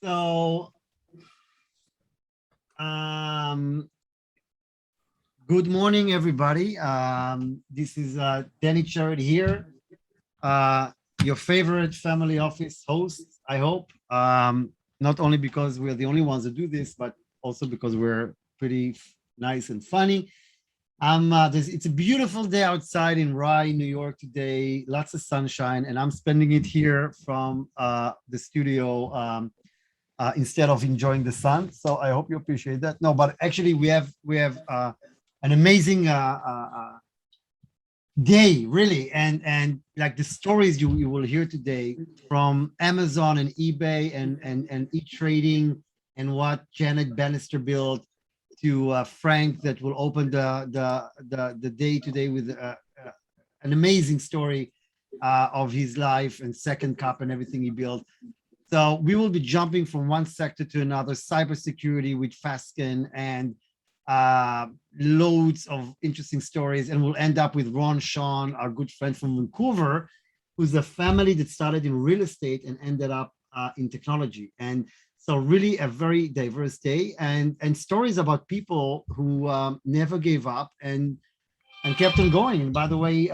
So, um, good morning, everybody. This is Danny Charity here, uh, your favorite family office host, I hope. Not only because we're the only ones that do this, but also because we're pretty nice and funny. It's a beautiful day outside in Rye, New York today, lots of sunshine, and I'm spending it here from the studio. Instead of enjoying the sun. So I hope you appreciate that. No, but actually we have an amazing day, really, and like the stories you will hear today from Amazon and eBay and e-trading and what Janet Bannister built to Frank that will open the day today with an amazing story of his life and Second Cup and everything he built. So we will be jumping from one sector to another, cybersecurity with Fasken and loads of interesting stories. And we'll end up with Ron Sean, our good friend from Vancouver, who's a family that started in real estate and ended up in technology. And so really a very diverse day and stories about people who never gave up and kept on going. And by the way,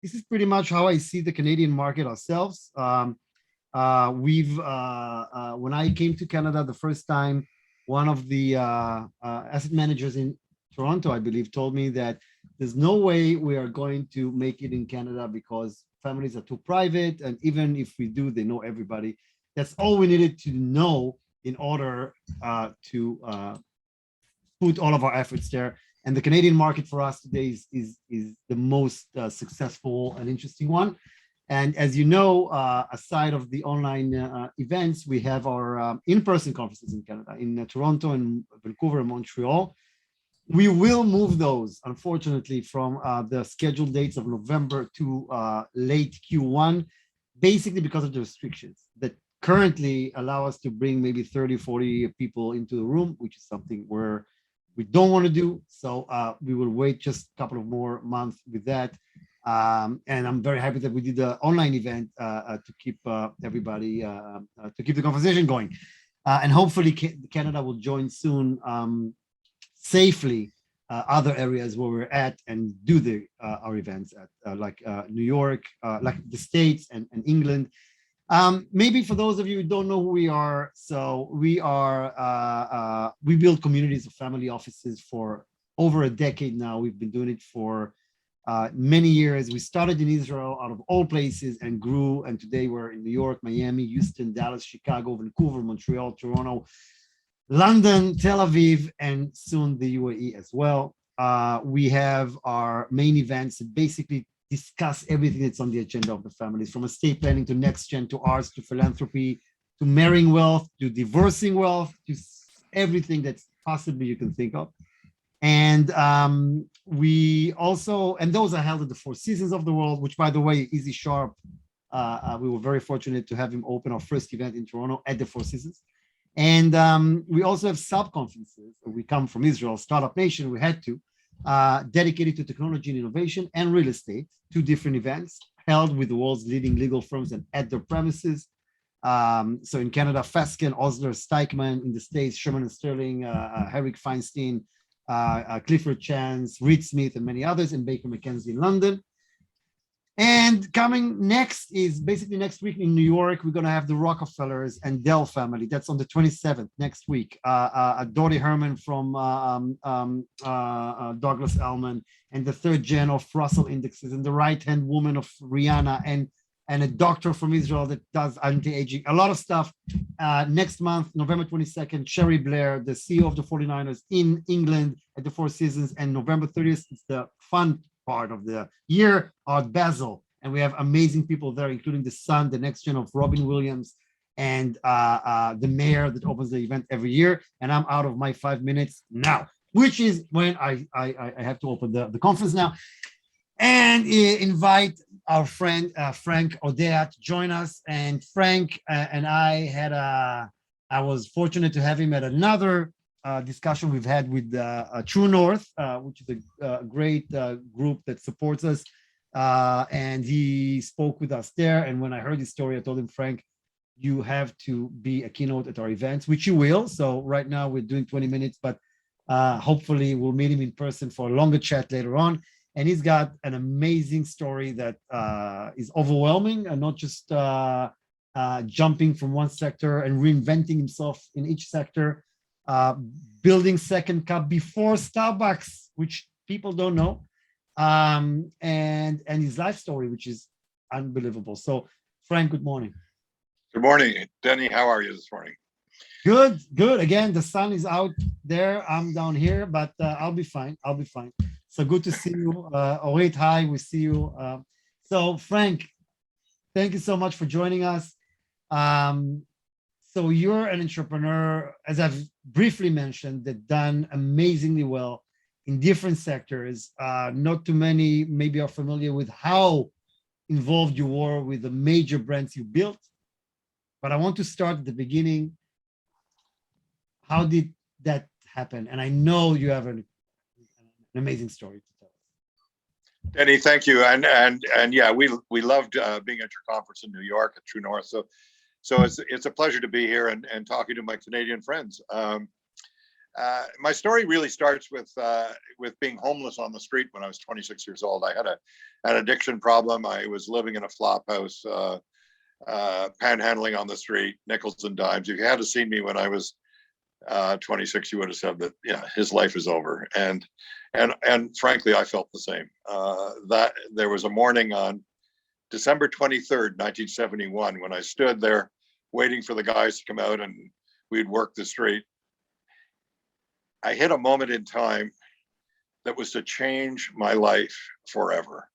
this is pretty much how I see the Canadian market ourselves. When I came to Canada the first time, one of the asset managers in Toronto, I believe, told me that there's no way we are going to make it in Canada because families are too private. And even if we do, they know everybody. That's all we needed to know in order to put all of our efforts there. And the Canadian market for us today is the most successful and interesting one. And as you know, aside of the online events, we have our in-person conferences in Canada, in Toronto and Vancouver and Montreal. We will move those, unfortunately, from the scheduled dates of November to late Q1, basically because of the restrictions that currently allow us to bring maybe 30, 40 people into the room, which is something we don't want to do. So we will wait just a couple of more months with that. And I'm very happy that we did the online event to keep everybody, to keep the conversation going. And hopefully Canada will join soon safely other areas where we're at and do our events at like New York, like the States and England. Maybe for those of you who don't know who we are, so we build communities of family offices for over a decade now. We've been doing it for many years. We started in Israel out of all places and grew. And today we're in New York, Miami, Houston, Dallas, Chicago, Vancouver, Montreal, Toronto, London, Tel Aviv, and soon the UAE as well. We have our main events that basically discuss everything that's on the agenda of the families, from estate planning to next gen to arts to philanthropy to marrying wealth to divorcing wealth to everything that's possibly you can think of. And we also, and those are held at the Four Seasons of the World, which, by the way, Easy Sharp, we were very fortunate to have him open our first event in Toronto at the Four Seasons. And we also have sub-conferences. We come from Israel, Startup Nation, we had to, dedicated to technology and innovation and real estate, 2 different events held with the world's leading legal firms and at their premises. So in Canada, Fasken, Osler, Steichman; in the States, Sherman and Sterling, Herrick Feinstein, Clifford Chance, Reed Smith, and many others, and Baker McKenzie in London. And coming next is basically next week in New York, we're going to have the Rockefellers and Dell family. That's on the 27th, next week. Dottie Herman from Douglas Elliman, and the 3rd gen of Russell Indexes, and the right-hand woman of Rihanna, and a doctor from Israel that does anti-aging, a lot of stuff. Next month, November 22nd, Sherry Blair, the CEO of the 49ers in England at the Four Seasons, and November 30th, it's the fun part of the year, Art Basel. And we have amazing people there, including the son, the next gen of Robin Williams, and the mayor that opens the event every year. And I'm out of my 5 minutes now, which is when I have to open the conference now and invite our friend Frank Odea to join us. And Frank and I was fortunate to have him at another discussion we've had with True North, which is a great group that supports us. And he spoke with us there. And when I heard his story, I told him, Frank, you have to be a keynote at our events, which you will. So right now we're doing 20 minutes, but hopefully we'll meet him in person for a longer chat later on. And he's got an amazing story that is overwhelming, and not just jumping from one sector and reinventing himself in each sector, building Second Cup before Starbucks, which people don't know, and his life story, which is unbelievable. So, Frank, good morning. Good morning, Denny. How are you this morning? Good, good. Again, the sun is out there. I'm down here, but I'll be fine. I'll be fine. So good to see you. Orit, hi, we see you. So Frank, thank you so much for joining us. So you're an entrepreneur, as I've briefly mentioned, that done amazingly well in different sectors. Not too many maybe are familiar with how involved you were with the major brands you built. But I want to start at the beginning. How did that happen? And I know you have an amazing story to tell us. Denny, thank you. And yeah, we loved being at your conference in New York at True North. So it's a pleasure to be here and talking to my Canadian friends. My story really starts with being homeless on the street when I was 26 years old. I had an addiction problem. I was living in a flop house, panhandling on the street, nickels and dimes. If you had seen me when I was 26, you would have said that, yeah, his life is over. And frankly, I felt the same. That there was a morning on December 23rd, 1971, when I stood there waiting for the guys to come out and we'd work the street. I hit a moment in time that was to change my life forever.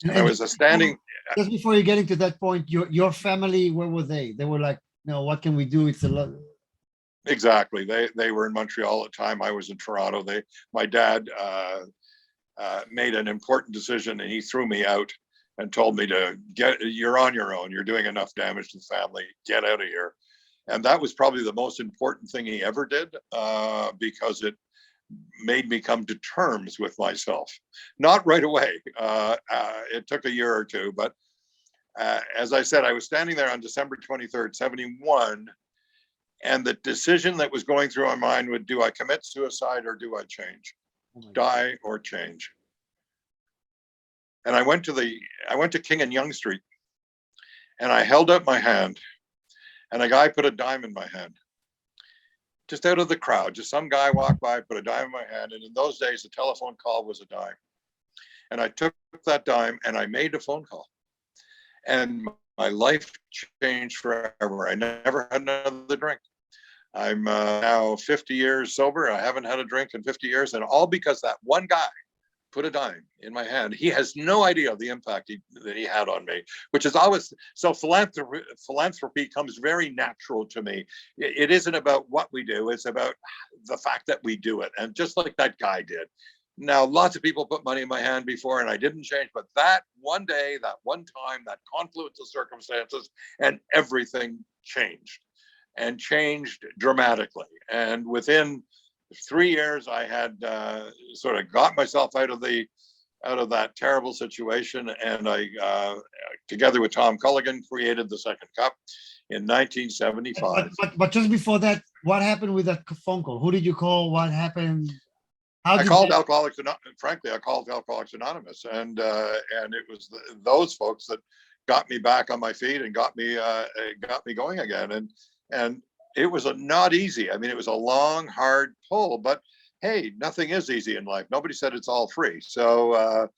And I was standing. Just before you get into that point, your family, where were they? They were like, no, what can we do? It's a lot. Exactly. They were in Montreal at the time. I was in Toronto. My dad made an important decision, and he threw me out and told me you're on your own. You're doing enough damage to the family. Get out of here. And that was probably the most important thing he ever did, because it made me come to terms with myself. Not right away. It took a year or two, but as I said, I was standing there on December 23rd, 71. And the decision that was going through my mind would, do I commit suicide or do I change? Die or change? And I went to King and Yonge Street, and I held up my hand, and a guy put a dime in my hand. Just out of the crowd, just some guy walked by, put a dime in my hand. And in those days, a telephone call was a dime. And I took that dime and I made a phone call. And my life changed forever. I never had another drink. I'm now 50 years sober. I haven't had a drink in 50 years, and all because that one guy put a dime in my hand. He has no idea of the impact that he had on me, which is always, so philanthropy comes very natural to me. It isn't about what we do, it's about the fact that we do it. And just like that guy did. Now, lots of people put money in my hand before and I didn't change, but that one day, that one time, that confluence of circumstances, and everything changed. And changed dramatically. And within 3 years, I had sort of got myself out of that terrible situation. And I, together with Tom Culligan, created the Second Cup in 1975. But just before that, what happened with that phone call? Who did you call? What happened? I called Alcoholics Anonymous. Frankly, I called Alcoholics Anonymous, and it was those folks that got me back on my feet and got me going again. And it was not easy. I mean, it was a long, hard pull, but hey, nothing is easy in life. Nobody said it's all free. So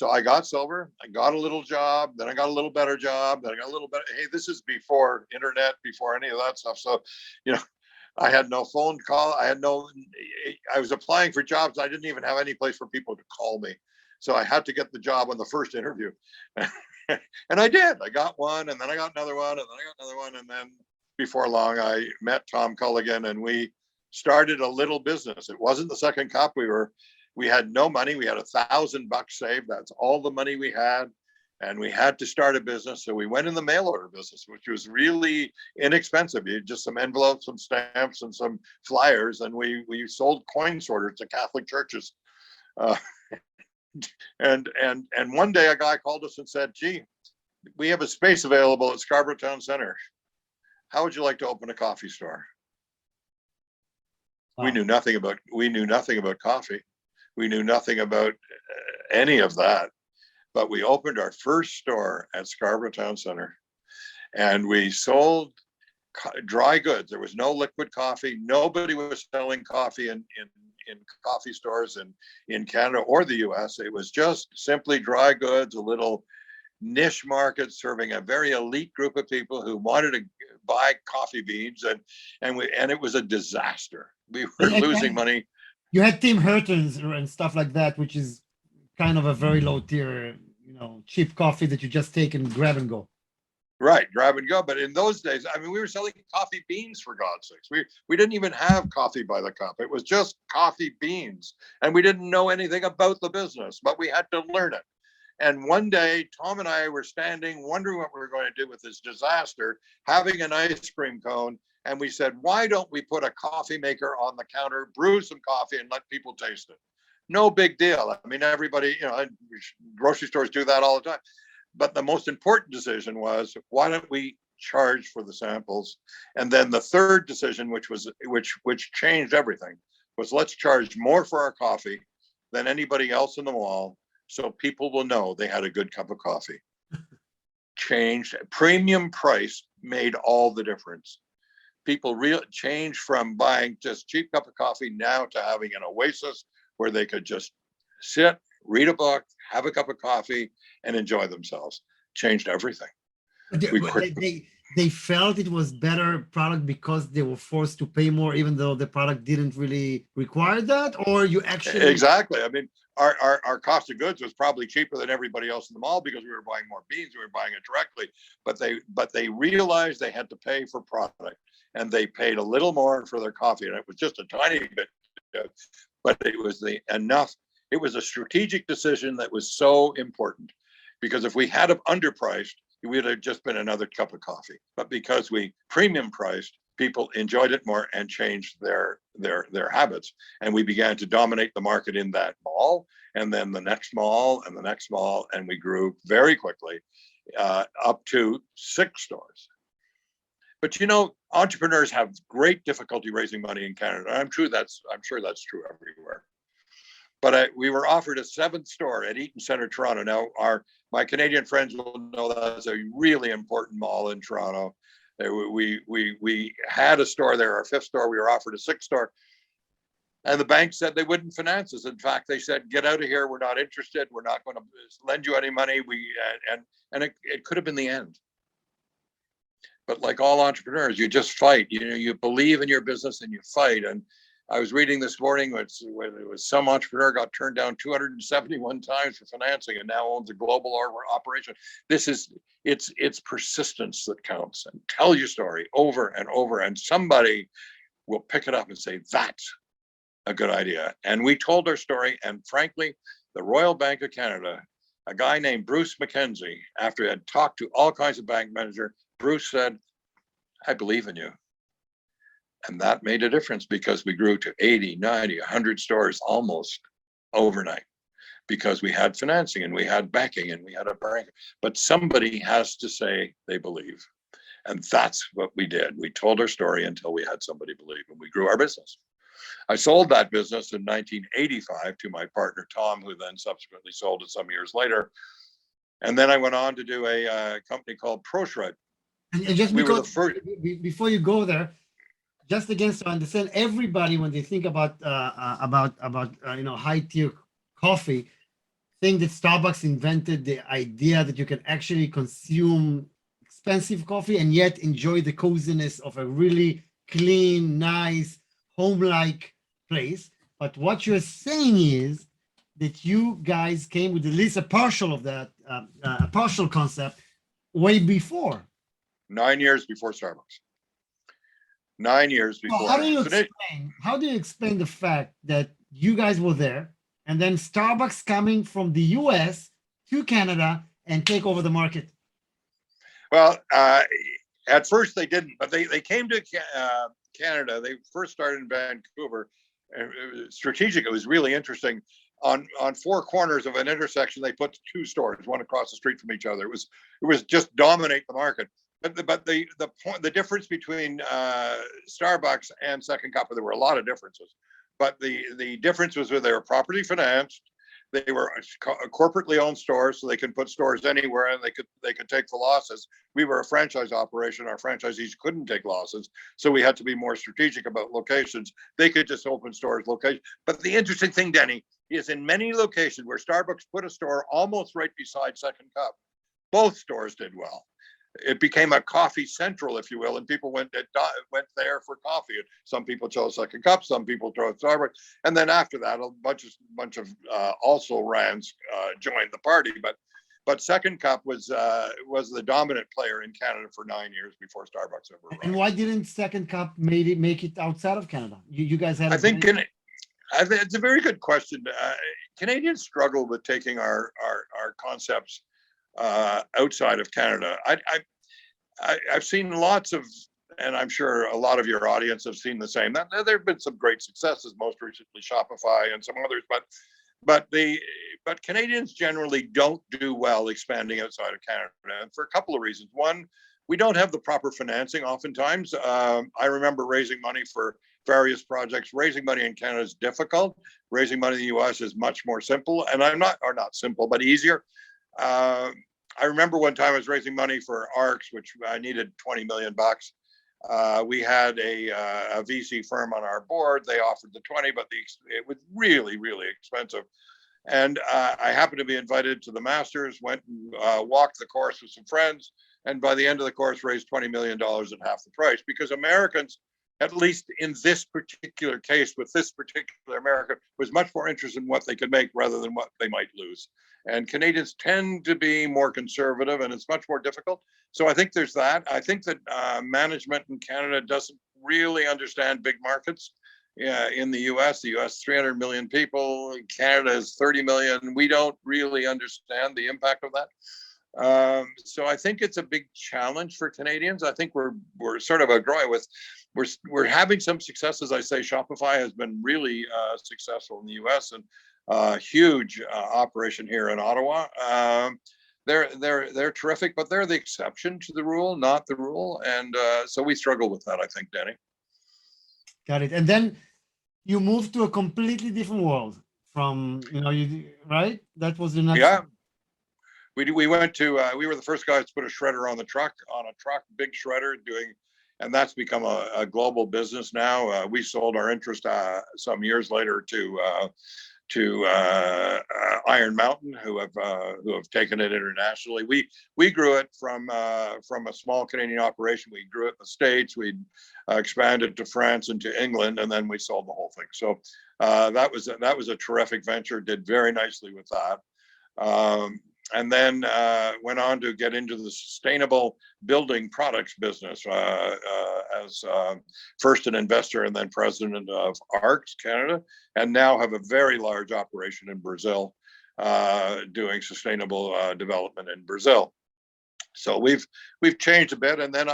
I got sober. I got a little job. Then I got a little better job. Then I got a little better. Hey, this is before internet, before any of that stuff. So, I had no phone call. I was applying for jobs. I didn't even have any place for people to call me. So I had to get the job on the first interview. And I did. I got one, and then I got another one, and then I got another one, and then before long, I met Tom Culligan, and we started a little business. It wasn't the Second Cup. We had no money. We had $1,000 saved. That's all the money we had. And we had to start a business. So we went in the mail order business, which was really inexpensive. You had just some envelopes, some stamps, and some flyers. And we sold coin sorters to Catholic churches. And one day a guy called us and said, gee, we have a space available at Scarborough Town Center. how would you like to open a coffee store? Wow. We knew nothing about coffee. We knew nothing about any of that. But we opened our first store at Scarborough Town Center, and we sold dry goods. There was no liquid coffee. Nobody was selling coffee in coffee stores in Canada or the US. It was just simply dry goods, a little niche market serving a very elite group of people who wanted to buy coffee beans, and it was a disaster. We were losing money. You had Tim Hortons and stuff like that, which is kind of a very low tier, cheap coffee that you just take and grab and go. Right, grab and go. But in those days, I mean, we were selling coffee beans, for God's sakes. We didn't even have coffee by the cup. It was just coffee beans. And we didn't know anything about the business, but we had to learn it. And one day, Tom and I were standing, wondering what we were going to do with this disaster, having an ice cream cone. And we said, why don't we put a coffee maker on the counter, brew some coffee, and let people taste it? No big deal. I mean, everybody, grocery stores do that all the time. But the most important decision was, why don't we charge for the samples? And then the third decision, which changed everything, was let's charge more for our coffee than anybody else in the mall, so people will know they had a good cup of coffee. Changed. Premium price made all the difference. People changed from buying just cheap cup of coffee now to having an oasis where they could just sit, read a book, have a cup of coffee, and enjoy themselves. Changed everything. They felt it was better product because they were forced to pay more, even though the product didn't really require that, or you actually... Exactly. I mean, our cost of goods was probably cheaper than everybody else in the mall because we were buying more beans, we were buying it directly, but they realized they had to pay for product, and they paid a little more for their coffee, and it was just a tiny bit, but it was enough. It was a strategic decision that was so important, because if we had underpriced, it would have just been another cup of coffee. But because we premium priced, people enjoyed it more and changed their habits. And we began to dominate the market in that mall, and then the next mall and the next mall, and we grew very quickly up to 6 stores. But entrepreneurs have great difficulty raising money in Canada. I'm sure that's true everywhere. But we were offered a 7th store at Eaton Centre, Toronto. Now, my Canadian friends will know that's a really important mall in Toronto. We had a store there, our 5th store. We were offered a 6th store, and the bank said they wouldn't finance us. In fact, they said, "Get out of here. We're not interested. We're not going to lend you any money." And it could have been the end. But like all entrepreneurs, you just fight. You believe in your business and you fight. And I was reading this morning when it was some entrepreneur got turned down 271 times for financing and now owns a global operation. It's persistence that counts. And tell your story over and over, and somebody will pick it up and say, that's a good idea. And we told our story, and frankly, the Royal Bank of Canada, a guy named Bruce McKenzie, after he had talked to all kinds of bank managers, Bruce said, I believe in you. And that made a difference, because we grew to 80, 90, 100 stores almost overnight, because we had financing and we had backing and we had a bank. But somebody has to say they believe. And that's what we did. We told our story until we had somebody believe, and we grew our business. I sold that business in 1985 to my partner, Tom, who then subsequently sold it some years later. And then I went on to do a company called ProShred. And just because, before you go there, just against to understand, everybody, when they think about high tier coffee, think that Starbucks invented the idea that you can actually consume expensive coffee and yet enjoy the coziness of a really clean, nice, home-like place. But what you're saying is that you guys came with at least a partial of that, a partial concept way before. 9 years before Starbucks. 9 years before. Well, how do you explain the fact that you guys were there and then Starbucks coming from the US to Canada and take over the market? Well, at first they didn't, but they came to Canada. They first started in Vancouver. Strategic, it was really interesting. On 4 corners of an intersection, they put 2 stores, one across the street from each other. It was just dominate the market. the difference between Starbucks and Second Cup, there were a lot of differences, but the difference was that they were property financed. They were corporately owned stores, so they could put stores anywhere, and they could take the losses. We were a franchise operation; our franchisees couldn't take losses, so we had to be more strategic about locations. They could just open stores location. But the interesting thing, Denny, is in many locations where Starbucks put a store almost right beside Second Cup, both stores did well. It became a coffee central, if you will, and people went there for coffee. Some people chose Second Cup, some people chose Starbucks, and then after that, a bunch of also rans joined the party. But Second Cup was the dominant player in Canada for 9 years before Starbucks ever arrived. And why didn't Second Cup make it outside of Canada? You guys had. I think it's a very good question. Canadians struggle with taking our concepts outside of Canada. I've seen lots of, and I'm sure a lot of your audience have seen the same. There have been some great successes, most recently Shopify and some others, but Canadians generally don't do well expanding outside of Canada, and for a couple of reasons. One, we don't have the proper financing oftentimes. I remember raising money for various projects. Raising money in Canada is difficult. Raising money in the US is much more simple, and not simple, but easier. I remember one time I was raising money for ARCs, which I needed 20 million bucks. We had a VC firm on our board. They offered the 20, but it was really, really expensive. And I happened to be invited to the Masters, went and walked the course with some friends, and by the end of the course raised $20 million at half the price, because Americans, at least in this particular case with this particular American, was much more interested in what they could make rather than what they might lose. And Canadians tend to be more conservative, and it's much more difficult. So I think there's that. I think that management in Canada doesn't really understand big markets. In the US, 300 million people, Canada is 30 million. We don't really understand the impact of that. So I think it's a big challenge for Canadians. I think we're sort of growing with, we're having some success. As I say, Shopify has been really successful in the US, and huge operation here in Ottawa. They're terrific, but they're the exception to the rule, not the rule. And so we struggle with that, I think, Danny. Got it. And then you moved to a completely different world from, right? That was the next. Yeah. We went to, we were the first guys to put a shredder on a truck, big shredder and that's become a global business now. We sold our interest some years later to Iron Mountain, who have taken it internationally. We grew it from a small Canadian operation. We grew it in the States. We expanded to France and to England, and then we sold the whole thing. So that was a terrific venture. Did very nicely with that. And then went on to get into the sustainable building products business as first an investor and then president of ARCS Canada, and now have a very large operation in Brazil doing sustainable development in Brazil. So we've changed a bit, and then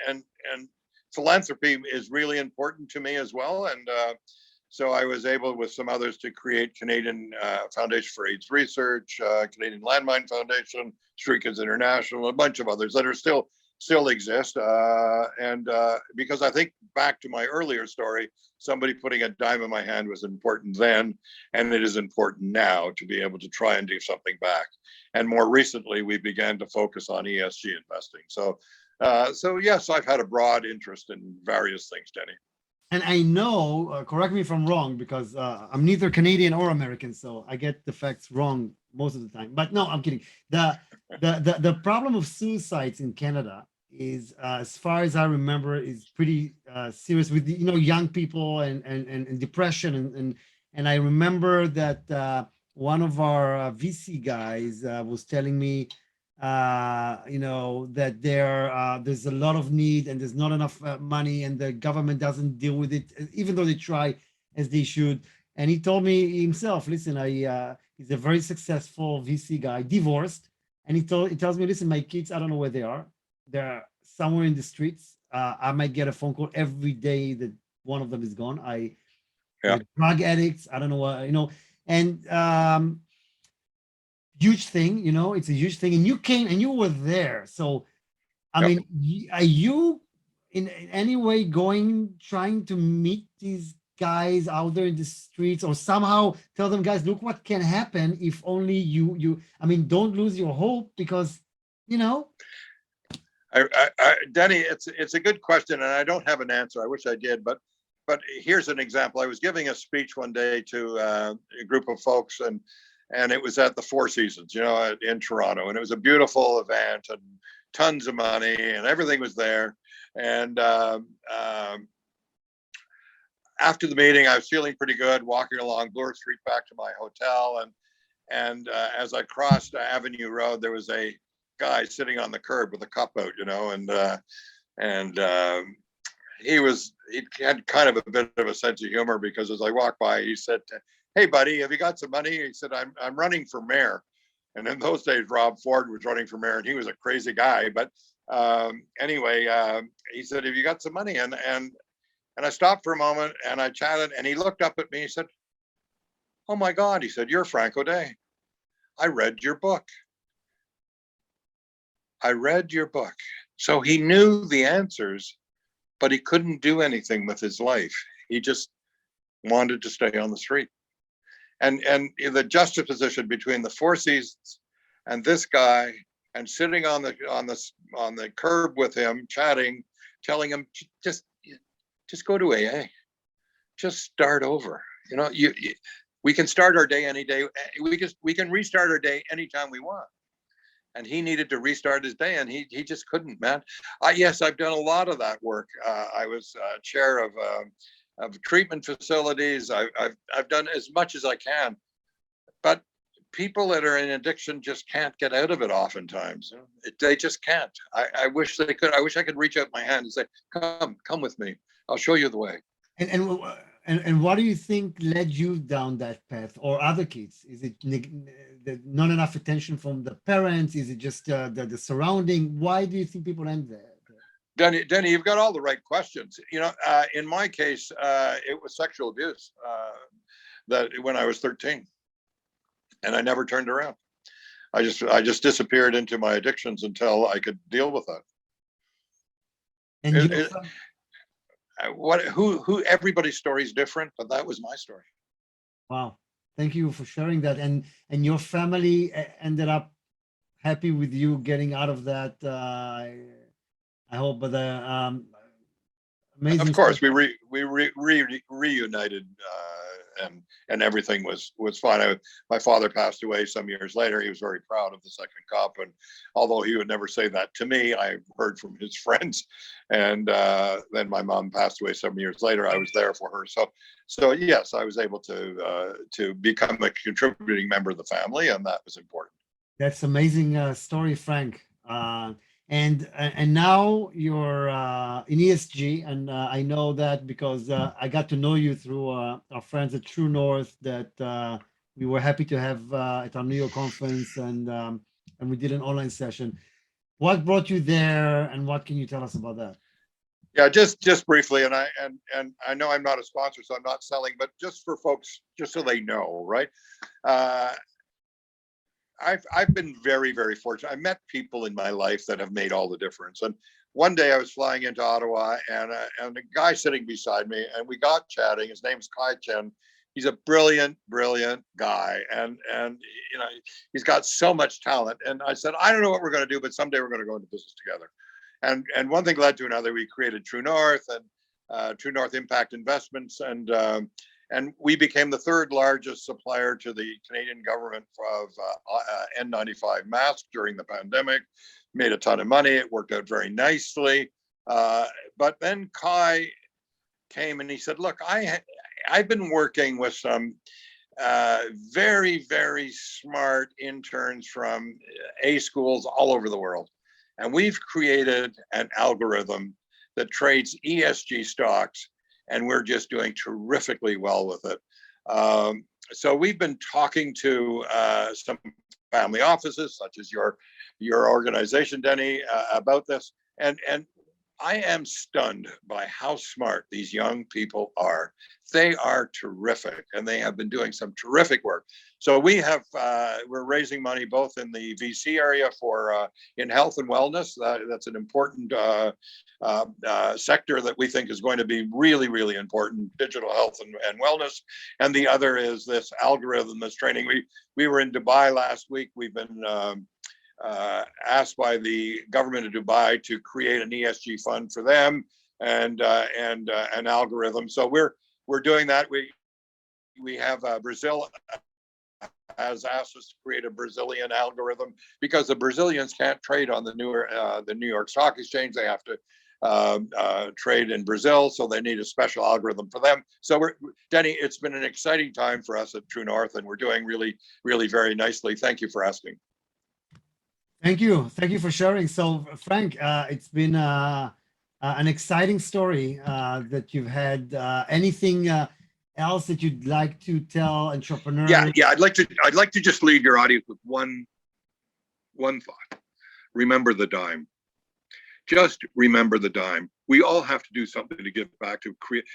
and philanthropy is really important to me as well, and so I was able, with some others, to create Canadian Foundation for AIDS Research, Canadian Landmine Foundation, Street Kids International, a bunch of others that are still exist. And because I think back to my earlier story, somebody putting a dime in my hand was important then, and it is important now to be able to try and do something back. And more recently, we began to focus on ESG investing. So yes, I've had a broad interest in various things, Denny. And I know, correct me if I'm wrong, because I'm neither Canadian or American, so I get the facts wrong most of the time. But no, I'm kidding. The problem of suicides in Canada is, as far as I remember, is pretty serious with young people and depression. And I remember that one of our VC guys was telling me, that there's a lot of need and there's not enough money, and the government doesn't deal with it, even though they try as they should. And he told me himself, listen, he's a very successful VC guy, divorced, and he tells me, listen, my kids, I don't know where they are. They're somewhere in the streets. I might get a phone call every day that one of them is gone. Drug addicts, I don't know what, and huge thing, it's a huge thing. And you came and you were there. So I Yep. mean, are you in any way trying to meet these guys out there in the streets, or somehow tell them, guys, look what can happen if only I mean, don't lose your hope, because, you know, Denny, it's a good question, and I don't have an answer. I wish I did, but here's an example. I was giving a speech one day to a group of folks, and it was at the Four Seasons, in Toronto, and it was a beautiful event and tons of money and everything was there. And after the meeting, I was feeling pretty good, walking along Bloor Street back to my hotel, and as I crossed Avenue Road, there was a guy sitting on the curb with a cup out, and he had kind of a bit of a sense of humor, because as I walked by, he said, "Hey buddy, have you got some money?" He said, I'm running for mayor. And in those days, Rob Ford was running for mayor, and he was a crazy guy. But anyway, he said, "Have you got some money?" And I stopped for a moment and I chatted, and he looked up at me. He said, "Oh my God," he said, "you're Frank O'Day. I read your book. I read your book." So he knew the answers, but he couldn't do anything with his life. He just wanted to stay on the street. And the juxtaposition between the Four Seasons and this guy, and sitting on the curb with him, chatting, telling him, just go to AA, just start over. We can start our day any day. We can restart our day anytime we want. And he needed to restart his day, and he just couldn't, man. Yes, I've done a lot of that work. I was chair of treatment facilities. I've done as much as I can, but people that are in addiction just can't get out of it oftentimes. They just can't. I wish they could. I wish I could reach out my hand and say, come with me. I'll show you the way. And what do you think led you down that path, or other kids? Is it not enough attention from the parents? Is it just the surrounding? Why do you think people end there? Denny, you've got all the right questions. In my case, it was sexual abuse that when I was 13, and I never turned around. I just disappeared into my addictions until I could deal with that. And who everybody's story is different, but that was my story. Wow, thank you for sharing that. And your family ended up happy with you getting out of that. I hope, but amazing. Of course, we reunited, and everything was fine. My father passed away some years later. He was very proud of the second cup, and although he would never say that to me, I heard from his friends. And then my mom passed away some years later. I was there for her, so yes, I was able to become a contributing member of the family, and that was important. That's amazing story, Frank. And now you're in ESG, and I know that because I got to know you through our friends at True North that we were happy to have at our New York conference, and we did an online session. What brought you there, and what can you tell us about that? Yeah, just briefly, and I know I'm not a sponsor, so I'm not selling, but just for folks, just so they know, right? I've been very, very fortunate. I met people in my life that have made all the difference. And one day I was flying into Ottawa, and a guy sitting beside me, and we got chatting. His name's Kai Chen. He's a brilliant guy, and he's got so much talent. And I said, I don't know what we're going to do, but someday we're going to go into business together. And one thing led to another. We created True North and True North Impact Investments, and we became the third largest supplier to the Canadian government of N95 masks during the pandemic. Made a ton of money. It worked out very nicely. But then Kai came and he said, "Look, I've been working with some very, very smart interns from A schools all over the world. And we've created an algorithm that trades ESG stocks, and we're just doing terrifically well with it." So we've been talking to some family offices, such as your organization, Denny, about this. And I am stunned by how smart these young people are. They are terrific, and they have been doing some terrific work. So we're raising money both in the VC area for in health and wellness. That's an important sector that we think is going to be really, really important, digital health and wellness. And the other is this algorithm, this training. We were in Dubai last week. We've been asked by the government of Dubai to create an ESG fund for them and an algorithm. So we're doing that. We have Brazil has asked us to create a Brazilian algorithm because the Brazilians can't trade on the New York Stock Exchange. They have to trade in Brazil, so they need a special algorithm for them. So Denny, it's been an exciting time for us at True North, and we're doing really, really very nicely. Thank you for asking. Thank you. Thank you for sharing. So, Frank, it's been an exciting story that you've had. Anything else that you'd like to tell entrepreneurs? Yeah. I'd like to just leave your audience with one thought. Remember the dime. Just remember the dime. We all have to do something to give back to create.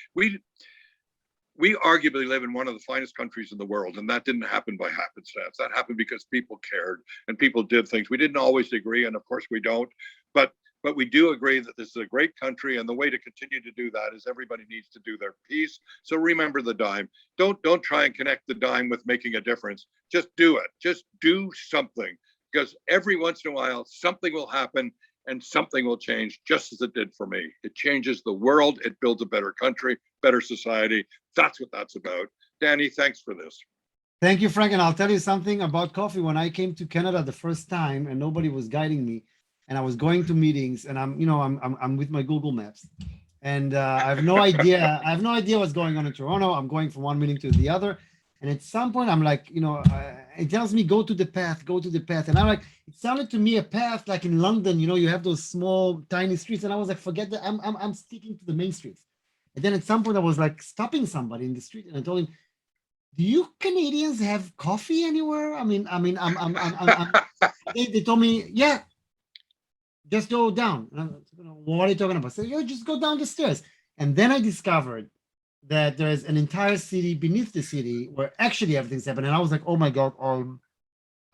We arguably live in one of the finest countries in the world, and that didn't happen by happenstance. That happened because people cared and people did things. We didn't always agree, and of course we don't, but we do agree that this is a great country, and the way to continue to do that is everybody needs to do their piece. So remember the dime. Don't try and connect the dime with making a difference. Just do it. Just do something, because every once in a while something will happen and something will change, just as it did for me. It changes the world. It builds a better country, better society. That's what that's about. Danny, thanks for this. Thank you, Frank. And I'll tell you something about coffee. When I came to Canada the first time and nobody was guiding me, and I was going to meetings, and I'm with my Google Maps, and I have no idea. I have no idea what's going on in Toronto. I'm going from one meeting to the other, and at some point I'm like, it tells me go to the path, and I'm like, it sounded to me a path like in London. You have those small, tiny streets, and I was like, forget that. I'm sticking to the main streets. And then at some point I was like stopping somebody in the street, and I told him, "Do you Canadians have coffee anywhere?" They told me, "Yeah, just go down." What are you talking about? So just go down the stairs. And then I discovered that there's an entire city beneath the city where actually everything's happening. And I was like, oh my God,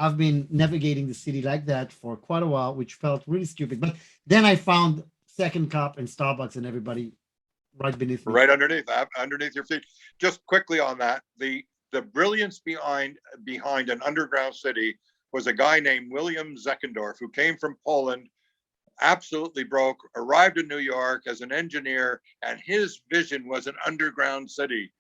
I've been navigating the city like that for quite a while, which felt really stupid. But then I found Second Cup and Starbucks and everybody right beneath me. Right underneath your feet. Just quickly on that, the brilliance behind an underground city was a guy named William Zeckendorf, who came from Poland, absolutely broke, arrived in New York as an engineer, and his vision was an underground city.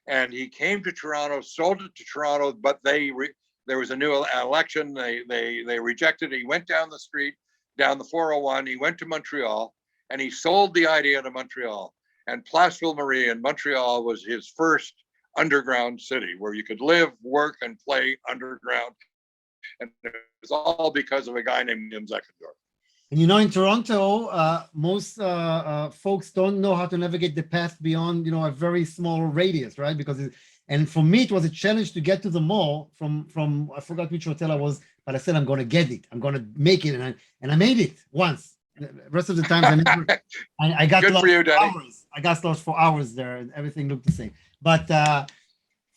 And he came to Toronto, sold it to Toronto, but there was a new election. They rejected it. He went down the street, down the 401. He went to Montreal, and he sold the idea to Montreal. And Place Ville Marie in Montreal was his first underground city where you could live, work, and play underground. And it was all because of a guy named William Zeckendorf. And in Toronto, most folks don't know how to navigate the path beyond, a very small radius, right? And for me, it was a challenge to get to the mall from I forgot which hotel I was, but I said, I'm going to get it. I'm going to make it. And I made it once. The rest of the times I got lost for hours. I got lost for hours there, and everything looked the same. But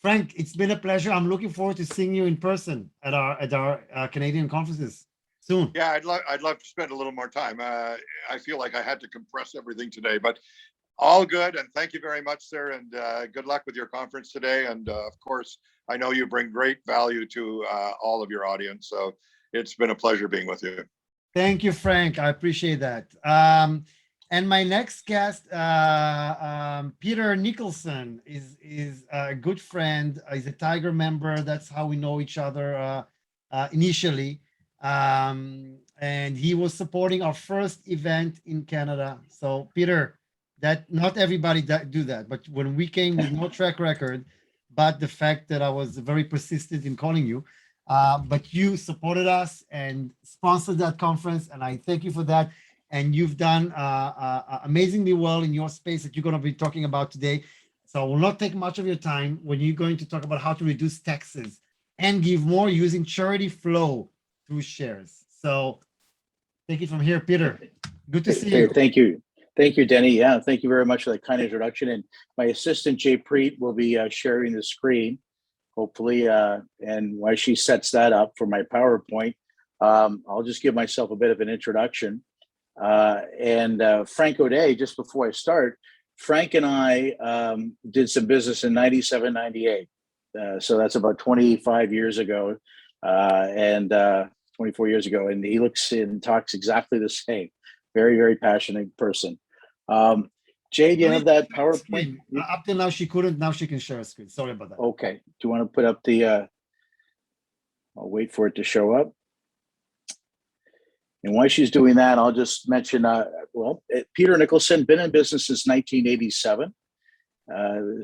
Frank, it's been a pleasure. I'm looking forward to seeing you in person at our Canadian conferences soon. Yeah, I'd love to spend a little more time. I feel like I had to compress everything today, but all good. And thank you very much, sir. And good luck with your conference today. And of course, I know you bring great value to all of your audience. So it's been a pleasure being with you. Thank you, Frank. I appreciate that. And my next guest, Peter Nicholson, is a good friend. He's a Tiger member. That's how we know each other initially. And he was supporting our first event in Canada. So, Peter, that not everybody do that. But when we came with no track record, but the fact that I was very persistent in calling you, but you supported us and sponsored that conference, and I thank you for that. And you've done amazingly well in your space that you're going to be talking about today. So I will not take much of your time when you're going to talk about how to reduce taxes and give more using charity flow through shares. So take it from here, Peter. Good to see you. Thank you. Thank you, Denny. Yeah, thank you very much for that kind introduction. And my assistant, Jay Preet, will be sharing the screen, hopefully. And while she sets that up for my PowerPoint, I'll just give myself a bit of an introduction. Frank O'Day, just before I start, Frank and I did some business in 97, 98. So that's about 25 years ago, 24 years ago. And he looks and talks exactly the same. Very, very passionate person. Jay, do you have that PowerPoint? Up till now, she couldn't. Now she can share a screen. Sorry about that. Okay. Do you want to put up the, I'll wait for it to show up. And while she's doing that, I'll just mention, Peter Nicholson, been in business since 1987.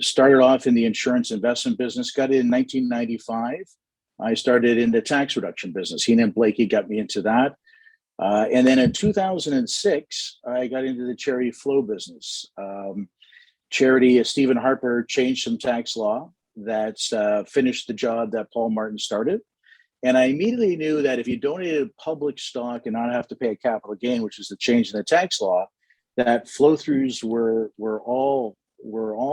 Started off in the insurance investment business, got in 1995. I started in the tax reduction business. He and Blakey got me into that. And then in 2006, I got into the charity flow business. Stephen Harper changed some tax law that's finished the job that Paul Martin started. And I immediately knew that if you donated public stock and not have to pay a capital gain, which is the change in the tax law, that flow-throughs were all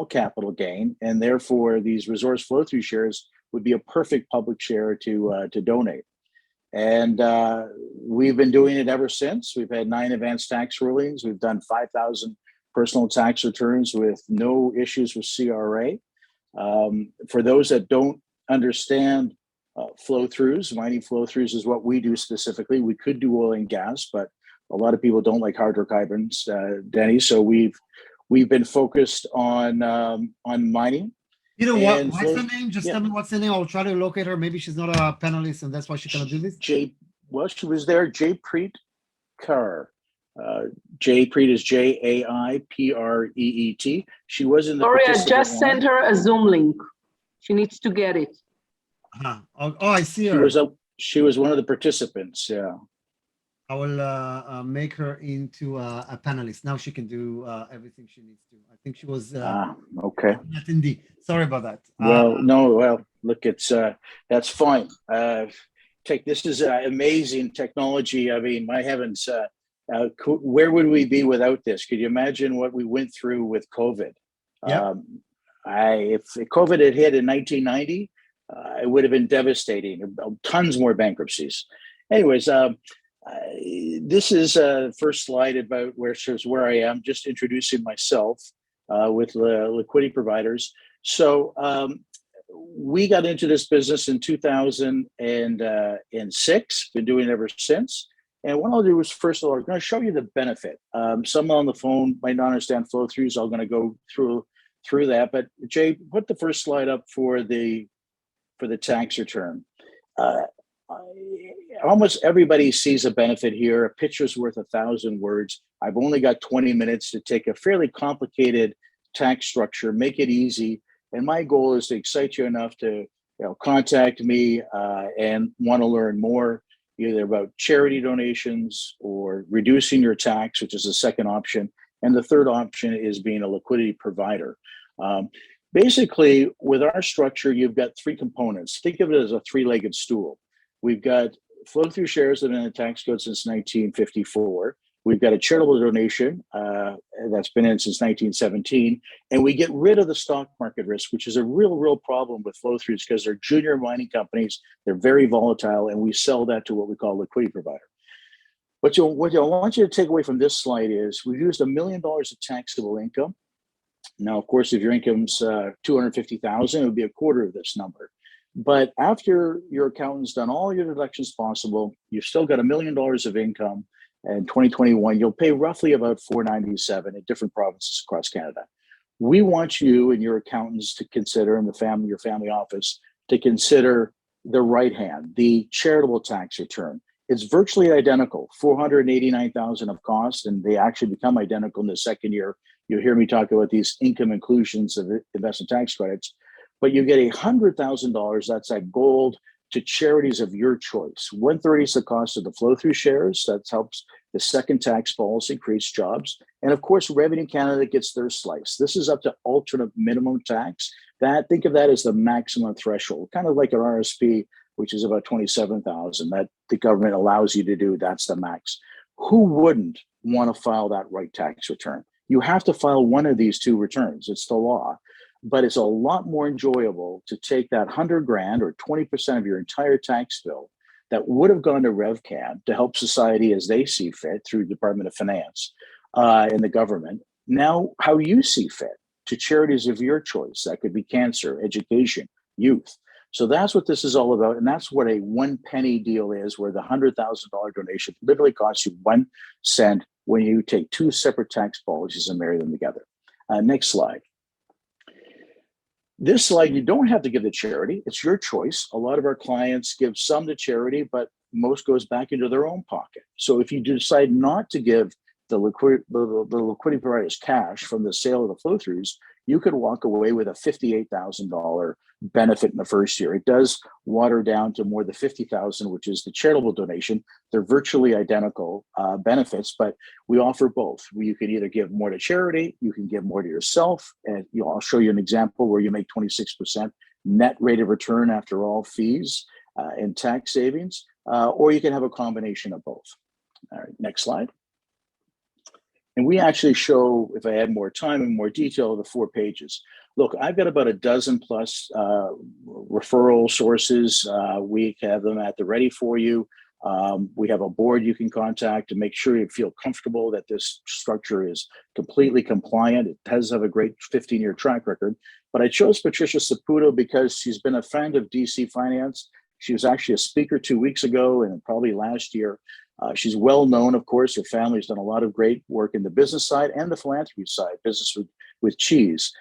capital gain, and therefore these resource flow-through shares would be a perfect public share to donate. And we've been doing it ever since. We've had 9 advanced tax rulings. We've done 5,000 personal tax returns with no issues with CRA. For those that don't understand flow-throughs, mining flow-throughs is what we do specifically. We could do oil and gas, but a lot of people don't like hydrocarbons, Denny. So we've been focused on mining. You know what? What's the name? Just tell me what's the name. I'll try to locate her. Maybe she's not a panelist, and that's why she cannot do this. She was there. Jay Preet Carr. Jay Preet is JAIPREET. She was in the. Sorry, I just sent her a Zoom link. She needs to get it. Oh, I see her. She was one of the participants. Yeah. I will make her into a panelist. Now she can do everything she needs to. I think she was okay. Attendee. Sorry about that. Look, it's that's fine. This is amazing technology. I mean, my heavens, where would we be without this? Could you imagine what we went through with COVID? Yeah. If COVID had hit in 1990, it would have been devastating. Tons more bankruptcies. Anyways, this is first slide about where I am, just introducing myself with liquidity providers. So we got into this business in 2006, been doing it ever since. And what I'll do is, first of all, I'm going to show you the benefit. Some on the phone might not understand flow throughs. So I'm going to go through that. But Jay, put the first slide up for the tax return. Almost everybody sees a benefit here. A picture's worth 1,000 words. I've only got 20 minutes to take a fairly complicated tax structure, make it easy. And my goal is to excite you enough to contact me and want to learn more, either about charity donations or reducing your tax, which is the second option. And the third option is being a liquidity provider. Basically, with our structure, you've got 3 components. Think of it as a 3-legged stool. We've got flow-through shares that have been in the tax code since 1954. We've got a charitable donation that's been in since 1917. And we get rid of the stock market risk, which is a real problem with flow-throughs because they're junior mining companies. They're very volatile, and we sell that to what we call liquidity provider. What I want you to take away from this slide is we've used $1 million of taxable income. Now, of course, if your income's $250,000, it would be a quarter of this number. But after your accountant's done all your deductions possible, you've still got $1 million of income. In 2021, you'll pay roughly about $497 in different provinces across Canada. We want you and your accountants to consider, and your family office, to consider the right hand, the charitable tax return. It's virtually identical, $489,000 of cost, and they actually become identical in the second year. You'll hear me talk about these income inclusions of investment tax credits, but you get $100,000. That's at gold to charities of your choice. 130 is the cost of the flow-through shares. That helps the second tax policy, creates jobs. And of course, Revenue Canada gets their slice. This is up to alternate minimum tax. Think of that as the maximum threshold, kind of like an RSP, which is about $27,000 that the government allows you to do. That's the max. Who wouldn't want to file that right tax return. You have to file one of these two returns. It's the law. But it's a lot more enjoyable to take that 100 grand or 20% of your entire tax bill that would have gone to RevCan to help society as they see fit through Department of Finance and the government. Now, how you see fit to charities of your choice. That could be cancer, education, youth. So that's what this is all about. And that's what a 1 penny deal is, where the $100,000 donation literally costs you 1 cent when you take two separate tax policies and marry them together. Next slide. This slide, you don't have to give to charity. It's your choice. A lot of our clients give some to charity, but most goes back into their own pocket. So if you decide not to give the liquidity providers cash from the sale of the flow-throughs, you could walk away with a $58,000 benefit in the first year. It does water down to more than $50,000, which is the charitable donation. They're virtually identical benefits, but we offer both. You can either give more to charity, you can give more to yourself, and I'll show you an example where you make 26% net rate of return after all fees and tax savings, or you can have a combination of both. All right, next slide. And we actually show, if I had more time and more detail, the 4 pages. Look, I've got about a dozen plus referral sources. We have them at the ready for you. We have a board you can contact to make sure you feel comfortable that this structure is completely compliant. It does have a great 15-year track record. But I chose Patricia Saputo because she's been a friend of DC Finance. She was actually a speaker 2 weeks ago and probably last year. She's well known, of course. Her family's done a lot of great work in the business side and the philanthropy side, business with cheese.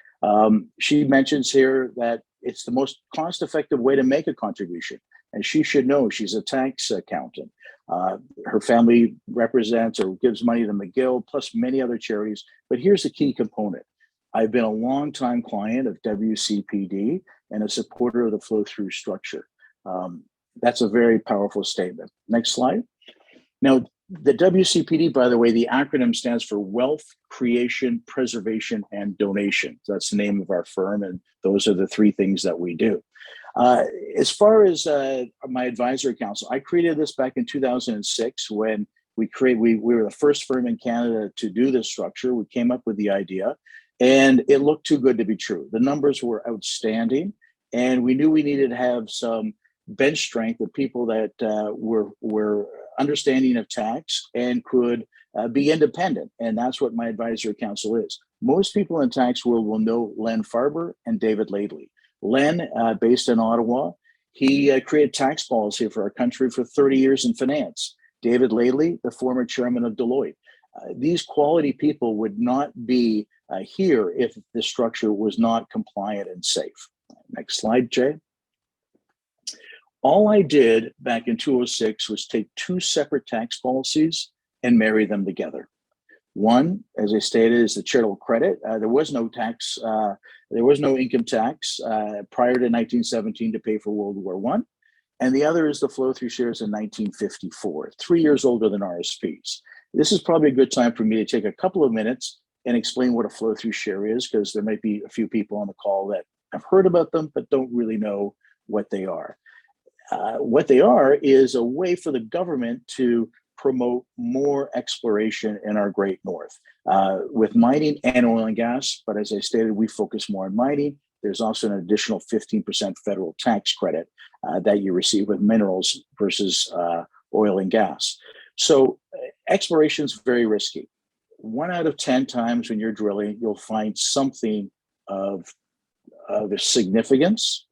She mentions here that it's the most cost-effective way to make a contribution, and she should know. She's a tax accountant. Her family represents or gives money to McGill, plus many other charities. But here's the key component. I've been a longtime client of WCPD and a supporter of the flow-through structure. That's a very powerful statement. Next slide. Now, the WCPD, by the way, the acronym stands for Wealth Creation, Preservation, and Donation. That's the name of our firm, and those are the 3 things that we do. As far as my advisory council, I created this back in 2006 when we were the first firm in Canada to do this structure. We came up with the idea, and it looked too good to be true. The numbers were outstanding, and we knew we needed to have some bench strength of people that were understanding of tax and could be independent. And that's what my advisory council is. Most people in tax world will know Len Farber and David Laidley. Len, based in Ottawa, he created tax policy for our country for 30 years in finance. David Laidley, the former chairman of Deloitte. These quality people would not be here if the structure was not compliant and safe. Next slide, Jay. All I did back in 2006 was take 2 separate tax policies and marry them together. One, as I stated, is the charitable credit. There was no tax, there was no income tax prior to 1917 to pay for World War I. And the other is the flow-through shares in 1954, 3 years older than RSPs. This is probably a good time for me to take a couple of minutes and explain what a flow-through share is, because there might be a few people on the call that have heard about them but don't really know what they are. What they are is a way for the government to promote more exploration in our great north with mining and oil and gas. But as I stated, we focus more on mining. There's also an additional 15% federal tax credit that you receive with minerals versus oil and gas. So exploration is very risky. 1 out of 10 times when you're drilling, you'll find something of significance.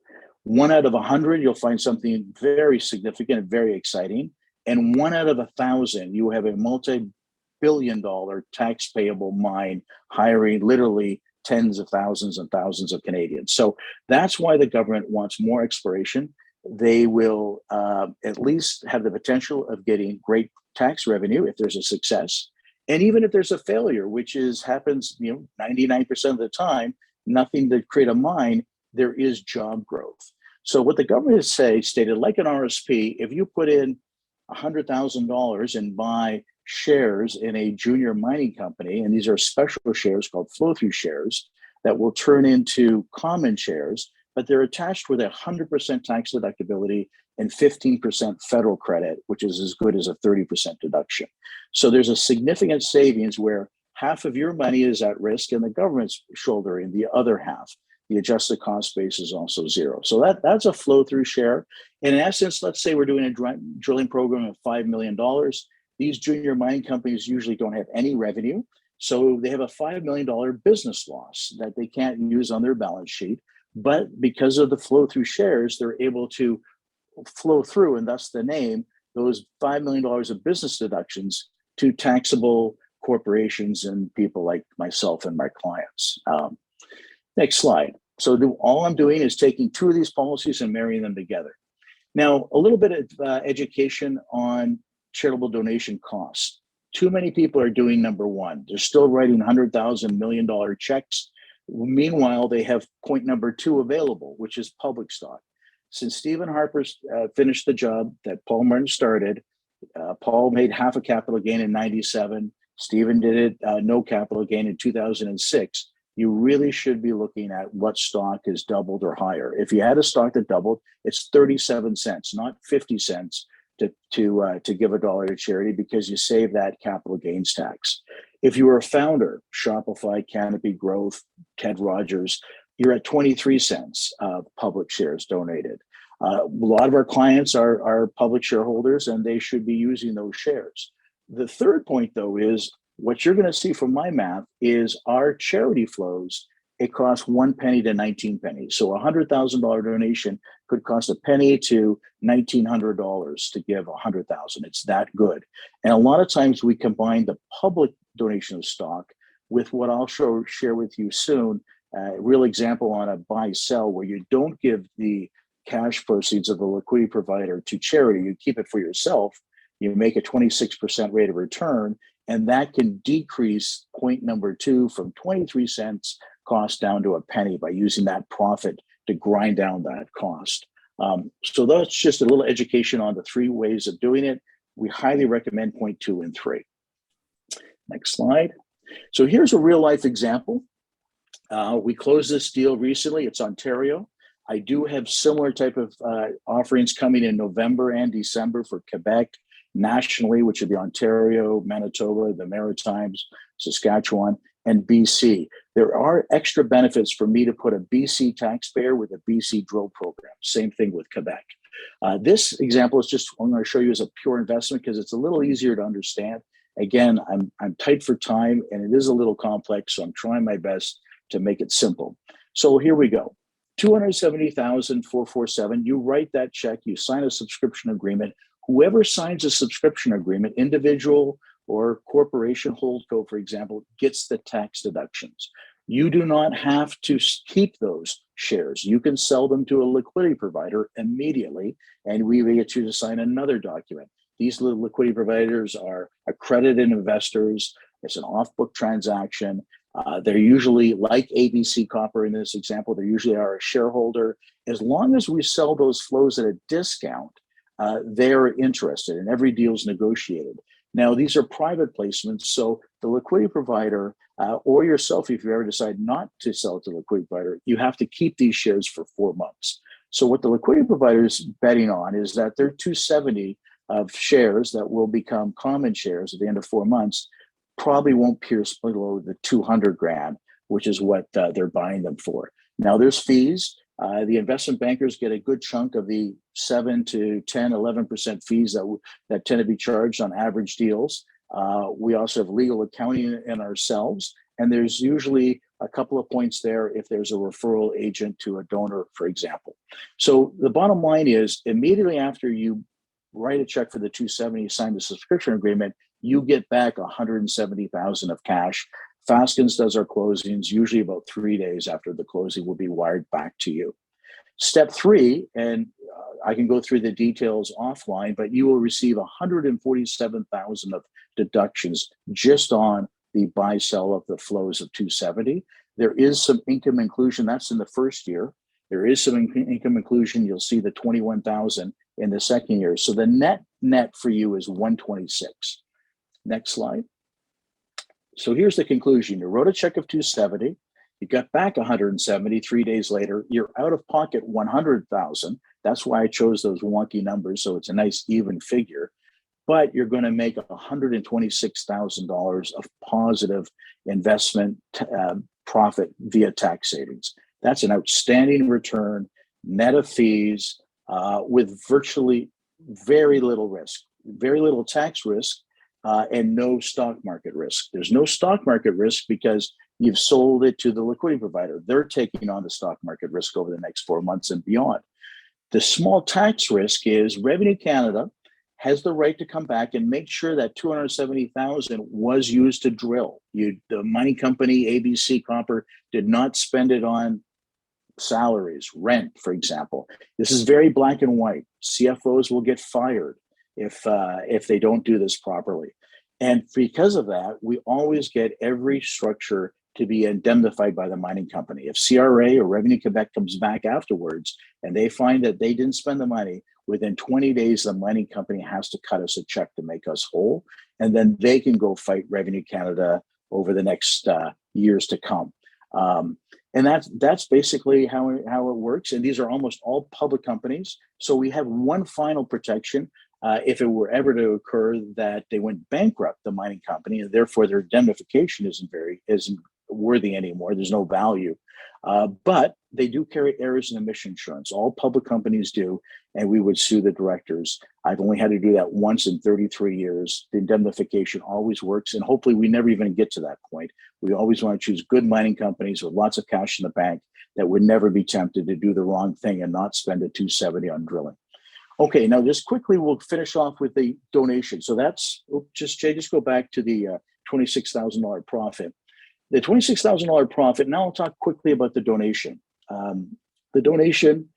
1 out of 100, you'll find something very significant and very exciting. And 1 out of 1,000, you have a multi-billion-dollar tax payable mine hiring literally tens of thousands and thousands of Canadians. So that's why the government wants more exploration. They will at least have the potential of getting great tax revenue if there's a success. And even if there's a failure, which happens 99% of the time, nothing to create a mine, there is job growth. So what the government has stated, like an RSP, if you put in $100,000 and buy shares in a junior mining company, and these are special shares called flow-through shares that will turn into common shares, but they're attached with 100% tax deductibility and 15% federal credit, which is as good as a 30% deduction. So there's a significant savings where half of your money is at risk and the government's shouldering the other half. The adjusted cost base is also zero. So that's a flow through share. And in essence, let's say we're doing a drilling program of $5 million. These junior mining companies usually don't have any revenue. So they have a $5 million business loss that they can't use on their balance sheet. But because of the flow through shares, they're able to flow through, and thus the name, those $5 million of business deductions to taxable corporations and people like myself and my clients. Next slide. So all I'm doing is taking two of these policies and marrying them together. Now, a little bit of education on charitable donation costs. Too many people are doing number one. They're still writing $100,000 million checks. Meanwhile, they have point number two available, which is public stock. Since Stephen Harper finished the job that Paul Martin started, Paul made half a capital gain in 97. Stephen did it no capital gain in 2006. You really should be looking at what stock is doubled or higher. If you had a stock that doubled, it's 37 cents, not 50 cents to give $1 to charity, because you save that capital gains tax. If you were a founder, Shopify, Canopy Growth, Ted Rogers, you're at 23 cents of public shares donated. A lot of our clients are public shareholders, and they should be using those shares. The third point, though, is what you're going to see from my math is our charity flows. It costs 1 penny to 19 pennies. So a $100,000 donation could cost a penny to $1,900 to give 100,000. It's that good. And a lot of times we combine the public donation of stock with what I'll share with you soon, a real example on a buy-sell where you don't give the cash proceeds of the liquidity provider to charity. You keep it for yourself. You make a 26% rate of return, and that can decrease point number two from 23 cents cost down to a penny by using that profit to grind down that cost. So that's just a little education on the three ways of doing it. We highly recommend point 2 and 3. Next slide. So here's a real life example. We closed this deal recently. It's Ontario. I do have similar type of offerings coming in November and December for Quebec, nationally, which would be Ontario, Manitoba, the Maritimes, Saskatchewan, and BC. There are extra benefits for me to put a BC taxpayer with a BC drill program. Same thing with Quebec. This example is just, I'm going to show you as a pure investment because it's a little easier to understand. Again, I'm tight for time and it is a little complex, so I'm trying my best to make it simple. So here we go. $270,447. You write that check, you sign a subscription agreement. Whoever signs a subscription agreement, individual or corporation holdco, for example, gets the tax deductions. You do not have to keep those shares. You can sell them to a liquidity provider immediately, and we get you to sign another document. These liquidity providers are accredited investors. It's an off-book transaction. They're usually like ABC Copper in this example. They usually are a shareholder. As long as we sell those flows at a discount, they're interested, and every deal is negotiated. Now, these are private placements, so the liquidity provider or yourself, if you ever decide not to sell it to the liquidity provider, you have to keep these shares for 4 months. So what the liquidity provider is betting on is that their 270 of shares that will become common shares at the end of 4 months probably won't pierce below the 200 grand, which is what they're buying them for. Now, there's fees. The investment bankers get a good chunk of the 7 to 10, 11% fees that tend to be charged on average deals. We also have legal accounting in ourselves, and there's usually a couple of points there if there's a referral agent to a donor, for example. So the bottom line is, immediately after you write a check for the 270, sign the subscription agreement, you get back 170,000 of cash. Fasken does our closings, usually about 3 days after the closing will be wired back to you. Step 3, and I can go through the details offline, but you will receive 147,000 of deductions just on the buy-sell of the flows of 270. There is some income inclusion, that's in the first year. There is some income inclusion, you'll see the 21,000 in the second year. So the net for you is 126. Next slide. So here's the conclusion. You wrote a check of 270. You got back 170 3 days later, you're out of pocket 100,000. That's why I chose those wonky numbers. So it's a nice even figure, but you're going to make $126,000 of positive investment profit via tax savings. That's an outstanding return, net of fees, with virtually very little risk, very little tax risk, and no stock market risk. There's no stock market risk because you've sold it to the liquidity provider. They're taking on the stock market risk over the next 4 months and beyond. The small tax risk is Revenue Canada has the right to come back and make sure that 270,000 was used to drill. The mining company, ABC Copper, did not spend it on salaries, rent, for example. This is very black and white. CFOs will get fired if they don't do this properly. And because of that, we always get every structure to be indemnified by the mining company. If CRA or Revenue Quebec comes back afterwards and they find that they didn't spend the money, within 20 days, the mining company has to cut us a check to make us whole. And then they can go fight Revenue Canada over the next years to come. And that's basically how it works. And these are almost all public companies. So we have one final protection. If it were ever to occur that they went bankrupt, the mining company, and therefore their indemnification isn't worthy anymore. There's no value. But they do carry errors and omission insurance. All public companies do, and we would sue the directors. I've only had to do that once in 33 years. The indemnification always works, and hopefully we never even get to that point. We always want to choose good mining companies with lots of cash in the bank that would never be tempted to do the wrong thing and not spend a 270 on drilling. Okay, now just quickly, we'll finish off with the donation. So that's, just go back to the $26,000 profit. The $26,000 profit, now I'll talk quickly about the donation. The donation,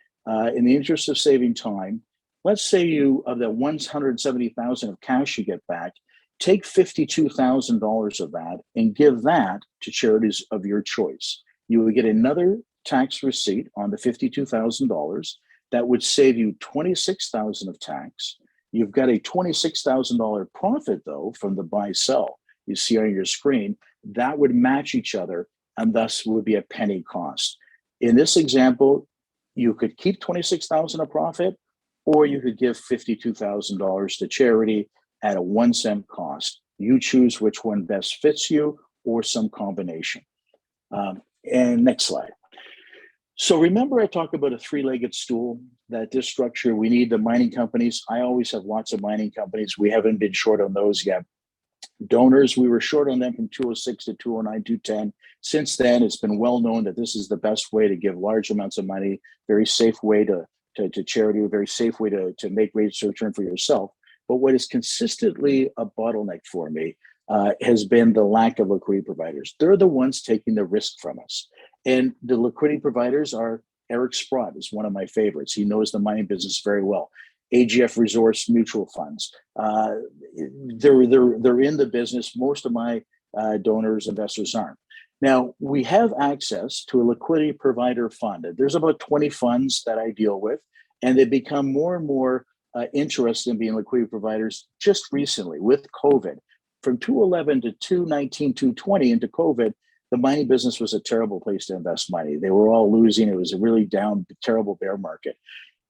in the interest of saving time, let's say you, of the $170,000 of cash you get back, take $52,000 of that and give that to charities of your choice. You will get another tax receipt on the $52,000. That would save you $26,000 of tax. You've got a $26,000 profit, though, from the buy-sell you see on your screen. That would match each other and thus would be a penny cost. In this example, you could keep $26,000 of profit, or you could give $52,000 to charity at a 1 cent cost. You choose which one best fits you, or some combination. And next slide. So remember I talked about a three-legged stool, that this structure, we need the mining companies. I always have lots of mining companies. We haven't been short on those yet. Donors, we were short on them from 206 to 209, 210. Since then, it's been well known that this is the best way to give large amounts of money, very safe way to charity, a very safe way to make rates of return for yourself. But what is consistently a bottleneck for me has been the lack of liquidity providers. They're the ones taking the risk from us. And the liquidity providers are, Eric Sprott is one of my favorites. He knows the mining business very well. AGF Resource Mutual Funds. They're in the business. Most of my donors, investors aren't. Now, we have access to a liquidity provider fund. There's about 20 funds that I deal with, and they become more and more interested in being liquidity providers just recently with COVID. From 2011 to 2019, 2020 into COVID, the mining business was a terrible place to invest money. They were all losing. It was a really down, terrible bear market.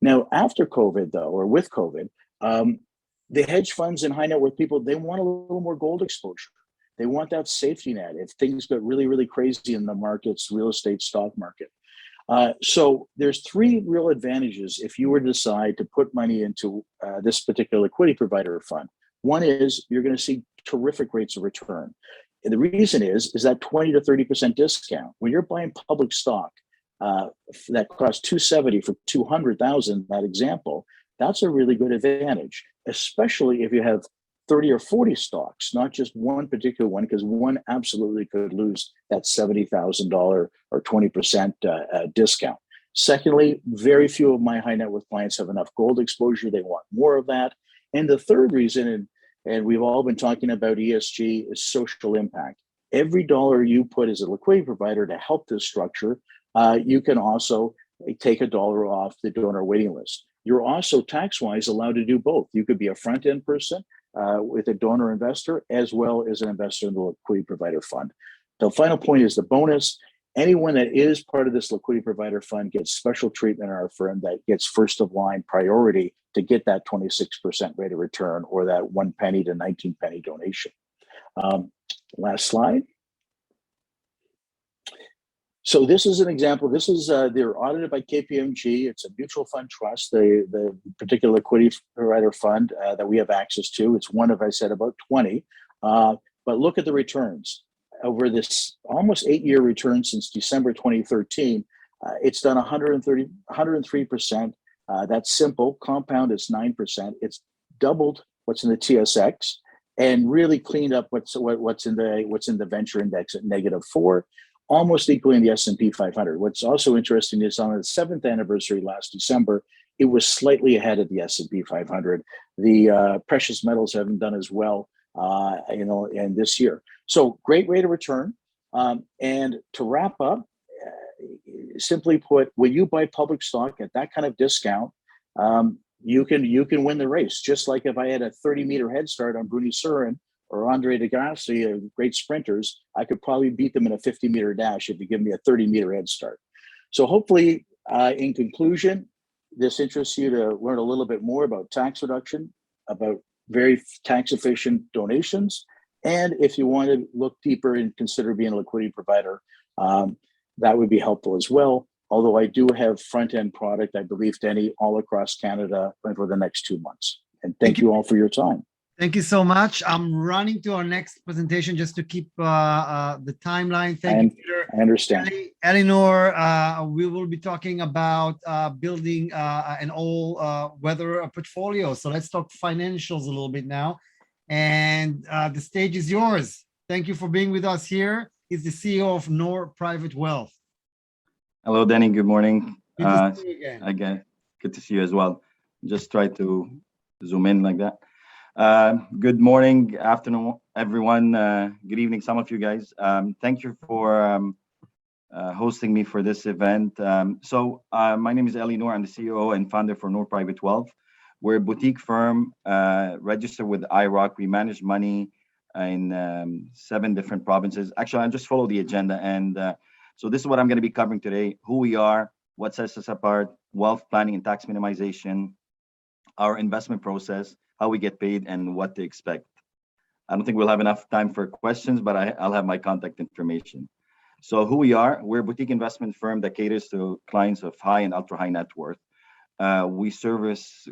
Now, after COVID, though, or with COVID, the hedge funds and high net worth people, they want a little more gold exposure. They want that safety net if things get really, really crazy in the markets, real estate, stock market. So there's three real advantages if you were to decide to put money into this particular liquidity provider fund. One is you're going to see terrific rates of return. And the reason is that 20 to 30% discount. When you're buying public stock that costs $270 for $200,000, that example, that's a really good advantage, especially if you have 30 or 40 stocks, not just one particular one, because one absolutely could lose that $70,000 or 20% discount. Secondly, very few of my high net worth clients have enough gold exposure. They want more of that. And the third reason, and we've all been talking about ESG, is social impact. Every dollar you put as a liquidity provider to help this structure, you can also take $1 off the donor waiting list. You're also tax-wise allowed to do both. You could be a front-end person with a donor investor, as well as an investor in the liquidity provider fund. The final point is the bonus. Anyone that is part of this liquidity provider fund gets special treatment in our firm that gets first of line priority to get that 26% rate of return or that 1 penny to 19 penny donation. Last slide. So this is an example. This is they're audited by KPMG. It's a mutual fund trust, the particular liquidity provider fund that we have access to. It's one of, I said, about 20. But look at the returns. Over this almost 8-year return since December 2013, it's done 103%. That's simple. Compound is 9%. It's doubled what's in the TSX and really cleaned up what's in the venture index at -4. Almost equally in the S&P 500. What's also interesting is on its 7th anniversary last December, it was slightly ahead of the S&P 500. The precious metals haven't done as well, and this year. So great rate of return. And to wrap up, simply put, when you buy public stock at that kind of discount, you can win the race. Just like if I had a 30-meter head start on Bruni Surin or Andre Degassi, great sprinters, I could probably beat them in a 50-meter dash if you give me a 30-meter head start. So hopefully, in conclusion, this interests you to learn a little bit more about tax reduction, about very tax-efficient donations, and if you want to look deeper and consider being a liquidity provider, that would be helpful as well. Although I do have front-end product, I believe, Denny, all across Canada for the next 2 months. And thank you all for your time. Thank you so much. I'm running to our next presentation just to keep the timeline. Thank you, Peter. I understand. Elie Nour, we will be talking about building an all-weather portfolio. So let's talk financials a little bit now. And the stage is yours. Thank you for being with us here. He's the CEO of Nour Private Wealth. Hello, Danny. Good morning. Good to see you again. Again, good to see you as well. Just try to zoom in like that. Good morning, afternoon, everyone. Good evening, some of you guys. Thank you for hosting me for this event. My name is Elie Nour. I'm the CEO and founder for Nour Private Wealth. We're a boutique firm registered with IROC. We manage money in 7 different provinces. Actually, I'll just follow the agenda. And so this is what I'm going to be covering today: who we are, what sets us apart, wealth planning and tax minimization, our investment process, how we get paid, and what to expect. I don't think we'll have enough time for questions, but I'll have my contact information. So who we are: we're a boutique investment firm that caters to clients of high and ultra high net worth. We service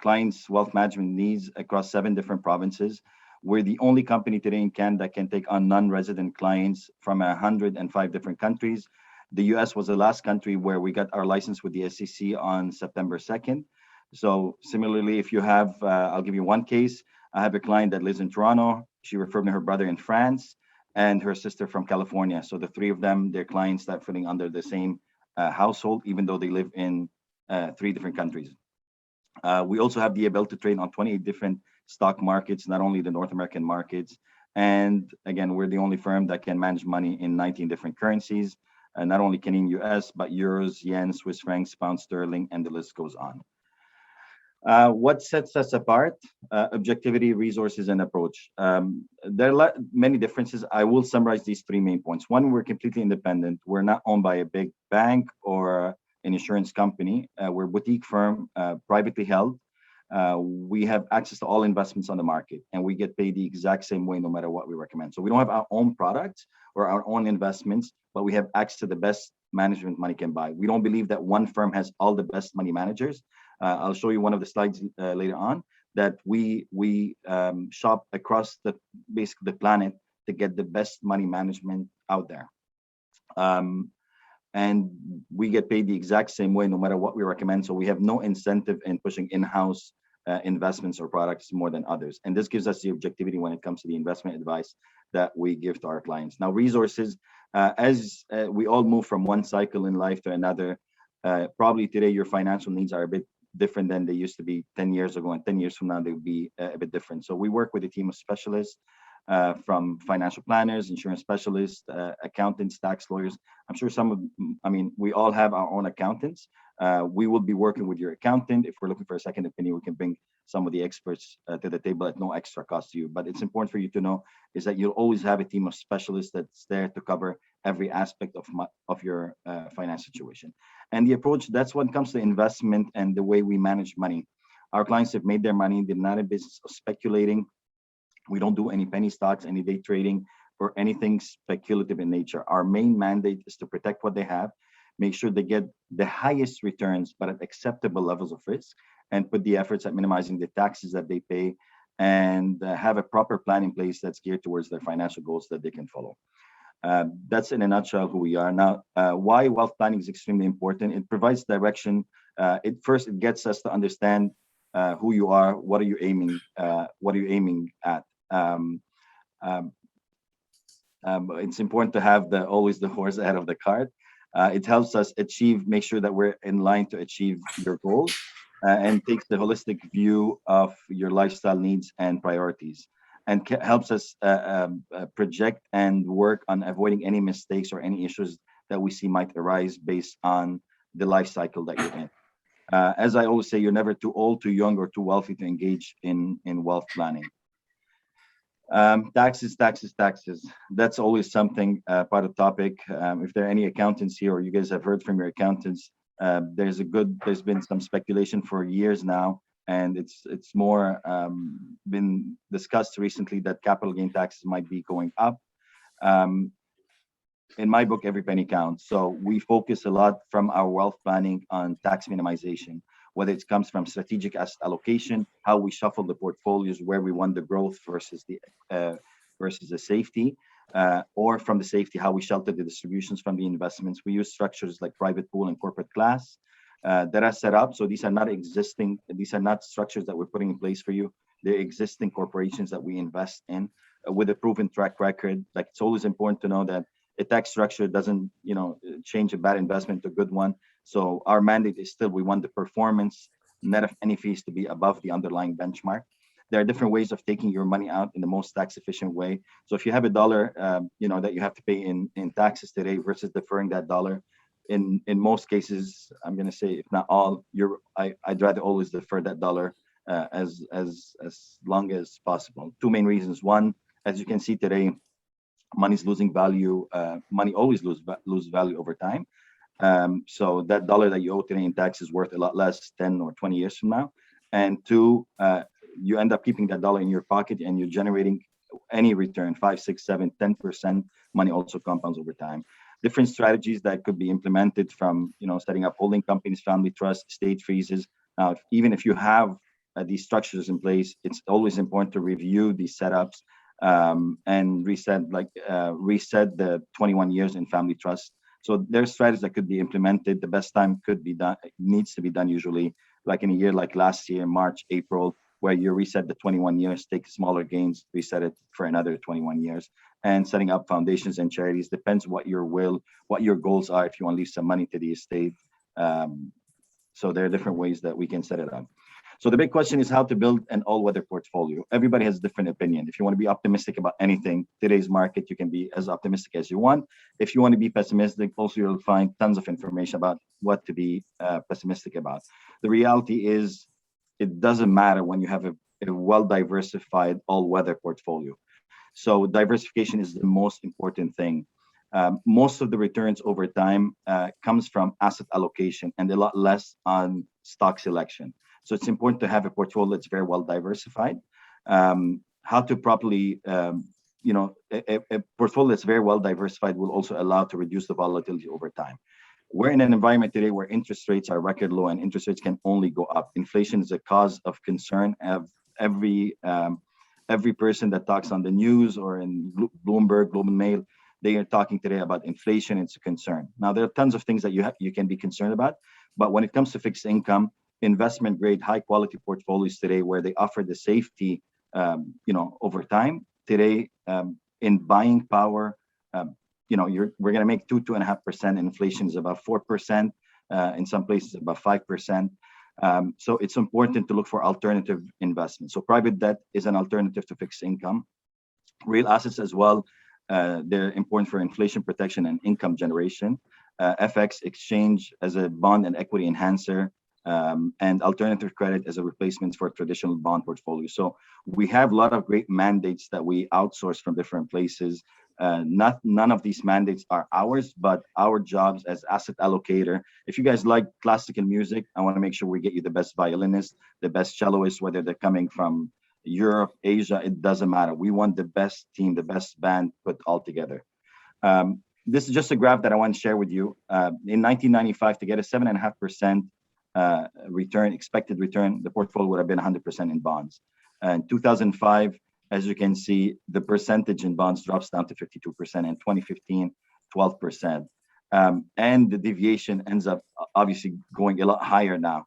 clients' wealth management needs across 7 different provinces. We're the only company today in Canada that can take on non-resident clients from 105 different countries. The US was the last country where we got our license with the SEC on September 2nd. So similarly, if you have, I'll give you one case. I have a client that lives in Toronto. She referred me her brother in France and her sister from California. So the 3 of them, they're clients that are fitting under the same household, even though they live in 3 different countries. We also have the ability to trade on 28 different stock markets, not only the North American markets. And again, we're the only firm that can manage money in 19 different currencies, not only Canadian, US, but euros, yen, Swiss francs, pound sterling, and the list goes on. What sets us apart? Objectivity, resources, and approach. There are many differences. I will summarize these 3 main points. One, we're completely independent. We're not owned by a big bank or an insurance company. We're a boutique firm, privately held. We have access to all investments on the market, and we get paid the exact same way no matter what we recommend. So we don't have our own products or our own investments, but we have access to the best management money can buy. We don't believe that one firm has all the best money managers. I'll show you one of the slides later on that we shop across basically the planet to get the best money management out there. And we get paid the exact same way no matter what we recommend. So we have no incentive in pushing in-house investments or products more than others. And this gives us the objectivity when it comes to the investment advice that we give to our clients. Now, resources, as we all move from one cycle in life to another, probably today your financial needs are a bit different than they used to be 10 years ago, and 10 years from now they will be a bit different. So we work with a team of specialists from financial planners, insurance specialists, accountants, tax lawyers. I'm sure we all have our own accountants. We will be working with your accountant. If we're looking for a second opinion, we can bring some of the experts to the table at no extra cost to you. But it's important for you to know is that you'll always have a team of specialists that's there to cover every aspect of your finance situation. And the approach, that's when it comes to investment and the way we manage money. Our clients have made their money. They're not in business of speculating. We don't do any penny stocks, any day trading, or anything speculative in nature. Our main mandate is to protect what they have, make sure they get the highest returns, but at acceptable levels of risk, and put the efforts at minimizing the taxes that they pay, and have a proper plan in place that's geared towards their financial goals that they can follow. That's in a nutshell who we are. Now, why wealth planning is extremely important. It provides direction. It gets us to understand who you are, what are you aiming at. It's important to have always the horse ahead of the cart. It helps us make sure that we're in line to achieve your goals, and takes the holistic view of your lifestyle needs and priorities, and helps us project and work on avoiding any mistakes or any issues that we see might arise based on the life cycle that you're in. As I always say, you're never too old, too young, or too wealthy to engage in wealth planning. Taxes. That's always something part of the topic. If there are any accountants here, or you guys have heard from your accountants, there's been some speculation for years now, and it's more been discussed recently that capital gain taxes might be going up. In my book, every penny counts. So we focus a lot from our wealth planning on tax minimization, whether it comes from strategic asset allocation, how we shuffle the portfolios, where we want the growth versus the safety, or from the safety, how we shelter the distributions from the investments. We use structures like private pool and corporate class that are set up. So these are not structures that we're putting in place for you. They're existing corporations that we invest in with a proven track record. Like, it's always important to know that a tax structure doesn't, change a bad investment to a good one. So our mandate is still, we want the performance net of any fees to be above the underlying benchmark. There are different ways of taking your money out in the most tax efficient way. So if you have $1, that you have to pay in taxes today versus deferring that dollar, in most cases, I'm going to say, if not all, I'd rather always defer that dollar as long as possible. Two main reasons. One, as you can see today, money's losing value. Money always lose value over time. So that dollar that you owe today in tax is worth a lot less 10 or 20 years from now. And two, you end up keeping that dollar in your pocket, and you're generating any return, 5, 6, 7, 10%. Money also compounds over time. Different strategies that could be implemented, from setting up holding companies, family trusts, estate freezes. Now, even if you have these structures in place, it's always important to review these setups and reset the 21 years in family trust. So there's strategies that could be implemented. The best time needs to be done usually like in a year like last year, March, April, where you reset the 21 years, take smaller gains, reset it for another 21 years. And setting up foundations and charities depends what your goals are, if you want to leave some money to the estate. So there are different ways that we can set it up. So the big question is how to build an all-weather portfolio. Everybody has a different opinion. If you want to be optimistic about anything, today's market, you can be as optimistic as you want. If you want to be pessimistic, also you'll find tons of information about what to be pessimistic about. The reality is, it doesn't matter when you have a well-diversified all-weather portfolio. So diversification is the most important thing. Most of the returns over time comes from asset allocation, and a lot less on stock selection. So it's important to have a portfolio that's very well diversified. How to properly, a portfolio that's very well diversified will also allow to reduce the volatility over time. We're in an environment today where interest rates are record low, and interest rates can only go up. Inflation is a cause of concern. Every person that talks on the news or in Bloomberg, Global Mail, they are talking today about inflation. It's a concern. Now, there are tons of things that you can be concerned about, but when it comes to fixed income, investment grade, high quality portfolios today, where they offer the safety, over time today, in buying power, we're going to make 2.5%. Inflation is about 4%. In some places, about 5%. So it's important to look for alternative investments. So private debt is an alternative to fixed income. Real assets as well. They're important for inflation protection and income generation. FX exchange as a bond and equity enhancer. and alternative credit as a replacement for traditional bond portfolio. So we have a lot of great mandates that we outsource from different places. None of these mandates are ours, but our jobs as asset allocator. If you guys like classical music, I want to make sure we get you the best violinist, the best celloist, whether they're coming from Europe, Asia, it doesn't matter. We want the best team, the best band put all together. This is just a graph that I want to share with you. In 1995, to get a 7.5% return, expected return, the portfolio would have been 100% in bonds. In 2005, as you can see, the percentage in bonds drops down to 52%. In 2015, 12%. And the deviation ends up obviously going a lot higher now.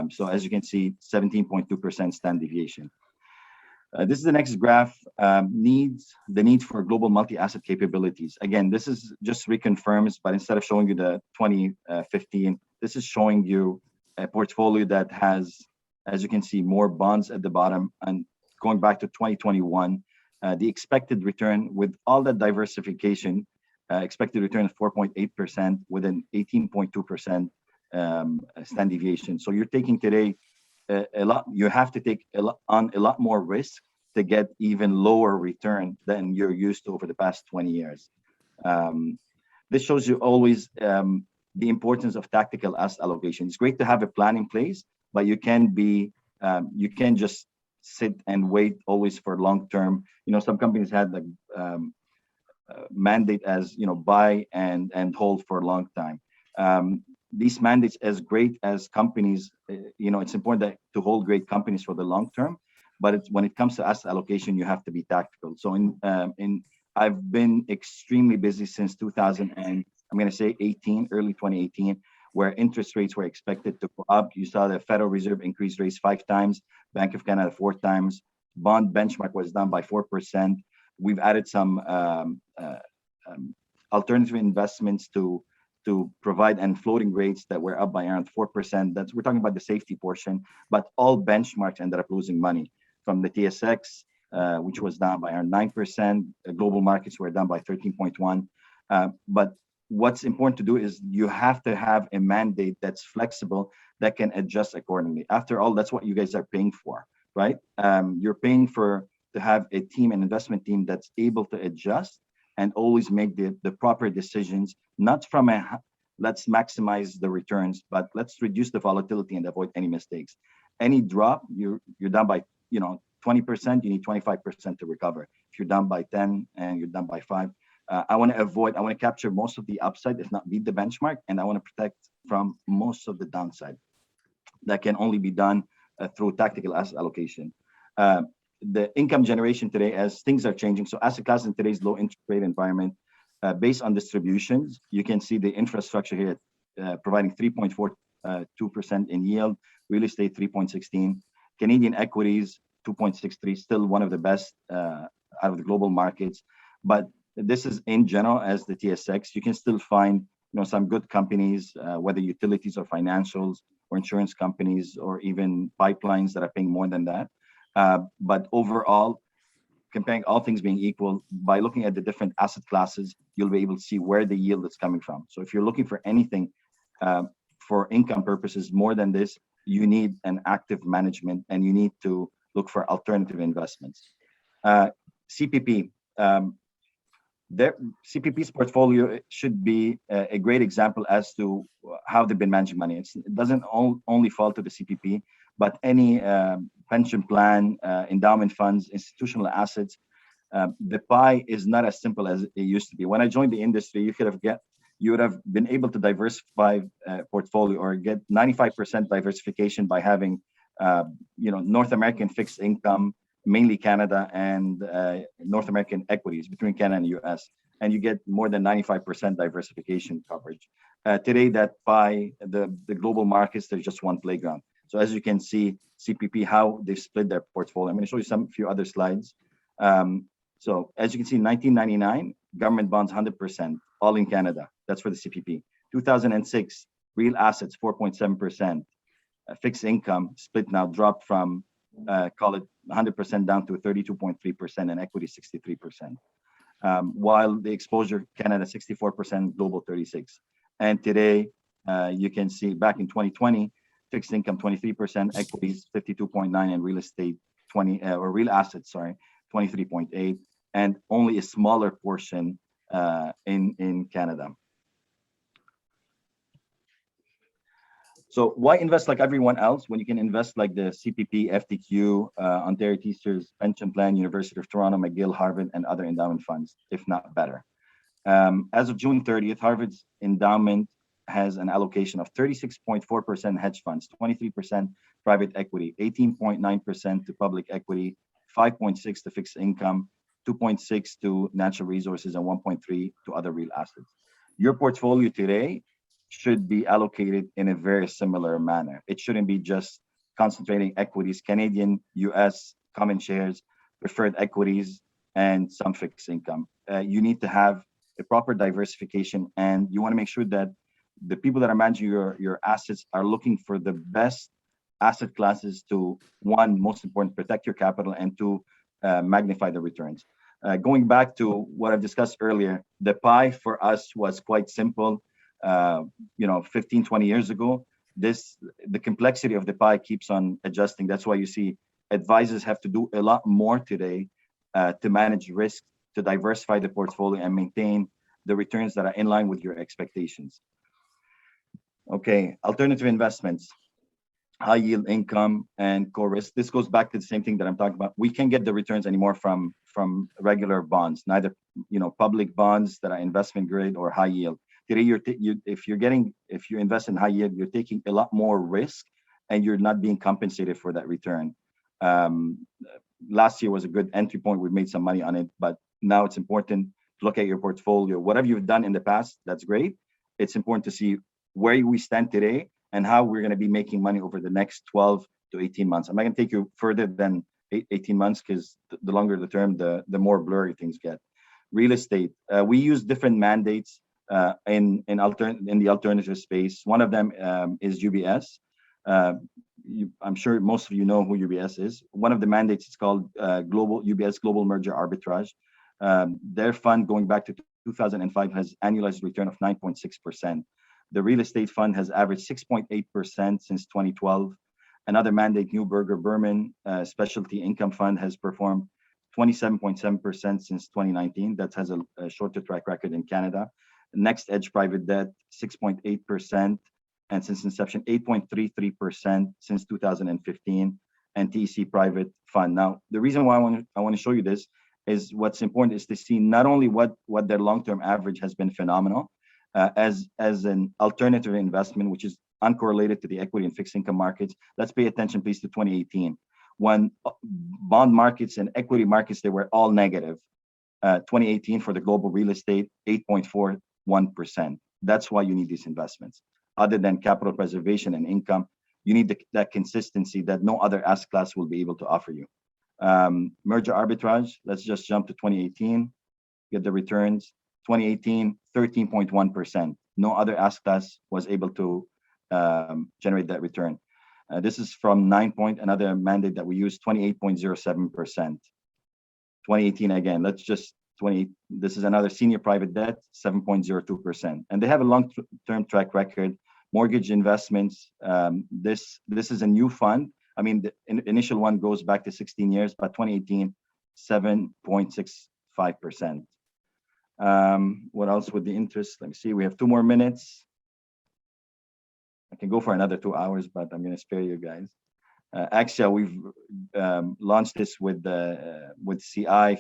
So as you can see, 17.2% standard deviation. This is the next graph, the need for global multi-asset capabilities. Again, this is just reconfirms, but instead of showing you the 2015, this is showing you a portfolio that has, as you can see, more bonds at the bottom. And going back to 2021, the expected return with all that diversification, expected return of 4.8% with an 18.2% standard deviation. So you're taking today a lot, you have to take on a lot more risk to get even lower return than you're used to over the past 20 years. This shows you always the importance of tactical asset allocation. It's great to have a plan in place, but you can just sit and wait always for long term. You know, some companies had the mandate as, you know, buy and hold for a long time. These mandates, as great as companies, you know, it's important to hold great companies for the long term, but when it comes to asset allocation, you have to be tactical. So I've been extremely busy since 2000 and I'm going to say early 2018, where interest rates were expected to go up. You saw the Federal Reserve increase rates 5 times, Bank of Canada 4 times, bond benchmark was down by 4%. We've added some alternative investments to provide and floating rates that were up by around 4%. That's, we're talking about the safety portion, but all benchmarks ended up losing money from the TSX, which was down by around 9%. Global markets were down by 13.1. But what's important to do is you have to have a mandate that's flexible that can adjust accordingly. After all, that's what you guys are paying for, right? You're paying to have a team, an investment team that's able to adjust and always make the proper decisions, not from let's maximize the returns, but let's reduce the volatility and avoid any mistakes. Any drop, you're down by 20%, you need 25% to recover. If you're down by 10 and you're down by 5, I want to capture most of the upside, if not beat the benchmark, and I want to protect from most of the downside. That can only be done through tactical asset allocation. The income generation today, as things are changing, so asset class in today's low interest rate environment, based on distributions, you can see the infrastructure here providing 3.42% in yield, real estate 3.16, Canadian equities 2.63, still one of the best out of the global markets. But this is in general as the TSX. You can still find some good companies, whether utilities or financials or insurance companies or even pipelines that are paying more than that. But overall, comparing all things being equal, by looking at the different asset classes, you'll be able to see where the yield is coming from. So if you're looking for anything for income purposes more than this, you need an active management and you need to look for alternative investments. CPP. CPP's portfolio should be a great example as to how they've been managing money. It doesn't only fall to the CPP, but any pension plan, endowment funds, institutional assets. The pie is not as simple as it used to be. When I joined the industry, you would have been able to diversify portfolio or get 95% diversification by having North American fixed income, mainly Canada, and North American equities between Canada and US, and you get more than 95% diversification coverage. Today, that pie, the global markets, there's just one playground. So as you can see, CPP, how they've split their portfolio. I'm going to show you few other slides. So as you can see, 1999, government bonds 100%, all in Canada. That's for the CPP. 2006, real assets 4.7%. Fixed income split now dropped from call it 100% down to 32.3%, and equity 63%. While the exposure Canada 64%, global 36%. And today you can see back in 2020, fixed income 23%, equities 52.9%, and real estate 20 or real assets, sorry, 23.8%, and only a smaller portion in Canada. So why invest like everyone else when you can invest like the CPP, FTQ, Ontario Teachers Pension Plan, University of Toronto, McGill, Harvard, and other endowment funds, if not better? As of June 30th, Harvard's endowment has an allocation of 36.4% hedge funds, 23% private equity, 18.9% to public equity, 5.6% to fixed income, 2.6% to natural resources, and 1.3% to other real assets. Your portfolio today should be allocated in a very similar manner. It shouldn't be just concentrating equities, Canadian, US, common shares, preferred equities, and some fixed income. You need to have a proper diversification, and you want to make sure that the people that are managing your assets are looking for the best asset classes to, one, most important, protect your capital, and two, magnify the returns. Going back to what I've discussed earlier, the pie for us was quite simple. 15, 20 years ago. The complexity of the pie keeps on adjusting. That's why you see advisors have to do a lot more today to manage risk, to diversify the portfolio and maintain the returns that are in line with your expectations. Okay, alternative investments, high yield income, and core risk. This goes back to the same thing that I'm talking about. We can't get the returns anymore from regular bonds, neither public bonds that are investment grade or high yield. Today, if you invest in high yield, you're taking a lot more risk, and you're not being compensated for that return. Last year was a good entry point. We've made some money on it, but now it's important to look at your portfolio. Whatever you've done in the past, that's great. It's important to see where we stand today and how we're going to be making money over the next 12 to 18 months. I'm not going to take you further than 18 months because the longer the term, the more blurry things get. Real estate. We use different mandates in the alternative space. One of them is UBS. I'm sure most of you know who UBS is. One of the mandates is called UBS Global Merger Arbitrage. Their fund going back to 2005 has annualized return of 9.6%. The real estate fund has averaged 6.8% since 2012. Another mandate, Neuberger Berman Specialty Income Fund, has performed 27.7% since 2019. That has a shorter track record in Canada. Next Edge Private Debt, 6.8%, and since inception, 8.33% since 2015, and TEC Private Fund. Now, the reason why I want to show you this is what's important is to see not only what their long-term average has been phenomenal, as an alternative investment, which is uncorrelated to the equity and fixed income markets. Let's pay attention, please, to 2018, when bond markets and equity markets, they were all negative. 2018 for the global real estate, 8.41%. That's why you need these investments. Other than capital preservation and income, you need that consistency that no other asset class will be able to offer you. Merger arbitrage, let's just jump to 2018, get the returns. 2018, 13.1%. No other asset class was able to generate that return. This is from 9 Point, another mandate that we use, 28.07%. 2018 again, this is another senior private debt, 7.02%. And they have a long-term track record. Mortgage investments, this is a new fund. I mean, the initial one goes back to 16 years, but 2018, 7.65%. What else with the interest? Let me see, we have 2 more minutes. I can go for another 2 hours, but I'm going to spare you guys. Axia, we've launched this with CI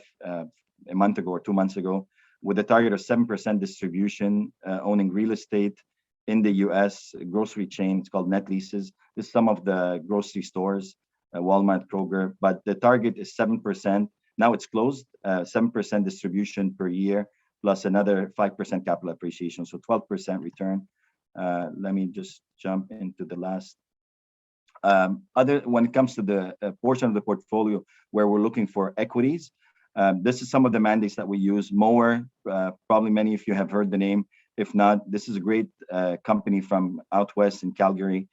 a month ago or 2 months ago, with a target of 7% distribution, owning real estate in the US grocery chain. It's called Net Leases. This is some of the grocery stores, Walmart, Kroger, but the target is 7%. Now it's closed, 7% distribution per year, plus another 5% capital appreciation, so 12% return. Let me just jump into the last. When it comes to the portion of the portfolio where we're looking for equities, this is some of the mandates that we use. Mower, probably many of you have heard the name. If not, this is a great company from out west in Calgary.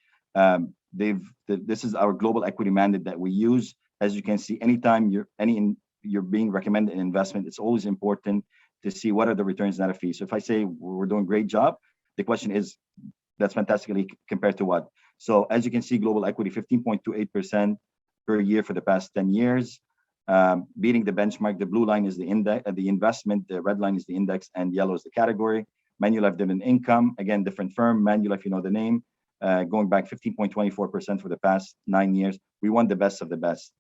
This is our global equity mandate that we use. As you can see, anytime you're being recommended an investment, it's always important to see what are the returns net of fees. So if I say we're doing a great job, the question is, that's fantastically compared to what? So as you can see, global equity 15.28% per year for the past 10 years, beating the benchmark. The blue line is the index, the investment, the red line is the index, and yellow is the category. Manulife dividend income, again, different firm, Manulife, you know the name, going back 15.24% for the past 9 years. We won the best of the best.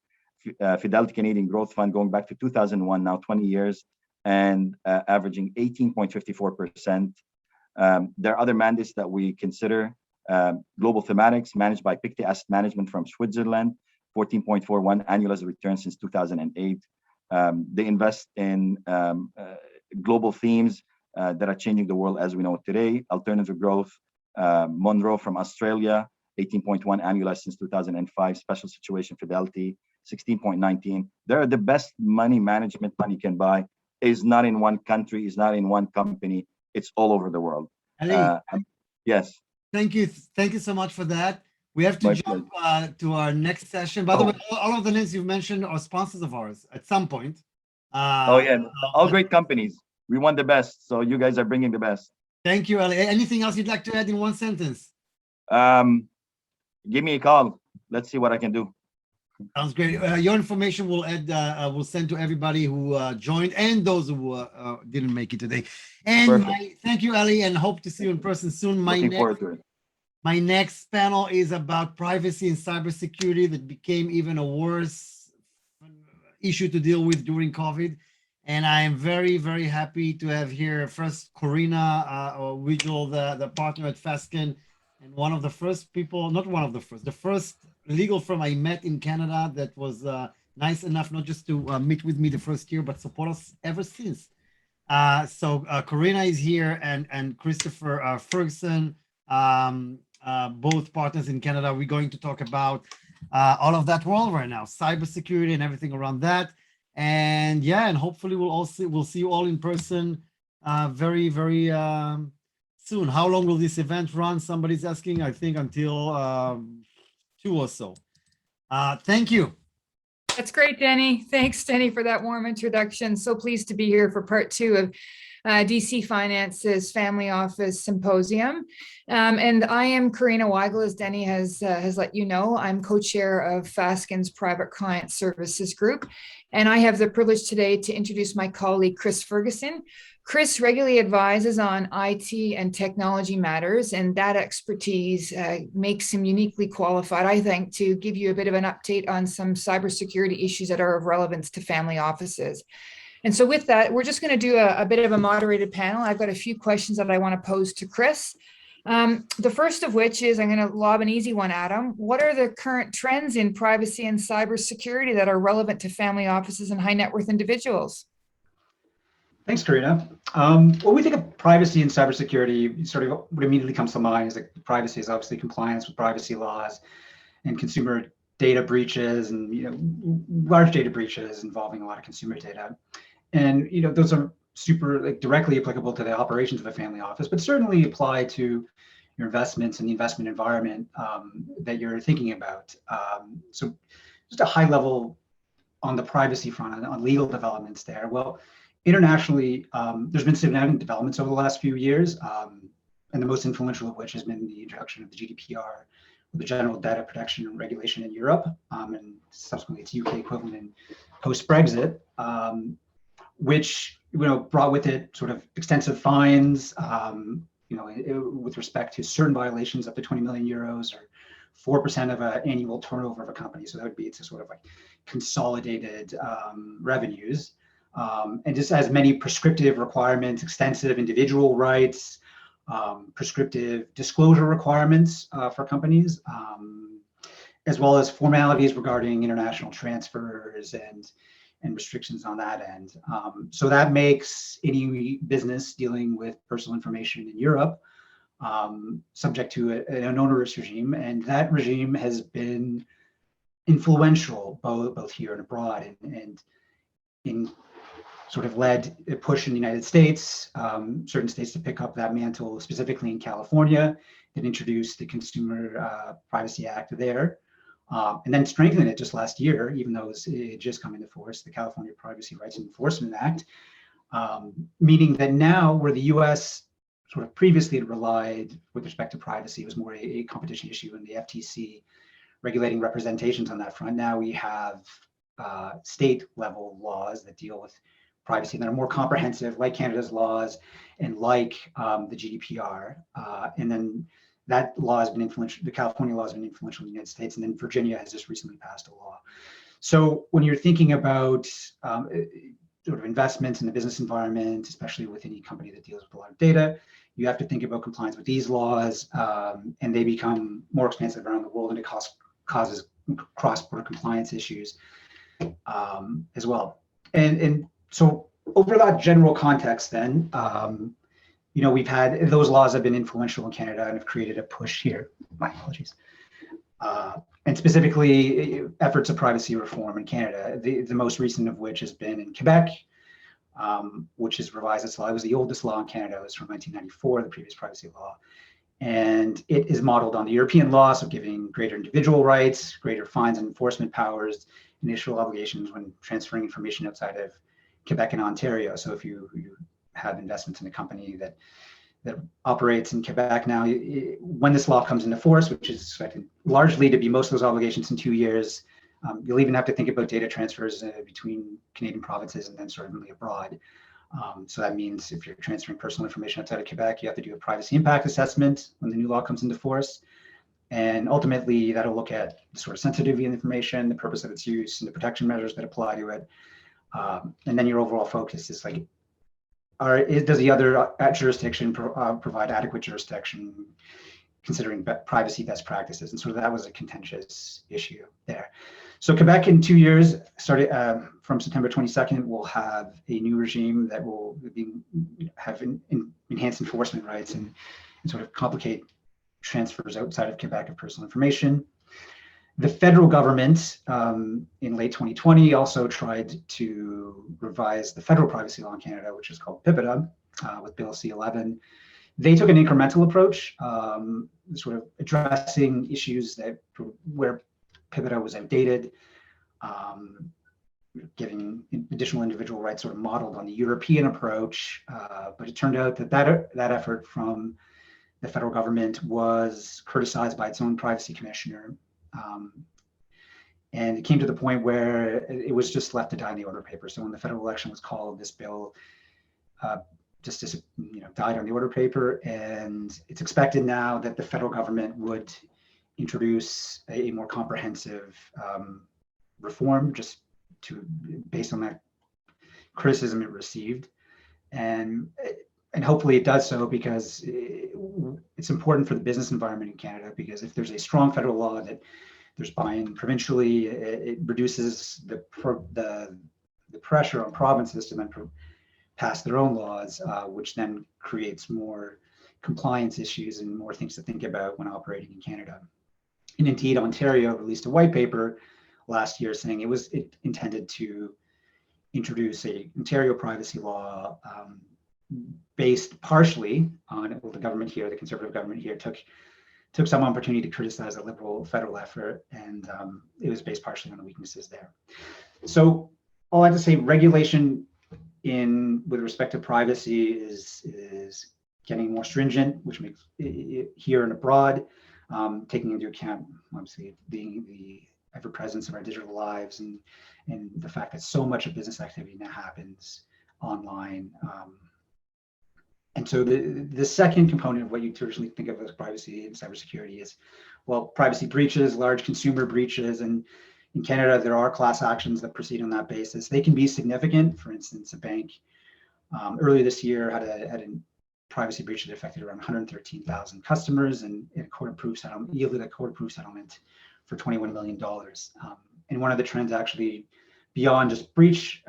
Fidelity Canadian Growth Fund going back to 2001, now 20 years, and averaging 18.54%. There are other mandates that we consider. Global Thematics, managed by Pictet Asset Management from Switzerland, 14.41 annualized return since 2008. They invest in global themes that are changing the world as we know it today. Alternative growth, Monroe from Australia, 18.1 annualized since 2005. Special Situation Fidelity, 16.19. They're the best money management money can buy. Is not in one country, is not in one company. It's all over the world. Elie, Yes. thank you so much for that. We have to My jump to our next session. By the way, all of the names you've mentioned are sponsors of ours at some point. Oh yeah, all great companies. We want the best, so you guys are bringing the best. Thank you, Elie. Anything else you'd like to add in one sentence? Give me a call. Let's see what I can do. Sounds great. Your information will we'll send to everybody who joined and those who didn't make it today. And thank you, Elie, and hope to see you in person soon. Looking forward to it. My next panel is about privacy and cybersecurity that became even a worse issue to deal with during COVID. And I am very, very happy to have here first Corina Weigl, the partner at Fasken, and one of the first people, not one of the first, the first legal firm I met in Canada that was nice enough not just to meet with me the first year, but support us ever since. So Corina is here and Christopher Ferguson, both partners in Canada. We're going to talk about all of that world right now, cybersecurity and everything around that. And yeah, and hopefully we'll see you all in person very, very soon. How long will this event run? Somebody's asking, I think until 2 or so. Thank you. That's great, Denny. Thanks, Denny, for that warm introduction. So pleased to be here for part 2 of DC Finance's Family Office Symposium. And I am Corina Weigl, as Denny has let you know. I'm co-chair of Fasken's Private Client Services Group. And I have the privilege today to introduce my colleague, Chris Ferguson. Chris regularly advises on IT and technology matters, and that expertise makes him uniquely qualified, I think, to give you a bit of an update on some cybersecurity issues that are of relevance to family offices. And so with that, we're just going to do a bit of a moderated panel. I've got a few questions that I want to pose to Chris. The first of which is, I'm going to lob an easy one at him. What are the current trends in privacy and cybersecurity that are relevant to family offices and high net worth individuals? Thanks, Corina. When we think of privacy and cybersecurity, sort of what immediately comes to mind is that privacy is obviously compliance with privacy laws and consumer data breaches and large data breaches involving a lot of consumer data. And those are super directly applicable to the operations of a family office, but certainly apply to your investments and the investment environment that you're thinking about. So just a high level on the privacy front, on legal developments there. Well, internationally, there's been significant developments over the last few years, and the most influential of which has been the introduction of the Gdpr, the General Data Protection Regulation in Europe, and subsequently its UK equivalent in post-Brexit, which brought with it sort of extensive fines, with respect to certain violations up to 20 million euros or 4% of an annual turnover of a company. So that would be it's a sort of like consolidated revenues. And just as many prescriptive requirements, extensive individual rights, prescriptive disclosure requirements for companies, as well as formalities regarding international transfers and restrictions on that end. So that makes any business dealing with personal information in Europe subject to an onerous regime, and that regime has been influential both here and abroad, and in sort of led a push in the United States, certain states to pick up that mantle, specifically in California, that introduced the Consumer Privacy Act there, and then strengthened it just last year, even though it just come into force, the California Privacy Rights Enforcement Act, meaning that now where the US sort of previously relied with respect to privacy was more a competition issue and the FTC regulating representations on that front. Now we have state level laws that deal with privacy that are more comprehensive, like Canada's laws and like the GDPR. And then that law has been influential, the California law has been influential in the United States, and then Virginia has just recently passed a law. So when you're thinking about sort of investments in the business environment, especially with any company that deals with a lot of data, you have to think about compliance with these laws, and they become more expansive around the world, and it causes cross-border compliance issues as well. And so over that general context then, you know, we've had, those laws have been influential in Canada and have created a push here. My apologies. And specifically efforts of privacy reform in Canada, the most recent of which has been in Quebec, which has revised its law. It was the oldest law in Canada. It was from 1994, the previous privacy law. And it is modeled on the European law, so giving greater individual rights, greater fines and enforcement powers, initial obligations when transferring information outside of Quebec and Ontario. So if you have investments in a company that operates in Quebec now, when this law comes into force, which is expected largely to be most of those obligations in 2 years, you'll even have to think about data transfers between Canadian provinces and then certainly abroad. So that means if you're transferring personal information outside of Quebec, you have to do a privacy impact assessment when the new law comes into force. And ultimately, that'll look at the sort of sensitivity of the information, the purpose of its use, and the protection measures that apply to it. And then your overall focus is like, does the other jurisdiction provide adequate jurisdiction considering privacy best practices? And so that was a contentious issue there. So Quebec in 2 years, started from September 22nd, will have a new regime that will have enhanced enforcement rights and sort of complicate transfers outside of Quebec of personal information. The federal government in late 2020 also tried to revise the federal privacy law in Canada, which is called PIPEDA, with Bill C-11. They took an incremental approach, sort of addressing issues where PIPEDA was outdated, giving additional individual rights sort of modeled on the European approach. But it turned out that effort from the federal government was criticized by its own privacy commissioner. And it came to the point where it was just left to die in the order paper. So when the federal election was called, this bill just died on the order paper. And it's expected now that the federal government would introduce a more comprehensive reform just based on that criticism it received. And hopefully it does so, because it's important for the business environment in Canada, because if there's a strong federal law that there's buy-in provincially, it reduces the pressure on provinces to then pass their own laws, which then creates more compliance issues and more things to think about when operating in Canada. And indeed, Ontario released a white paper last year saying it intended to introduce a Ontario privacy law based partially on, well, the government here, the Conservative government here, took some opportunity to criticize a Liberal federal effort, and it was based partially on the weaknesses there. So all I have to say, regulation with respect to privacy is getting more stringent, which makes it here and abroad, taking into account obviously the ever-presence of our digital lives and the fact that so much of business activity now happens online. And so the second component of what you traditionally think of as privacy and cybersecurity is, well, privacy breaches, large consumer breaches. And in Canada, there are class actions that proceed on that basis. They can be significant. For instance, a bank earlier this year had a privacy breach that affected around 113,000 customers, and a court-approved settlement yielded a court-approved settlement for $21 million. And one of the trends actually beyond just breach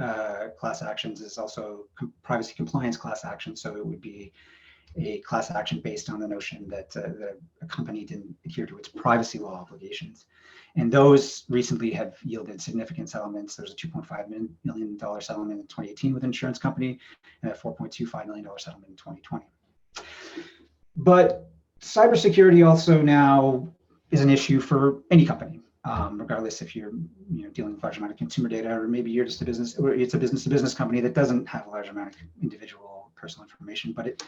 class actions is also privacy compliance class actions. So it would be a class action based on the notion that a company didn't adhere to its privacy law obligations. And those recently have yielded significant settlements. There's a $2.5 million settlement in 2018 with an insurance company and a $4.25 million settlement in 2020. But cybersecurity also now is an issue for any company. Regardless if you're dealing with a large amount of consumer data, or maybe you're just a business, or it's a business-to-business company that doesn't have a large amount of individual personal information, but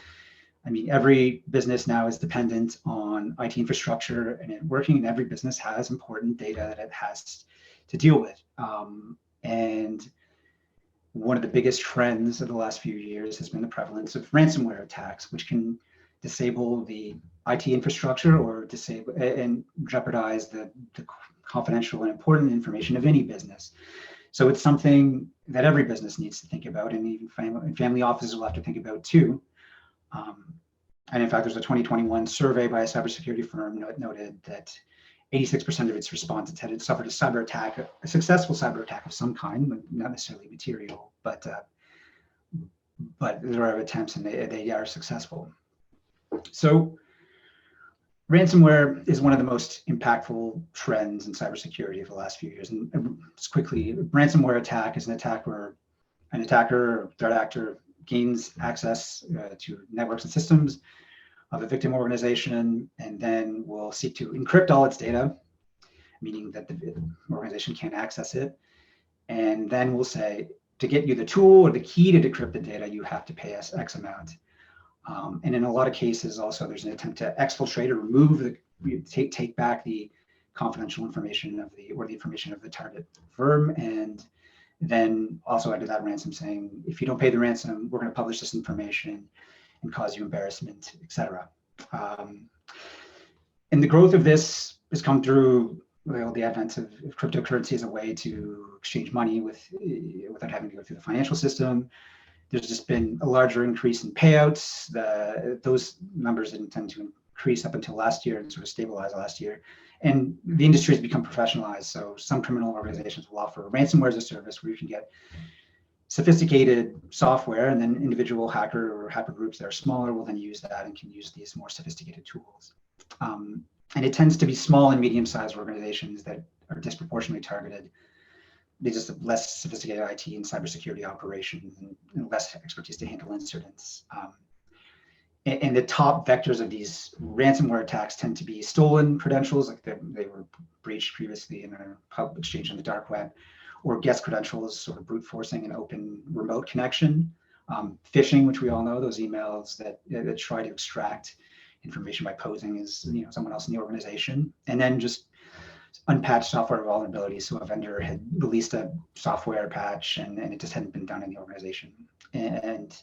I mean, every business now is dependent on IT infrastructure and it working, and every business has important data that it has to deal with. And one of the biggest trends of the last few years has been the prevalence of ransomware attacks, which can disable the IT infrastructure or disable and jeopardize the confidential and important information of any business. So it's something that every business needs to think about, and even family offices will have to think about too. And in fact, there's a 2021 survey by a cybersecurity firm noted that 86% of its respondents had suffered a cyber attack, a successful cyber attack of some kind, not necessarily material, but there are attempts and they are successful. So ransomware is one of the most impactful trends in cybersecurity of the last few years. And just quickly, a ransomware attack is an attack where an attacker or threat actor gains access to networks and systems of a victim organization, and then will seek to encrypt all its data, meaning that the organization can't access it. And then we'll say, to get you the tool or the key to decrypt the data, you have to pay us X amount. And in a lot of cases, also, there's an attempt to exfiltrate or remove take back the confidential information of the information of the target firm, and then also under that ransom saying, if you don't pay the ransom, we're going to publish this information and cause you embarrassment, etc. And the growth of this has come through the advent of cryptocurrency as a way to exchange money without having to go through the financial system. There's just been a larger increase in payouts. Those numbers didn't tend to increase up until last year and sort of stabilize last year. And the industry has become professionalized. So some criminal organizations will offer ransomware as a service where you can get sophisticated software, and then individual hacker groups that are smaller will then use that and can use these more sophisticated tools. And it tends to be small and medium-sized organizations that are disproportionately targeted. They just have less sophisticated IT and cybersecurity operations and less expertise to handle incidents. And the top vectors of these ransomware attacks tend to be stolen credentials, like they were breached previously in a public exchange on the dark web, or guest credentials, sort of brute forcing an open remote connection. Phishing, which we all know, those emails that try to extract information by posing as someone else in the organization, and then just unpatched software vulnerabilities. So a vendor had released a software patch and it just hadn't been done in the organization. And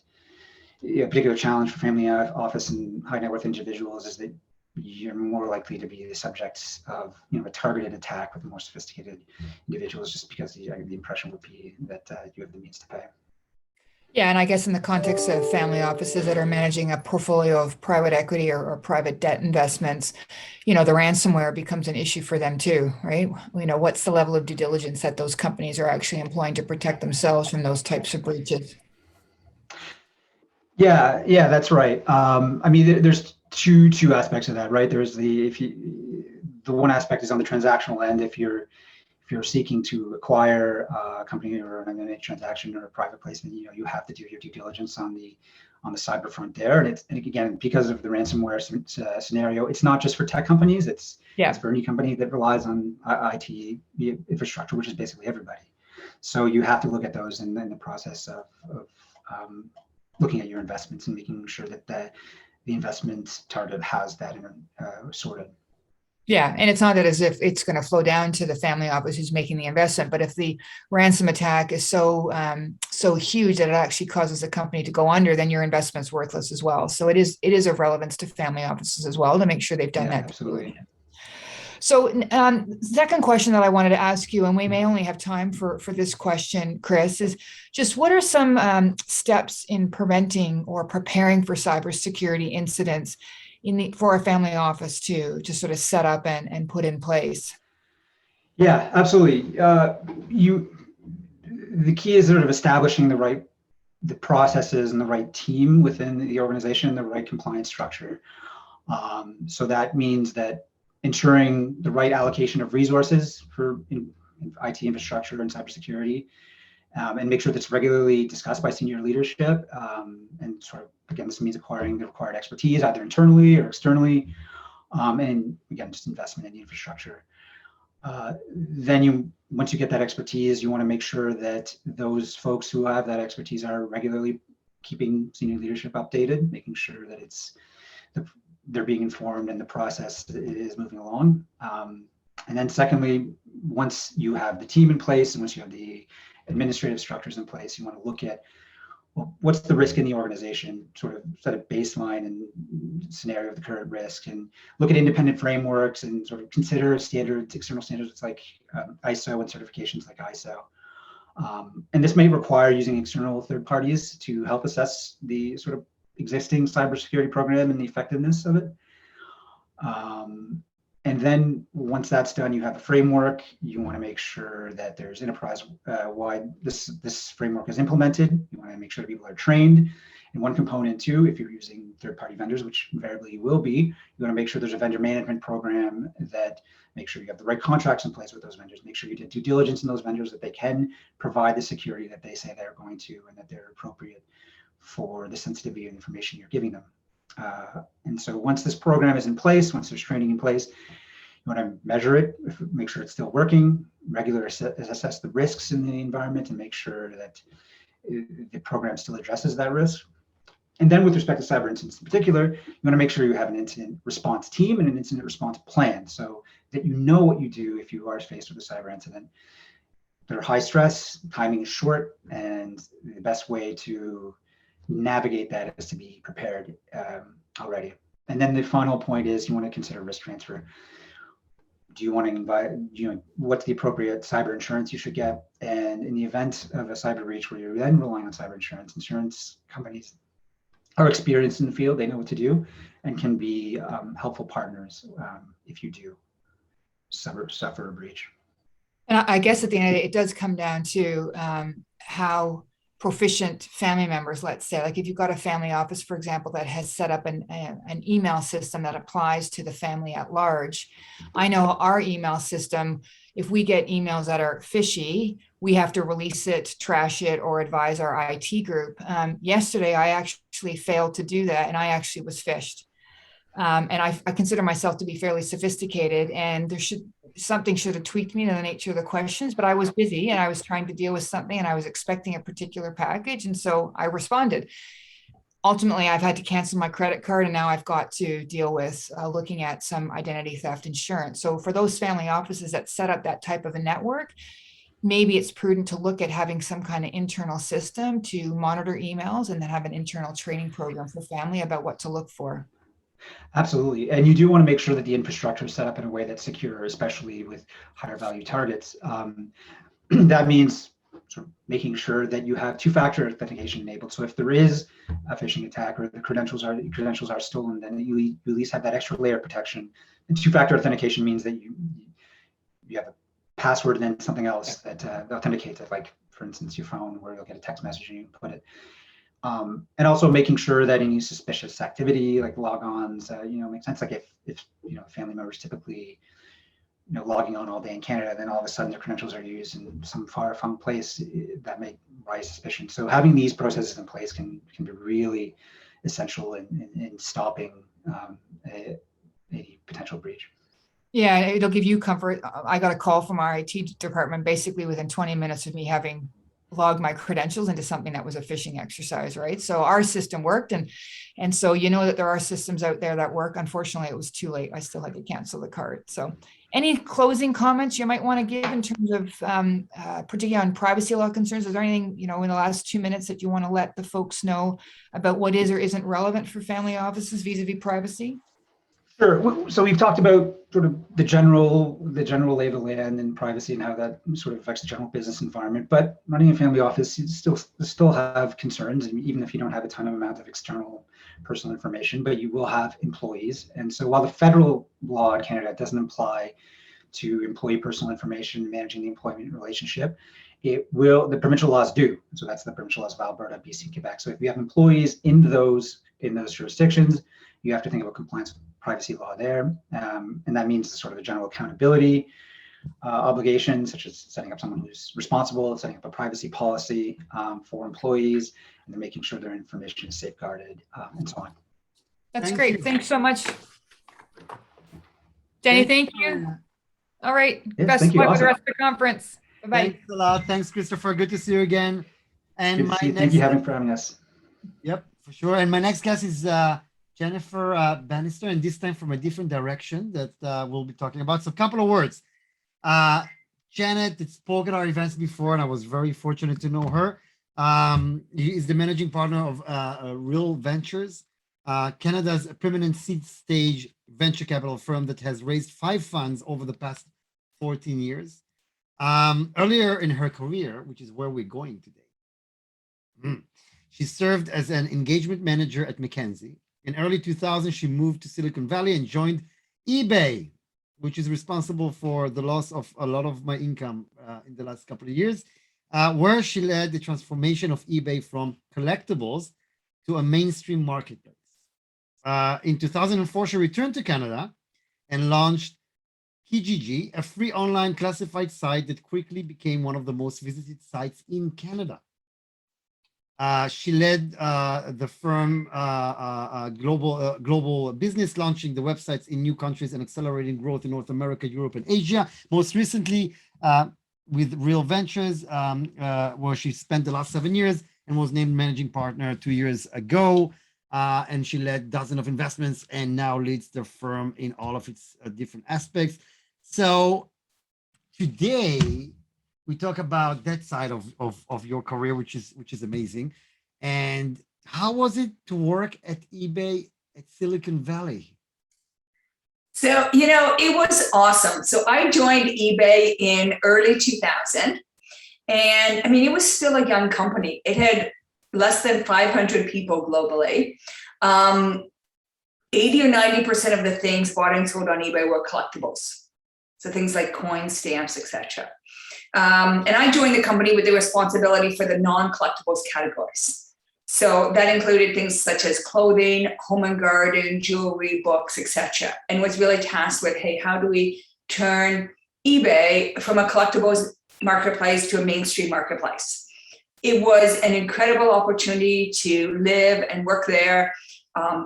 a particular challenge for family office and high net worth individuals is that you're more likely to be the subjects of a targeted attack with more sophisticated individuals, just because the impression would be that you have the means to pay. Yeah, and I guess in the context of family offices that are managing a portfolio of private equity or private debt investments, the ransomware becomes an issue for them too, right? What's the level of due diligence that those companies are actually employing to protect themselves from those types of breaches? Yeah, that's right. I mean, there's two aspects of that, right? There's the one aspect is on the transactional end. If you're seeking to acquire a company or an M&A transaction or a private placement, you have to do your due diligence on the cyber front there. And again, because of the ransomware scenario, it's not just for tech companies. It's for any company that relies on IT infrastructure, which is basically everybody. So you have to look at those in the process of looking at your investments and making sure that the investment target has that sorted. Yeah, and it's not that as if it's going to flow down to the family office who's making the investment, but if the ransom attack is so huge that it actually causes the company to go under, then your investment's worthless as well. So it is of relevance to family offices as well to make sure they've done that. Absolutely. So second question that I wanted to ask you, and we may only have time for this question, Chris, is just what are some steps in preventing or preparing for cybersecurity incidents for a family office to sort of set up and put in place? Yeah, absolutely. The key is sort of establishing the processes and the right team within the organization, the right compliance structure. So that means that ensuring the right allocation of resources for IT infrastructure and cybersecurity, and make sure that's regularly discussed by senior leadership. And sort of, again, this means acquiring the required expertise either internally or externally, and again, just investment in the infrastructure. Then once you get that expertise, you want to make sure that those folks who have that expertise are regularly keeping senior leadership updated, making sure that they're being informed and the process is moving along. And then secondly, once you have the team in place and once you have the administrative structures in place, you want to look at, well, what's the risk in the organization, sort of set a baseline and scenario of the current risk, and look at independent frameworks and sort of consider standards, external standards like ISO and certifications like ISO. And this may require using external third parties to help assess the sort of existing cybersecurity program and the effectiveness of it. And then once that's done, you have a framework. You want to make sure that there's enterprise-wide, this framework is implemented. You want to make sure that people are trained. And one component too, if you're using third-party vendors, which invariably you will be, you want to make sure there's a vendor management program that makes sure you have the right contracts in place with those vendors. Make sure you did due diligence in those vendors, that they can provide the security that they say they're going to, and that they're appropriate for the sensitivity of information you're giving them. And so once this program is in place, once there's training in place, you want to measure it, make sure it's still working, regularly assess the risks in the environment, and make sure that the program still addresses that risk. And then with respect to cyber incidents in particular, you want to make sure you have an incident response team and an incident response plan so that you know what you do if you are faced with a cyber incident. They're high stress, timing is short, and the best way to navigate that is to be prepared already. And then the final point is you want to consider risk transfer. Do you want to invite, what's the appropriate cyber insurance you should get? And in the event of a cyber breach where you're then relying on cyber insurance companies are experienced in the field, they know what to do and can be helpful partners if you do suffer a breach. And I guess at the end of the day, it does come down to how proficient family members, let's say, like if you've got a family office, for example, that has set up an email system that applies to the family at large. I know our email system, if we get emails that are fishy, we have to release it, trash it, or advise our IT group. Yesterday, I actually failed to do that, and I actually was phished. And I consider myself to be fairly sophisticated, and something should have tweaked me to the nature of the questions, but I was busy and I was trying to deal with something and I was expecting a particular package. And so I responded. Ultimately, I've had to cancel my credit card, and now I've got to deal with looking at some identity theft insurance. So for those family offices that set up that type of a network, maybe it's prudent to look at having some kind of internal system to monitor emails and then have an internal training program for family about what to look for. Absolutely. And you do want to make sure that the infrastructure is set up in a way that's secure, especially with higher value targets. That means sort of making sure that you have two-factor authentication enabled. So if there is a phishing attack or the credentials are stolen, then you at least have that extra layer of protection. And two-factor authentication means that you have a password and then something else that authenticates it, like for instance your phone, where you'll get a text message and you can put it. And also making sure that any suspicious activity like logons, makes sense. Like if family members typically, logging on all day in Canada, then all of a sudden their credentials are used in some far-flung place, that may raise suspicion. So having these processes in place can be really essential in stopping a potential breach. Yeah, it'll give you comfort. I got a call from our IT department basically within 20 minutes of me having log my credentials into something that was a phishing exercise, right? So our system worked, and so that there are systems out there that work. Unfortunately, it was too late. I still had to cancel the card. So any closing comments you might want to give in terms of particularly on privacy law concerns? Is there anything, in the last 2 minutes that you want to let the folks know about what is or isn't relevant for family offices vis-a-vis privacy? Sure. So we've talked about sort of the general lay of the land and privacy and how that sort of affects the general business environment. But running a family office, you still have concerns, and even if you don't have a ton of amount of external personal information, but you will have employees. And so while the federal law in Canada doesn't apply to employee personal information managing the employment relationship, the provincial laws do. So that's the provincial laws of Alberta, BC, and Quebec. So if you have employees in those jurisdictions, you have to think about compliance with privacy law there. And that means sort of the general accountability obligations, such as setting up someone who's responsible, setting up a privacy policy for employees, and then making sure their information is safeguarded, and so on. That's great. Thanks so much. Jenny, thank you. All right. Yes, best of luck with the rest of the conference. Bye-bye. Thanks a lot. Thanks, Christopher. Good to see you again. And Thank you for having us. Yep, for sure. And my next guest is Jennifer Bannister, and this time from a different direction that we'll be talking about. So a couple of words. Janet had spoke at our events before, and I was very fortunate to know her. He is the managing partner of Real Ventures, Canada's permanent seed stage venture capital firm that has raised 5 funds over the past 14 years. Earlier in her career, which is where we're going today, she served as an engagement manager at McKinsey. In early 2000, she moved to Silicon Valley and joined eBay, which is responsible for the loss of a lot of my income in the last couple of years, where she led the transformation of eBay from collectibles to a mainstream marketplace. In 2004, she returned to Canada and launched Kijiji, a free online classified site that quickly became one of the most visited sites in Canada. She led the firm global business, launching the websites in new countries and accelerating growth in North America, Europe, and Asia. Most recently with Real Ventures, where she spent the last 7 years and was named managing partner 2 years ago. And she led dozens of investments and now leads the firm in all of its different aspects. So today, we talk about that side of your career, which is amazing. And how was it to work at eBay at Silicon Valley? So, it was awesome. So I joined eBay in early 2000. And I mean, it was still a young company. It had less than 500 people globally. 80 or 90% of the things bought and sold on eBay were collectibles. So things like coins, stamps, etc. And I joined the company with the responsibility for the non-collectibles categories. So that included things such as clothing, home and garden, jewelry, books, etc. And was really tasked with, hey, how do we turn eBay from a collectibles marketplace to a mainstream marketplace? It was an incredible opportunity to live and work there.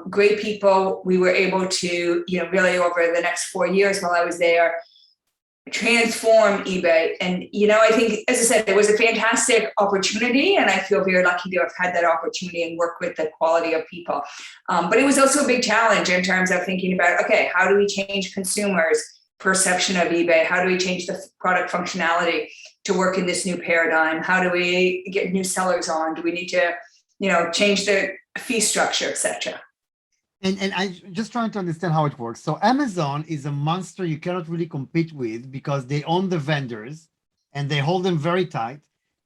Great people. We were able to, really over the next 4 years while I was there, transform eBay. And, I think, as I said, it was a fantastic opportunity, and I feel very lucky to have had that opportunity and work with the quality of people. But it was also a big challenge in terms of thinking about, okay, how do we change consumers' perception of eBay? How do we change the product functionality to work in this new paradigm? How do we get new sellers on? Do we need to, change the fee structure, etc.? And I just trying to understand how it works. So Amazon is a monster you cannot really compete with because they own the vendors and they hold them very tight.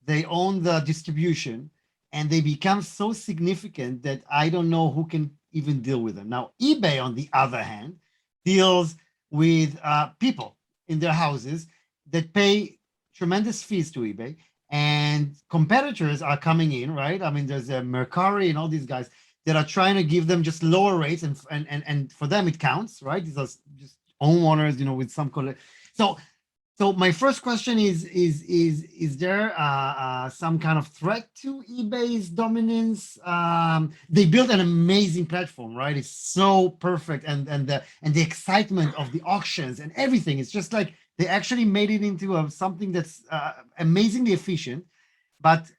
They own the distribution and they become so significant that I don't know who can even deal with them. Now, eBay, on the other hand, deals with people in their houses that pay tremendous fees to eBay, and competitors are coming in, right? I mean, there's a Mercari and all these guys that are trying to give them just lower rates, and for them it counts, right? These are just homeowners, with some So my first question is there some kind of threat to eBay's dominance? They built an amazing platform, right? It's so perfect, and the excitement of the auctions and everything. It's just like they actually made it into something that's amazingly efficient. But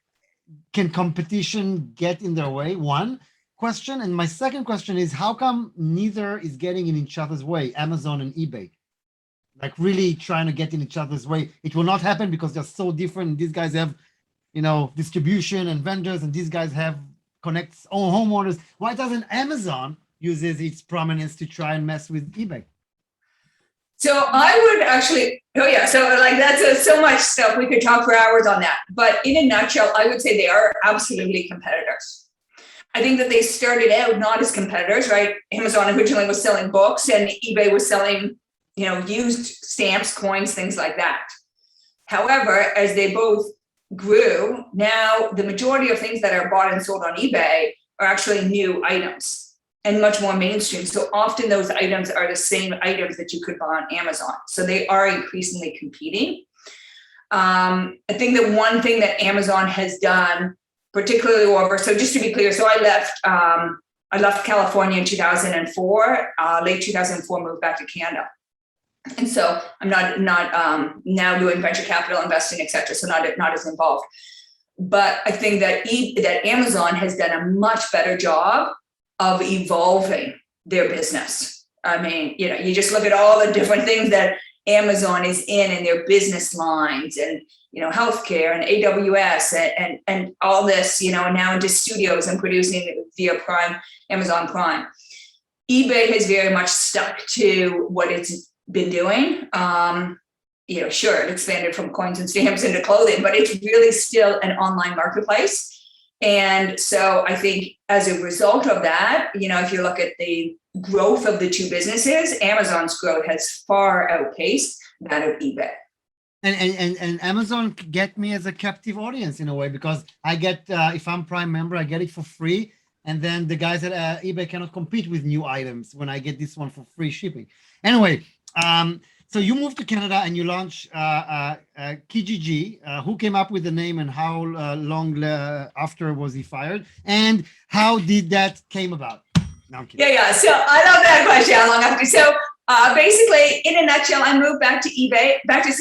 can competition get in their way? One question. And my second question is, how come neither is getting in each other's way, Amazon and eBay? Like really trying to get in each other's way. It will not happen because they're so different. These guys have, distribution and vendors, and these guys have connects all homeowners. Why doesn't Amazon uses its prominence to try and mess with eBay? So I would actually, so that's so much stuff. We could talk for hours on that. But in a nutshell, I would say they are absolutely competitors. I think that they started out not as competitors, right? Amazon originally was selling books and eBay was selling, used stamps, coins, things like that. However, as they both grew, now the majority of things that are bought and sold on eBay are actually new items and much more mainstream. So often those items are the same items that you could buy on Amazon. So they are increasingly competing. I think that one thing that Amazon has done, particularly over, so just to be clear, so I left California in 2004, late 2004, moved back to Canada. And so I'm not now doing venture capital investing, et cetera, so not as involved. But I think that that Amazon has done a much better job of evolving their business. I mean, you just look at all the different things that Amazon is in their business lines, and healthcare and AWS and all this, now into studios and producing via Prime, Amazon Prime. eBay has very much stuck to what it's been doing. Sure, it expanded from coins and stamps into clothing, but it's really still an online marketplace. And so I think as a result of that, if you look at the growth of the two businesses, Amazon's growth has far outpaced that of eBay. And Amazon get me as a captive audience in a way, because I get, if I'm Prime member, I get it for free. And then the guys at eBay cannot compete with new items when I get this one for free shipping. Anyway, so you moved to Canada and you launched Kijiji. Who came up with the name, and how long after was he fired? And how did that came about? No, I'm kidding. Yeah. So I love that question. How long after? So basically, in a nutshell, I moved back to back to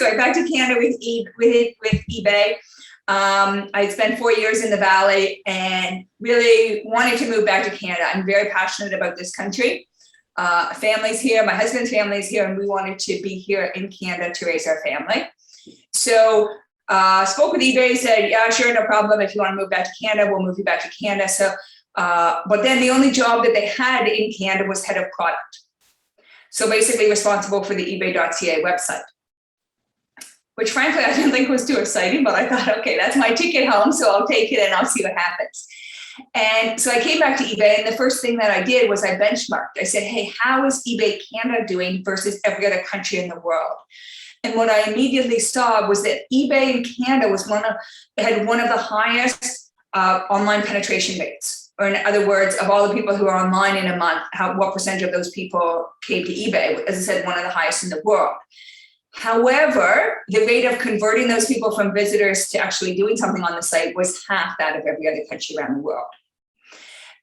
Canada with eBay. I spent 4 years in the Valley and really wanted to move back to Canada. I'm very passionate about this country. Family's here, my husband's family is here, and we wanted to be here in Canada to raise our family. So spoke with eBay, said, yeah, sure, no problem. If you want to move back to Canada, we'll move you back to Canada. So, but then the only job that they had in Canada was head of product. So basically responsible for the ebay.ca website, which frankly, I didn't think was too exciting, but I thought, okay, that's my ticket home, so I'll take it and I'll see what happens. And so I came back to eBay, and the first thing that I did was I benchmarked. I said, hey, how is eBay Canada doing versus every other country in the world? And what I immediately saw was that eBay in Canada had one of the highest online penetration rates. Or in other words, of all the people who are online in a month, what percentage of those people came to eBay? As I said, one of the highest in the world. However, the rate of converting those people from visitors to actually doing something on the site was half that of every other country around the world.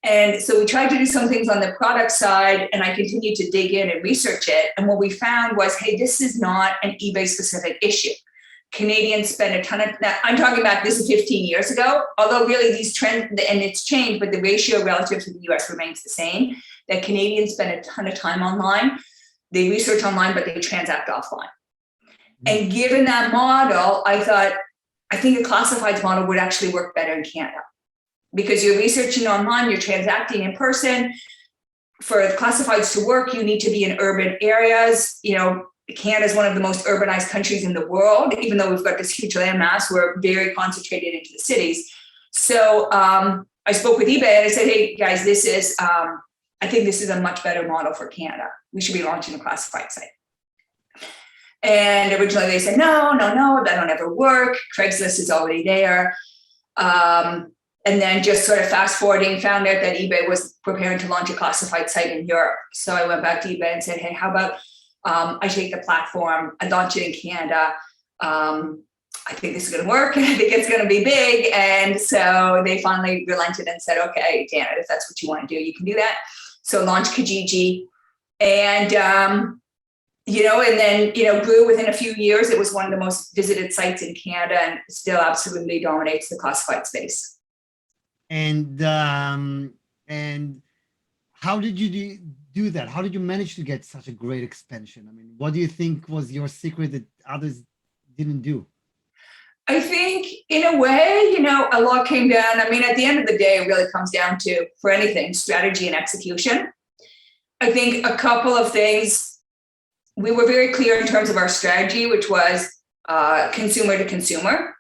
And so we tried to do some things on the product side, and I continued to dig in and research it. And what we found was, hey, this is not an eBay specific issue. Canadians spend a ton of, now I'm talking about this is 15 years ago, although really these trends, and it's changed, but the ratio relative to the US remains the same, that Canadians spend a ton of time online. They research online, but they transact offline. And given that model, I think a classifieds model would actually work better in Canada, because you're researching online, you're transacting in person. For classifieds to work, you need to be in urban areas. Canada is one of the most urbanized countries in the world, even though we've got this huge landmass, we're very concentrated into the cities. So I spoke with eBay and I said, hey guys, I think this is a much better model for Canada. We should be launching a classified site. And originally they said, no, that'll never work. Craigslist is already there. And then just sort of fast forwarding, found out that eBay was preparing to launch a classified site in Europe. So I went back to eBay and said, hey, how about I take the platform, I launch it in Canada. I think this is going to work. I think it's going to be big. And so they finally relented and said, okay, Janet, if that's what you want to do, you can do that. So launch Kijiji. And, and then, grew within a few years. It was one of the most visited sites in Canada and still absolutely dominates the classified space. And how did you do that? How did you manage to get such a great expansion? I mean, what do you think was your secret that others didn't do? I think in a way, a lot came down. I mean, at the end of the day, it really comes down to, for anything, strategy and execution. I think a couple of things. We were very clear in terms of our strategy, which was consumer to consumer.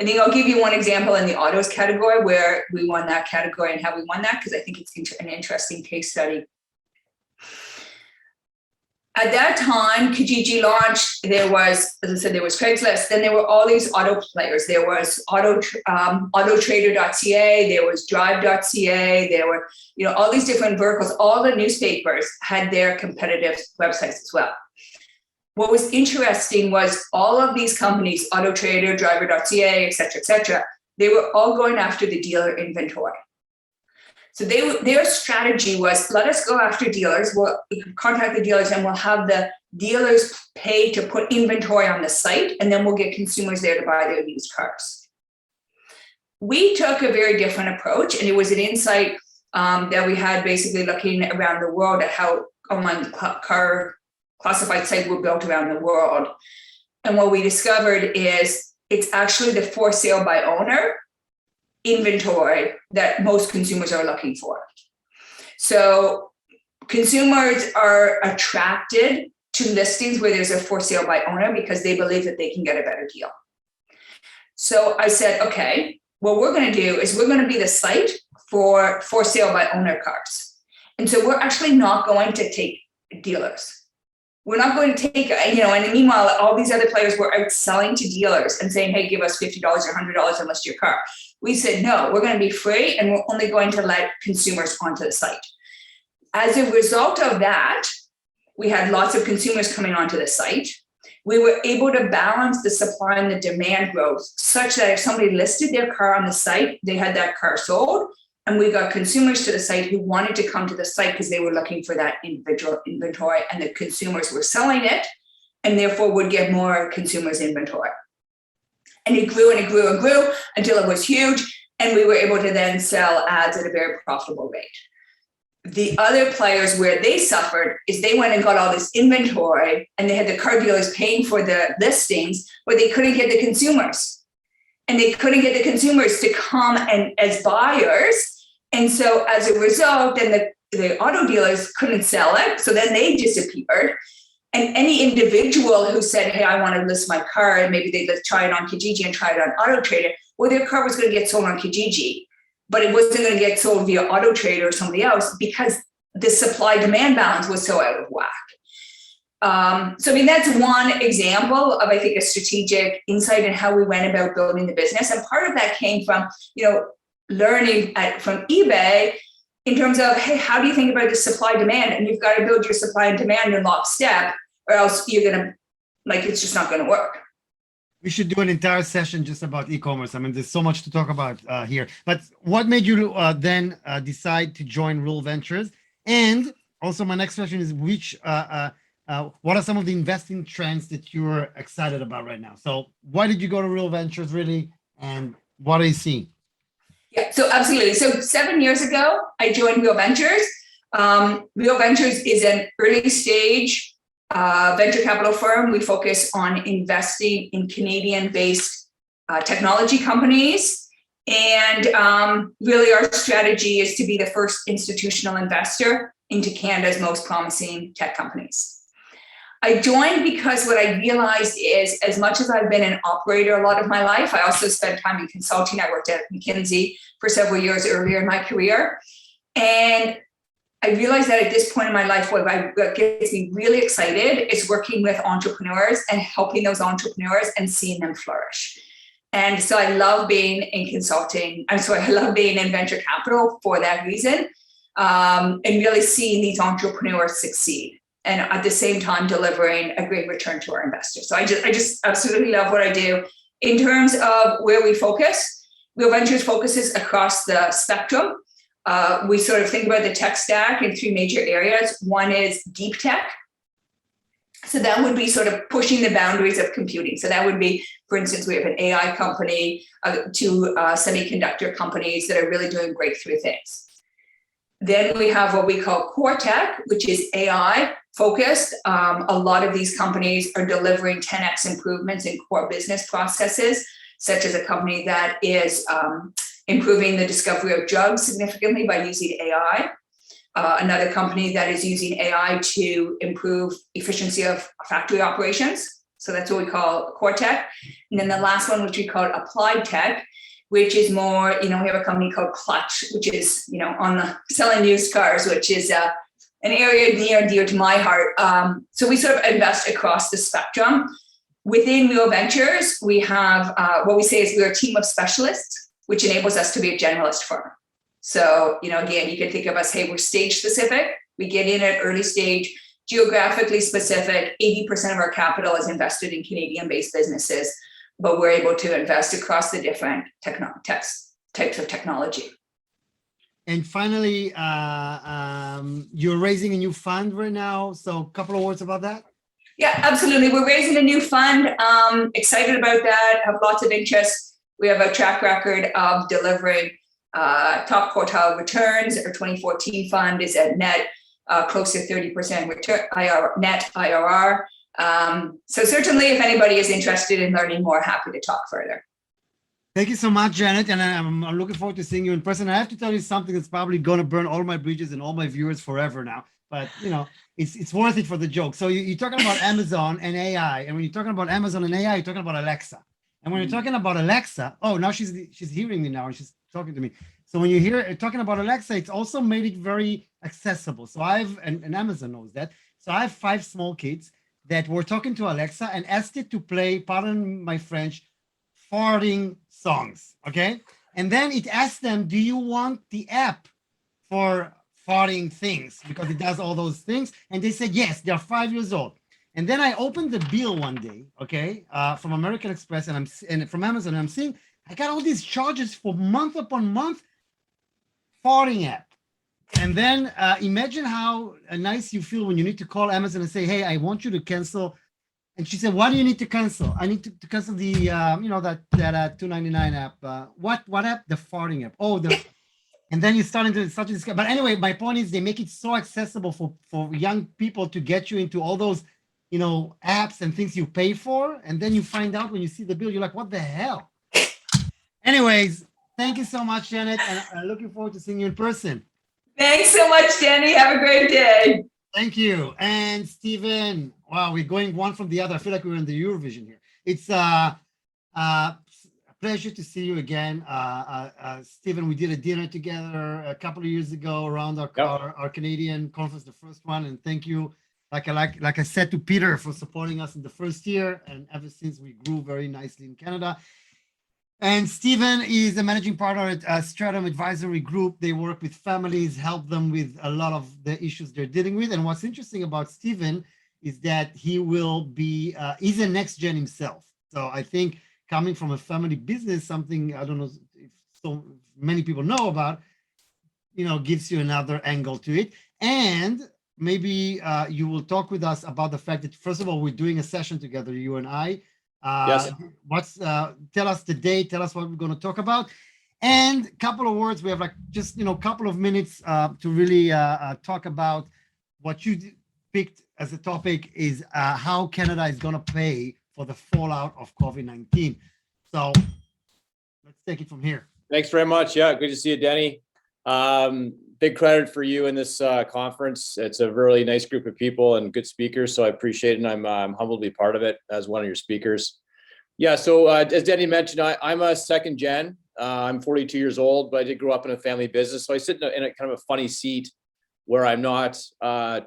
I think I'll give you one example in the autos category where we won that category and how we won that, because I think it's an interesting case study. At that time, Kijiji launched, there was, as I said, there was Craigslist, then there were all these auto players. There was autotrader.ca, there was drive.ca, there were, all these different verticals. All the newspapers had their competitive websites as well. What was interesting was all of these companies, autotrader, driver.ca, et cetera, they were all going after the dealer inventory. So their strategy was, let us go after dealers, we'll contact the dealers and we'll have the dealers pay to put inventory on the site, and then we'll get consumers there to buy their used cars. we took a very different approach, and it was an insight that we had basically looking around the world at how online car classified sites were built around the world. And what we discovered is it's actually the for sale by owner inventory that most consumers are looking for. So consumers are attracted to listings where there's a for sale by owner because they believe that they can get a better deal. So I said, okay, what we're going to do is we're going to be the site for sale by owner cars. And so we're actually not going to take dealers. We're not going to take, and meanwhile, all these other players were out selling to dealers and saying, hey, give us $50 or $100 and list your car. We said, no, we're going to be free and we're only going to let consumers onto the site. As a result of that, we had lots of consumers coming onto the site. We were able to balance the supply and the demand growth such that if somebody listed their car on the site, they had that car sold. And we got consumers to the site who wanted to come to the site because they were looking for that individual inventory, and the consumers were selling it and therefore would get more consumers inventory. And it grew and it grew and grew until it was huge. And we were able to then sell ads at a very profitable rate. The other players where they suffered is they went and got all this inventory and they had the car dealers paying for the listings, but they couldn't get the consumers. And they couldn't get the consumers to come and as buyers. And so as a result, then the auto dealers couldn't sell it. So then they disappeared. And any individual who said, hey, I want to list my car, and maybe they try it on Kijiji and try it on Auto Trader, well, their car was going to get sold on Kijiji, but it wasn't going to get sold via Auto Trader or somebody else because the supply demand balance was so out of whack. So, that's one example of, I think, a strategic insight in how we went about building the business. And part of that came from, learning from eBay in terms of, hey, how do you think about the supply demand? And you've got to build your supply and demand in lockstep, or else you're going to, it's just not going to work. We should do an entire session just about e-commerce. There's so much to talk about here. But what made you then decide to join Real Ventures? And also my next question is, what are some of the investing trends that you're excited about right now? So why did you go to Real Ventures really? And what are you seeing? Yeah, so absolutely. So 7 years ago, I joined Real Ventures. Real Ventures is an early stage venture capital firm. We focus on investing in Canadian-based technology companies. And really our strategy is to be the first institutional investor into Canada's most promising tech companies. I joined because what I realized is, as much as I've been an operator a lot of my life, I also spent time in consulting. I worked at McKinsey for several years earlier in my career. And I realized that at this point in my life, what gets me really excited is working with entrepreneurs and helping those entrepreneurs and seeing them flourish. And so I love being in consulting. I love being in venture capital for that reason, and really seeing these entrepreneurs succeed, and at the same time delivering a great return to our investors. So I just absolutely love what I do. In terms of where we focus, Real Ventures focuses across the spectrum. We sort of think about the tech stack in three major areas. One is deep tech. So that would be sort of pushing the boundaries of computing. So that would be, for instance, we have an AI company, two semiconductor companies that are really doing breakthrough things. Then we have what we call core tech, which is AI focused. A lot of these companies are delivering 10x improvements in core business processes, such as a company that is improving the discovery of drugs significantly by using AI. Another company that is using AI to improve efficiency of factory operations. So that's what we call core tech. And then the last one, which we call applied tech, which is more, we have a company called Clutch, which is, on the selling used cars, which is an area near and dear to my heart. So we sort of invest across the spectrum. Within Real Ventures, we have what we say is we're a team of specialists, which enables us to be a generalist firm. So, again, you can think of us, hey, we're stage specific. We get in at early stage, geographically specific. 80% of our capital is invested in Canadian-based businesses, but we're able to invest across the different types of technology. And finally, you're raising a new fund right now. So a couple of words about that. Yeah, absolutely. We're raising a new fund. Excited about that. Have lots of interest. We have a track record of delivering top quartile returns. Our 2014 fund is at net close to 30% return, net IRR. So certainly if anybody is interested in learning more, happy to talk further. Thank you so much, Janet, and I'm looking forward to seeing you in person. I have to tell you something that's probably going to burn all my bridges and all my viewers forever now, but you know, it's worth it for the joke. So you're talking about Amazon and AI, and when you're talking about Amazon and AI, you're talking about Alexa. And when you're talking about Alexa, oh, now she's hearing me now and she's talking to me. So when you hear talking about Alexa, it's also made it very accessible. So and Amazon knows that. So I have 5 small kids that were talking to Alexa and asked it to play, pardon my French, farting songs, okay? And then it asked them, do you want the app for farting things? Because it does all those things. And they said, yes, they're 5 years old. And then I opened the bill one day, okay, from American Express and from Amazon, and I'm seeing, I got all these charges for month upon month farting app. And then imagine how nice you feel when you need to call Amazon and say, hey, I want you to cancel. And she said, what do you need to cancel? I need to cancel the, you know, that $2.99 app. What app? The farting app. Oh, and then you start into such a discussion. But anyway, my point is they make it so accessible for young people to get you into all those, you know, apps and things you pay for. And then you find out when you see the bill, you're like, what the hell? Anyways, thank you so much, Janet. And I'm looking forward to seeing you in person. Thanks so much, Danny. Have a great day. Thank you. And Stephen, wow, we're going one from the other. I feel like we're in the Eurovision here. It's a pleasure to see you again. Stephen, we did a dinner together a couple of years ago around our Canadian conference, the first one. And thank you, like I said to Peter, for supporting us in the first year. And ever since, we grew very nicely in Canada. And Stephen is a managing partner at Stratum Advisory Group. They work with families, help them with a lot of the issues they're dealing with. And what's interesting about Stephen is that he will be, he's a next gen himself. So I think coming from a family business, something I don't know if so many people know about, you know, gives you another angle to it. And maybe you will talk with us about the fact that, first of all, we're doing a session together, you and I. Yes. Tell us the date, tell us what we're going to talk about, and a couple of words. We have like just, you know, a couple of minutes to really talk about what you picked as a topic is how Canada is going to pay for the fallout of COVID-19. So let's take it from here. Thanks very much. Yeah, good to see you, Denny. Big credit for you in this conference. It's a really nice group of people and good speakers, so I appreciate it, and I'm humbled to be part of it as one of your speakers. Yeah, so as Denny mentioned, I'm a second gen. I'm 42 years old, but I did grow up in a family business, so I sit in a kind of a funny seat where I'm not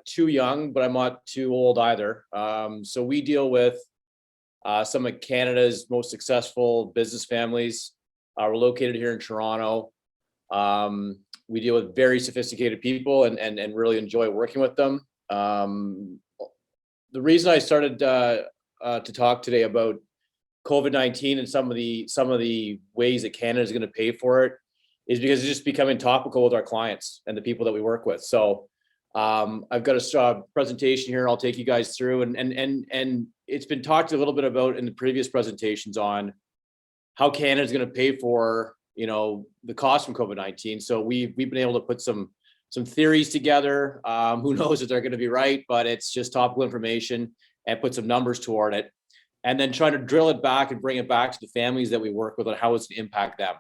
too young, but I'm not too old either. So we deal with some of Canada's most successful business families. We're located here in Toronto. We deal with very sophisticated people and really enjoy working with them. The reason I started to talk today about COVID-19 and some of the ways that Canada is going to pay for it is because it's just becoming topical with our clients and the people that we work with. So I've got a presentation here I'll take you guys through, and it's been talked a little bit about in the previous presentations on how Canada is going to pay for, you know, the cost from COVID-19. So we've been able to put some theories together. Who knows if they're going to be right, but it's just topical information and put some numbers toward it. And then trying to drill it back and bring it back to the families that we work with and how it's going to impact them.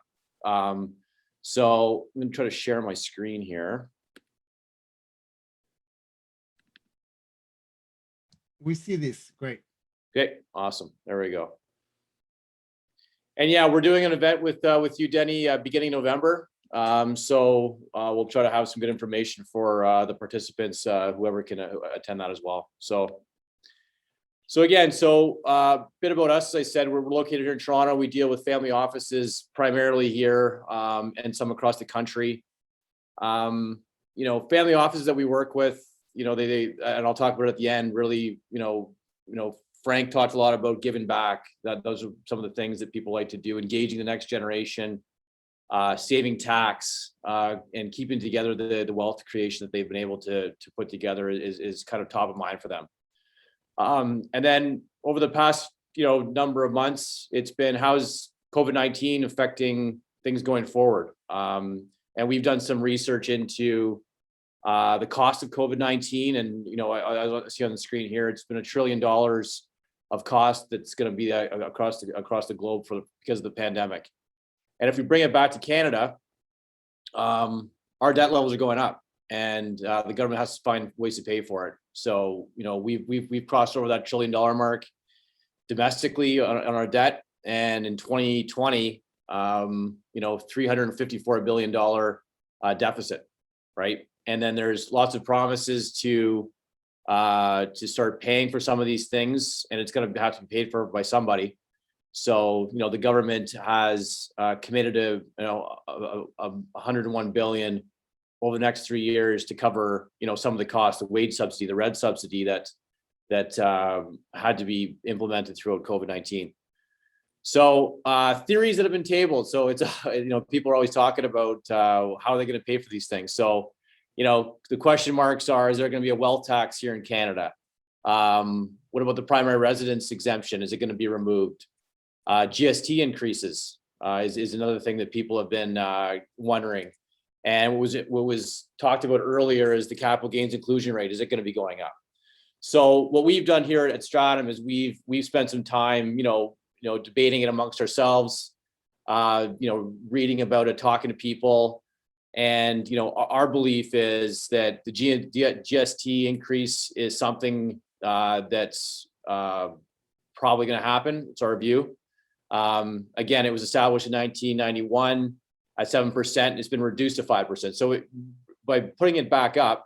So I'm going to try to share my screen here. We see this. Great. Okay, awesome. There we go. And yeah, we're doing an event with you, Denny, beginning November. So we'll try to have some good information for the participants, whoever can attend that as well. So again, a bit about us. As I said, we're located here in Toronto. We deal with family offices primarily here and some across the country. You know, family offices that we work with, you know, they and I'll talk about it at the end, really, you know, Frank talked a lot about giving back. Those are some of the things that people like to do, engaging the next generation, saving tax, and keeping together the wealth creation that they've been able to put together is kind of top of mind for them. And then over the past, you know, number of months, it's been how's COVID-19 affecting things going forward. And we've done some research into the cost of COVID-19, and I see on the screen here, it's been $1 trillion of cost that's going to be across the globe because of the pandemic. And if we bring it back to Canada, our debt levels are going up, and the government has to find ways to pay for it. So we've crossed over that $1 trillion mark domestically on our debt, and in 2020, $354 billion deficit, right? And then there's lots of promises to start paying for some of these things, and it's going to have to be paid for by somebody. So the government has committed to $101 billion over the next 3 years to cover some of the costs, the wage subsidy, the red subsidy that had to be implemented throughout COVID-19. So theories that have been tabled. So it's people are always talking about how are they going to pay for these things. So the question marks are: is there going to be a wealth tax here in Canada? What about the primary residence exemption? Is it going to be removed? GST increases is another thing that people have been wondering. And what was talked about earlier is the capital gains inclusion rate. Is it going to be going up? So what we've done here at Stratum is we've spent some time, debating it amongst ourselves, reading about it, talking to people. And, our belief is that the GST increase is something that's probably going to happen. It's our view. Again, it was established in 1991 at 7%. It's been reduced to 5%. So by putting it back up,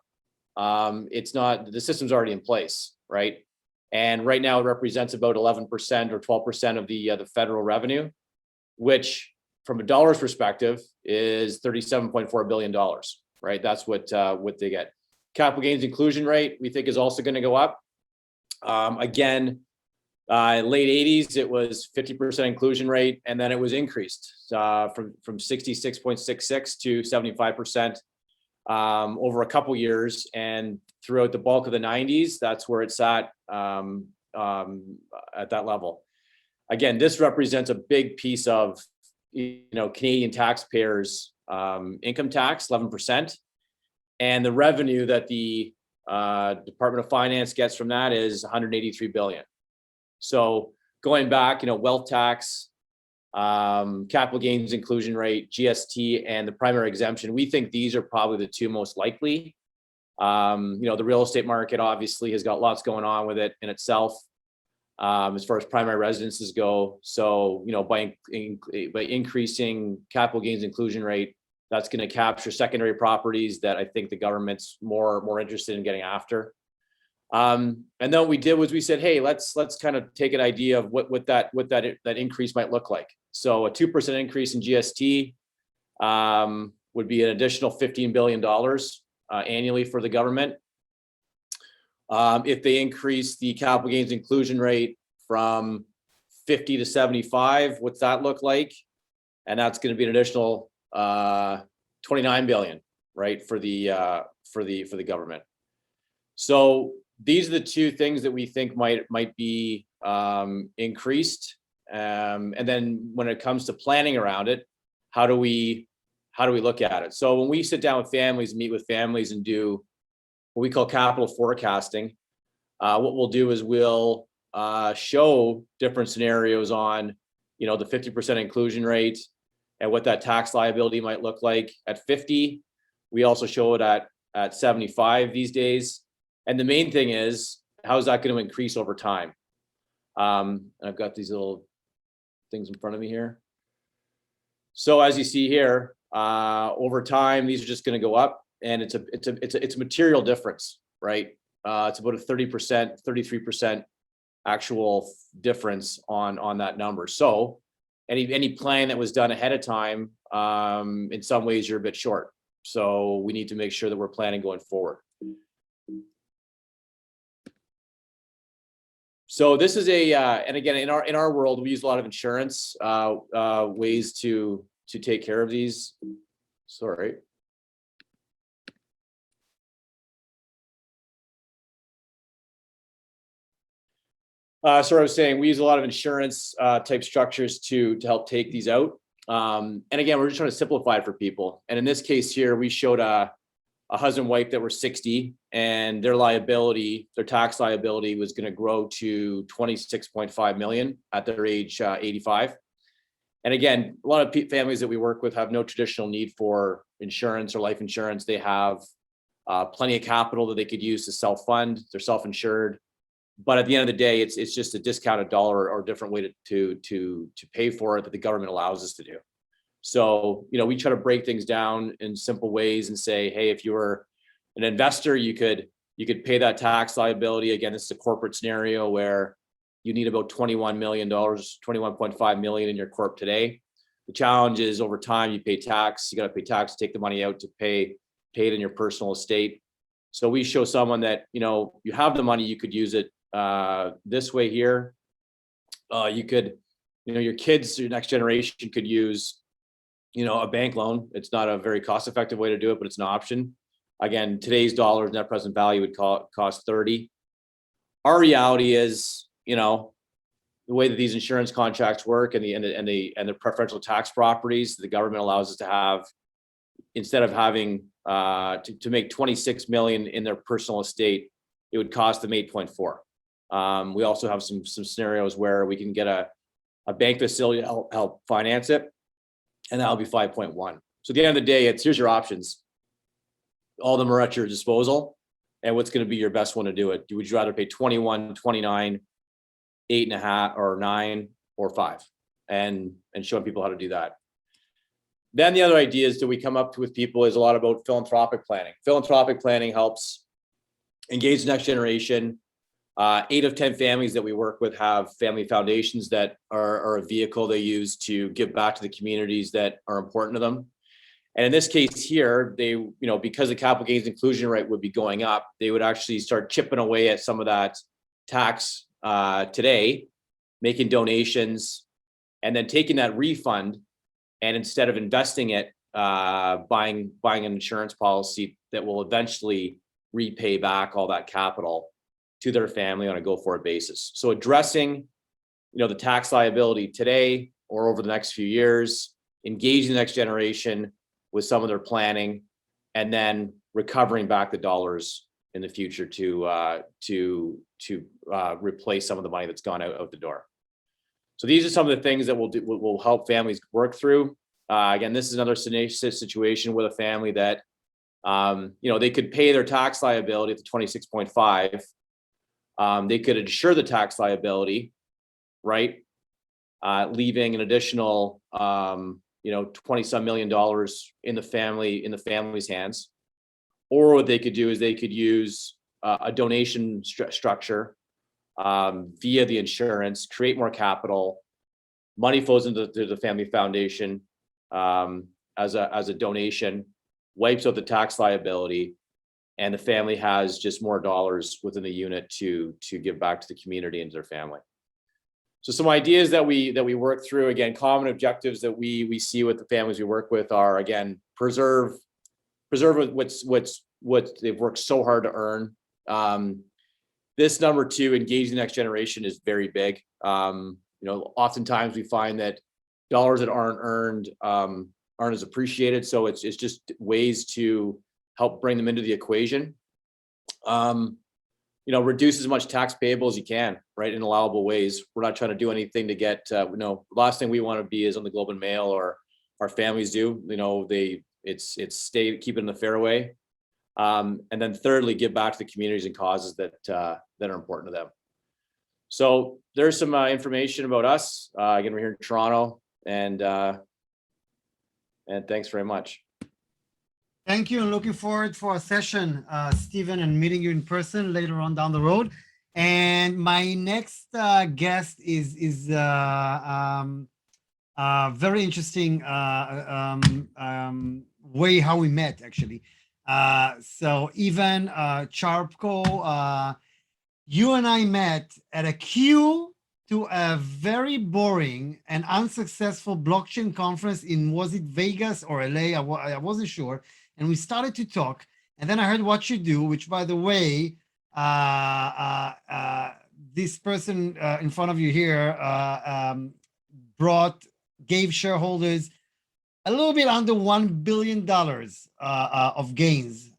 it's not, the system's already in place, right? And right now it represents about 11% or 12% of the federal revenue, which from a dollar's perspective is $37.4 billion, right? That's what they get. Capital gains inclusion rate, we think, is also going to go up. Again, late 80s, it was 50% inclusion rate, and then it was increased from 66.66 to 75% over a couple years. And throughout the bulk of the 90s, that's where it's at that level. Again, this represents a big piece of Canadian taxpayers' income tax, 11%, and the revenue that the Department of Finance gets from that is $183 billion. So going back, wealth tax, capital gains inclusion rate, GST, and the primary exemption, we think these are probably the two most likely. The real estate market obviously has got lots going on with it in itself, as far as primary residences go. So, by increasing capital gains inclusion rate, that's going to capture secondary properties that I think the government's more interested in getting after. And then what we did was we said, hey, let's kind of take an idea of what that increase might look like. So a 2% increase in GST would be an additional $15 billion annually for the government. If they increase the capital gains inclusion rate from 50 to 75, what's that look like? And that's going to be an additional $29 billion, right, for the government. So these are the two things that we think might be increased. And then when it comes to planning around it, how do we look at it? So when we sit down with families, meet with families, and do what we call capital forecasting, what we'll do is we'll show different scenarios on, the 50% inclusion rate and what that tax liability might look like at 50. We also show it at 75 these days. And the main thing is, how is that going to increase over time? I've got these little things in front of me here. So as you see here, over time, these are just going to go up, and it's a material difference, right? It's about a 30%, 33% actual difference on that number. So any plan that was done ahead of time, in some ways you're a bit short. So we need to make sure that we're planning going forward. So this is and again, in our world, we use a lot of insurance ways to take care of these. Sorry. So I was saying we use a lot of insurance type structures to help take these out. And again, we're just trying to simplify it for people. And in this case here, we showed a husband and wife that were 60, and their liability, their tax liability, was going to grow to 26.5 million at their age 85. And again, a lot of families that we work with have no traditional need for insurance or life insurance. They have plenty of capital that they could use to self-fund. They're self-insured. But at the end of the day, it's just a discounted dollar or a different way to pay for it that the government allows us to do. So, we try to break things down in simple ways and say, hey, if you were an investor, you could pay that tax liability. Again, this is a corporate scenario where you need about $21 million, 21.5 million in your corp today. The challenge is over time, you pay tax, you got to pay tax, take the money out to pay it in your personal estate. So we show someone that, you have the money, you could use it this way here. You could, your kids, your next generation could use, a bank loan. It's not a very cost-effective way to do it, but it's an option. Again, today's dollars net present value would cost 30. Our reality is, the way that these insurance contracts work and the preferential tax properties, the government allows us to have, instead of having to make 26 million in their personal estate, it would cost them 8.4. We also have some scenarios where we can get a bank facility to help finance it, and that'll be 5.1. So at the end of the day, here's your options. All of them are at your disposal, and what's going to be your best one to do it. Would you rather pay 21, 29, 8.5, or 9, or 5, and showing people how to do that. Then the other ideas that we come up with people is a lot about philanthropic planning. Philanthropic planning helps engage the next generation. 8 of 10 families that we work with have family foundations that are a vehicle they use to give back to the communities that are important to them. And in this case here, they, because the capital gains inclusion rate would be going up, they would actually start chipping away at some of that tax today, making donations, and then taking that refund, and instead of investing it, buying an insurance policy that will eventually repay back all that capital to their family on a go-forward basis. So addressing, the tax liability today or over the next few years, engaging the next generation with some of their planning, and then recovering back the dollars in the future to replace some of the money that's gone out the door. So these are some of the things that will help families work through. Again, this is another situation with a family that, they could pay their tax liability at the 26.5. They could insure the tax liability, right? Leaving an additional, $20-some million in the family's hands. Or what they could do is they could use a donation structure via the insurance, create more capital. Money flows into the family foundation as a donation, wipes out the tax liability, and the family has just more dollars within the unit to give back to the community and to their family. So some ideas that we work through, again, common objectives that we see with the families we work with are, again, preserve what they've worked so hard to earn. This number 2, engage the next generation, is very big. Oftentimes we find that dollars that aren't earned aren't as appreciated. So it's just ways to help bring them into the equation. Reduce as much tax payable as you can, right, in allowable ways. We're not trying to do anything to get, last thing we want to be is on the Globe and Mail, or our families do. It's keep it in the fairway. And then thirdly, give back to the communities and causes that are important to them. So there's some information about us. Again, we're here in Toronto, and thanks very much. Thank you, and looking forward for a session, Stephen, and meeting you in person later on down the road. And my next guest is very interesting way how we met, actually. So even Charpko, you and I met at a queue to a very boring and unsuccessful blockchain conference in, was it Vegas or LA? I wasn't sure. And we started to talk, and then I heard what you do, which, by the way, this person in front of you here gave shareholders a little bit under $1 billion of gains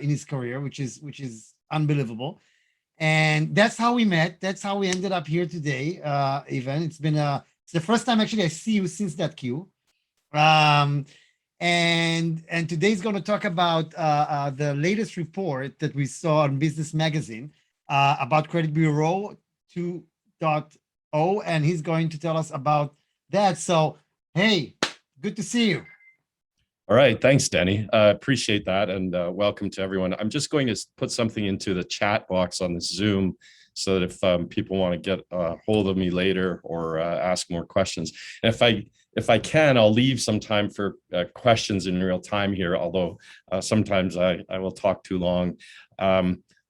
in his career, which is unbelievable. And that's how we met. That's how we ended up here today. Even it's the first time actually I see you since that queue. And today's going to talk about the latest report that we saw on Business Magazine about Credit Bureau 2.0, and he's going to tell us about that. So, hey, good to see you. All right, thanks, Denny. Appreciate that, and welcome to everyone. I'm just going to put something into the chat box on the Zoom so that if people want to get a hold of me later or ask more questions, and if I can, I'll leave some time for questions in real time here, although sometimes I will talk too long.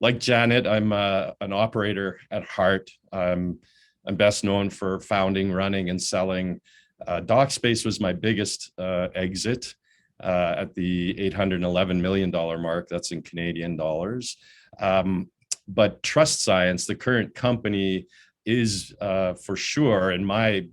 Like Janet, I'm an operator at heart. I'm best known for founding, running, and selling. DocSpace was my biggest exit at the $811 million mark. That's in Canadian dollars. But Trust Science, the current company, is for sure, in my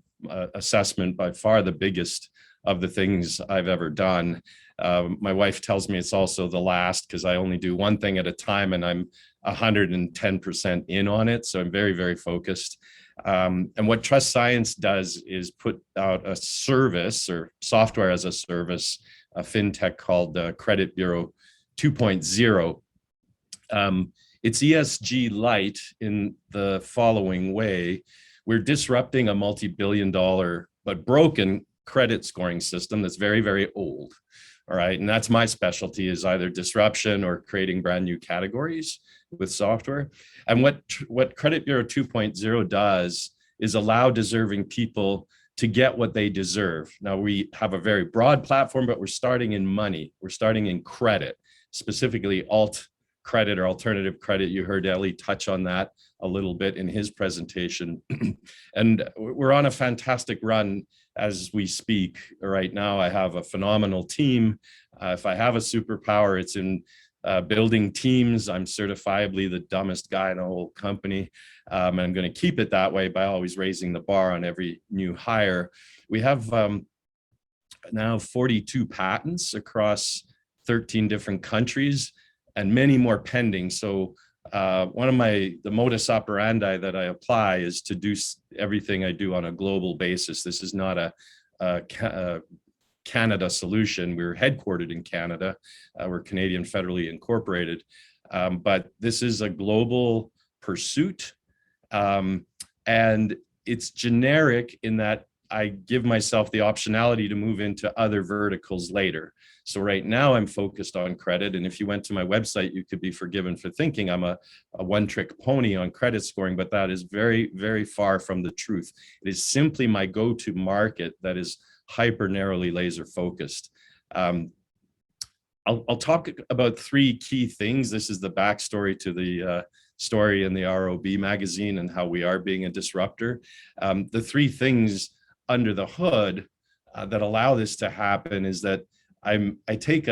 assessment, by far the biggest of the things I've ever done. My wife tells me it's also the last because I only do one thing at a time and I'm 110% in on it. So I'm very, very focused. And what Trust Science does is put out a service or software as a service, a fintech called Credit Bureau 2.0. It's ESG light in the following way. We're disrupting a multi-billion-dollar but broken credit scoring system that's very, very old. All right, and that's my specialty, is either disruption or creating brand new categories with software. And what Credit Bureau 2.0 does is allow deserving people to get what they deserve. Now, we have a very broad platform, but we're starting in money. We're starting in credit, specifically alt credit or alternative credit. You heard Elie touch on that a little bit in his presentation. And we're on a fantastic run as we speak right now. I have a phenomenal team. If I have a superpower, it's in building teams. I'm certifiably the dumbest guy in the whole company. And I'm going to keep it that way by always raising the bar on every new hire. We have now 42 patents across 13 different countries and many more pending. So one of the modus operandi that I apply is to do everything I do on a global basis. This is not a Canada solution. We're headquartered in Canada. We're Canadian federally incorporated, but this is a global pursuit. And it's generic in that I give myself the optionality to move into other verticals later. So right now I'm focused on credit. And if you went to my website, you could be forgiven for thinking I'm a one-trick pony on credit scoring, but that is very, very far from the truth. It is simply my go-to market that is hyper narrowly laser focused. I'll talk about three key things. This is the backstory to the story in the ROB magazine and how we are being a disruptor. The three things under the hood that allow this to happen is that I take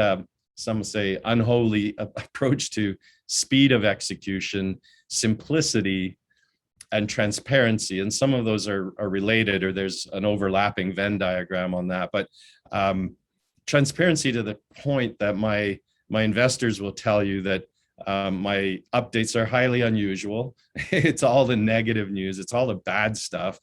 some say unholy approach to speed of execution, simplicity, and transparency. And some of those are related, or there's an overlapping Venn diagram on that. But transparency to the point that my investors will tell you that my updates are highly unusual. It's all the negative news. It's all the bad stuff.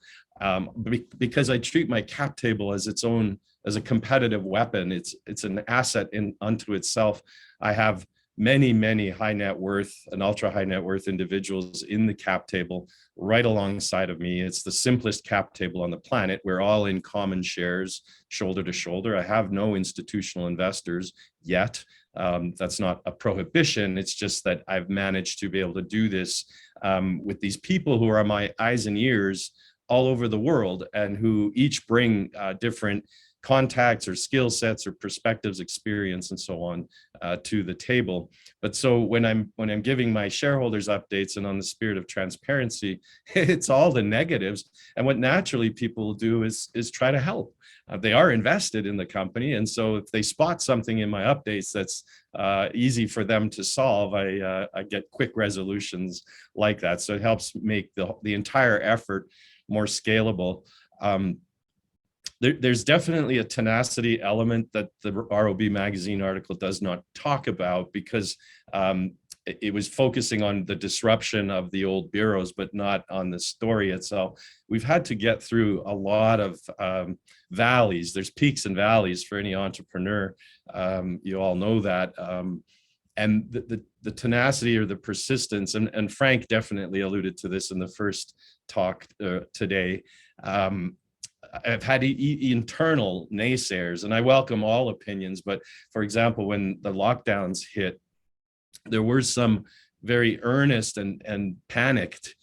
Because I treat my cap table as its own, as a competitive weapon. It's an asset unto itself. I have many high net worth and ultra high net worth individuals in the cap table right alongside of me. It's the simplest cap table on the planet. We're all in common shares, shoulder to shoulder. I have no institutional investors yet. That's not a prohibition. It's just that I've managed to be able to do this with these people who are my eyes and ears all over the world, and who each bring different contacts or skill sets or perspectives, experience, and so on to the table. But so when I'm giving my shareholders updates and on the spirit of transparency, it's all the negatives. And what naturally people do is try to help. They are invested in the company, and so if they spot something in my updates that's easy for them to solve, I get quick resolutions like that. So it helps make the entire effort more scalable. There's definitely a tenacity element that the ROB magazine article does not talk about, because it was focusing on the disruption of the old bureaus, but not on the story itself. We've had to get through a lot of valleys. There's peaks and valleys for any entrepreneur. You all know that. And the tenacity or the persistence, and Frank definitely alluded to this in the first talk today. I've had internal naysayers, and I welcome all opinions. But for example, when the lockdowns hit, there were some very earnest and panicked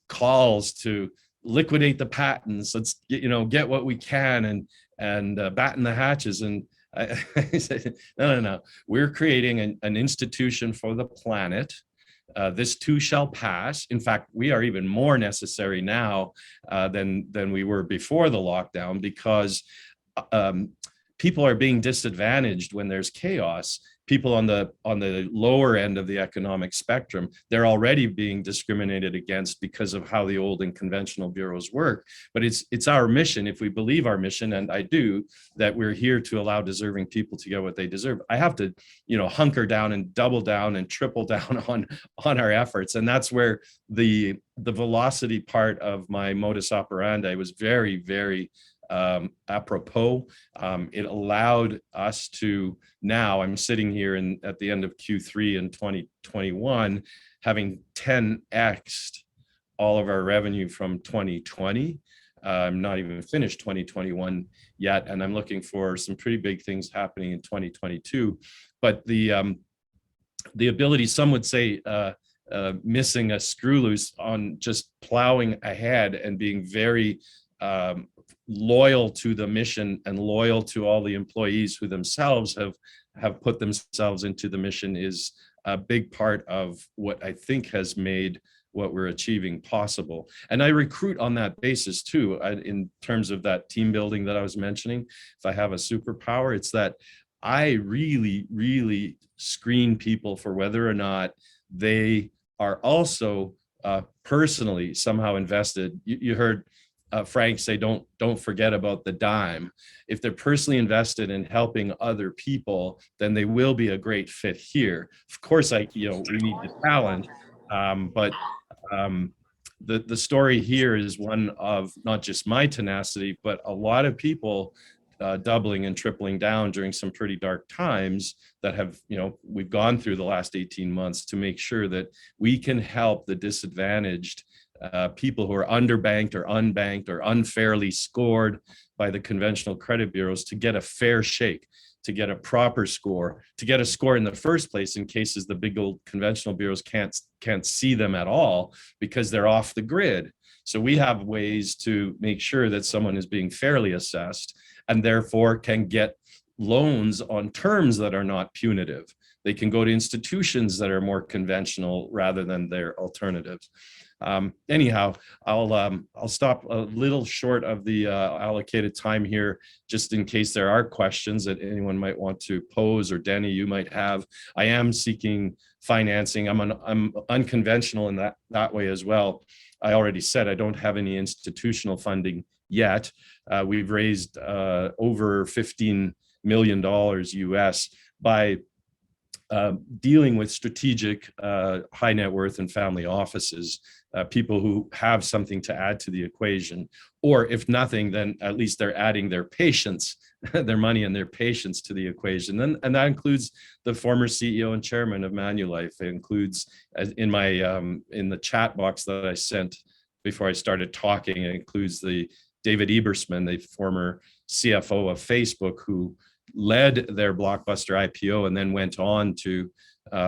calls to liquidate the patents. Let's get what we can and batten the hatches. And I said, no. We're creating an institution for the planet. This too shall pass. In fact, we are even more necessary now than we were before the lockdown, because people are being disadvantaged when there's chaos. People on the lower end of the economic spectrum, they're already being discriminated against because of how the old and conventional bureaus work. But it's our mission, if we believe our mission, and I do, that we're here to allow deserving people to get what they deserve. I have to, hunker down and double down and triple down on our efforts. And that's where the velocity part of my modus operandi was very, very apropos. It allowed us to, now I'm sitting here at the end of Q3 in 2021, having 10x'd all of our revenue from 2020. I'm not even finished 2021 yet, and I'm looking for some pretty big things happening in 2022. But the ability, some would say, missing a screw loose on just plowing ahead and being very loyal to the mission and loyal to all the employees who themselves have put themselves into the mission is a big part of what I think has made what we're achieving possible. And I recruit on that basis too, in terms of that team building that I was mentioning. If I have a superpower, it's that I really, really screen people for whether or not they are also personally somehow invested. You heard Frank say, don't forget about the dime. If they're personally invested in helping other people, then they will be a great fit here. Of course, we need the talent, but the story here is one of not just my tenacity, but a lot of people doubling and tripling down during some pretty dark times that have, we've gone through the last 18 months to make sure that we can help the disadvantaged people who are underbanked or unbanked or unfairly scored by the conventional credit bureaus to get a fair shake, to get a proper score, to get a score in the first place in cases the big old conventional bureaus can't see them at all because they're off the grid. So we have ways to make sure that someone is being fairly assessed and therefore can get loans on terms that are not punitive. They can go to institutions that are more conventional rather than their alternatives. Anyhow, I'll stop a little short of the allocated time here, just in case there are questions that anyone might want to pose, or Denny, you might have. I am seeking financing. I'm unconventional in that way as well. I already said I don't have any institutional funding yet. We've raised over $15 million US by dealing with strategic high net worth and family offices, people who have something to add to the equation, or if nothing, then at least they're adding their patience, their money and their patience to the equation. And that includes the former CEO and chairman of Manulife. It includes in the chat box that I sent before I started talking, it includes the David Ebersman, the former CFO of Facebook, who led their blockbuster IPO and then went on to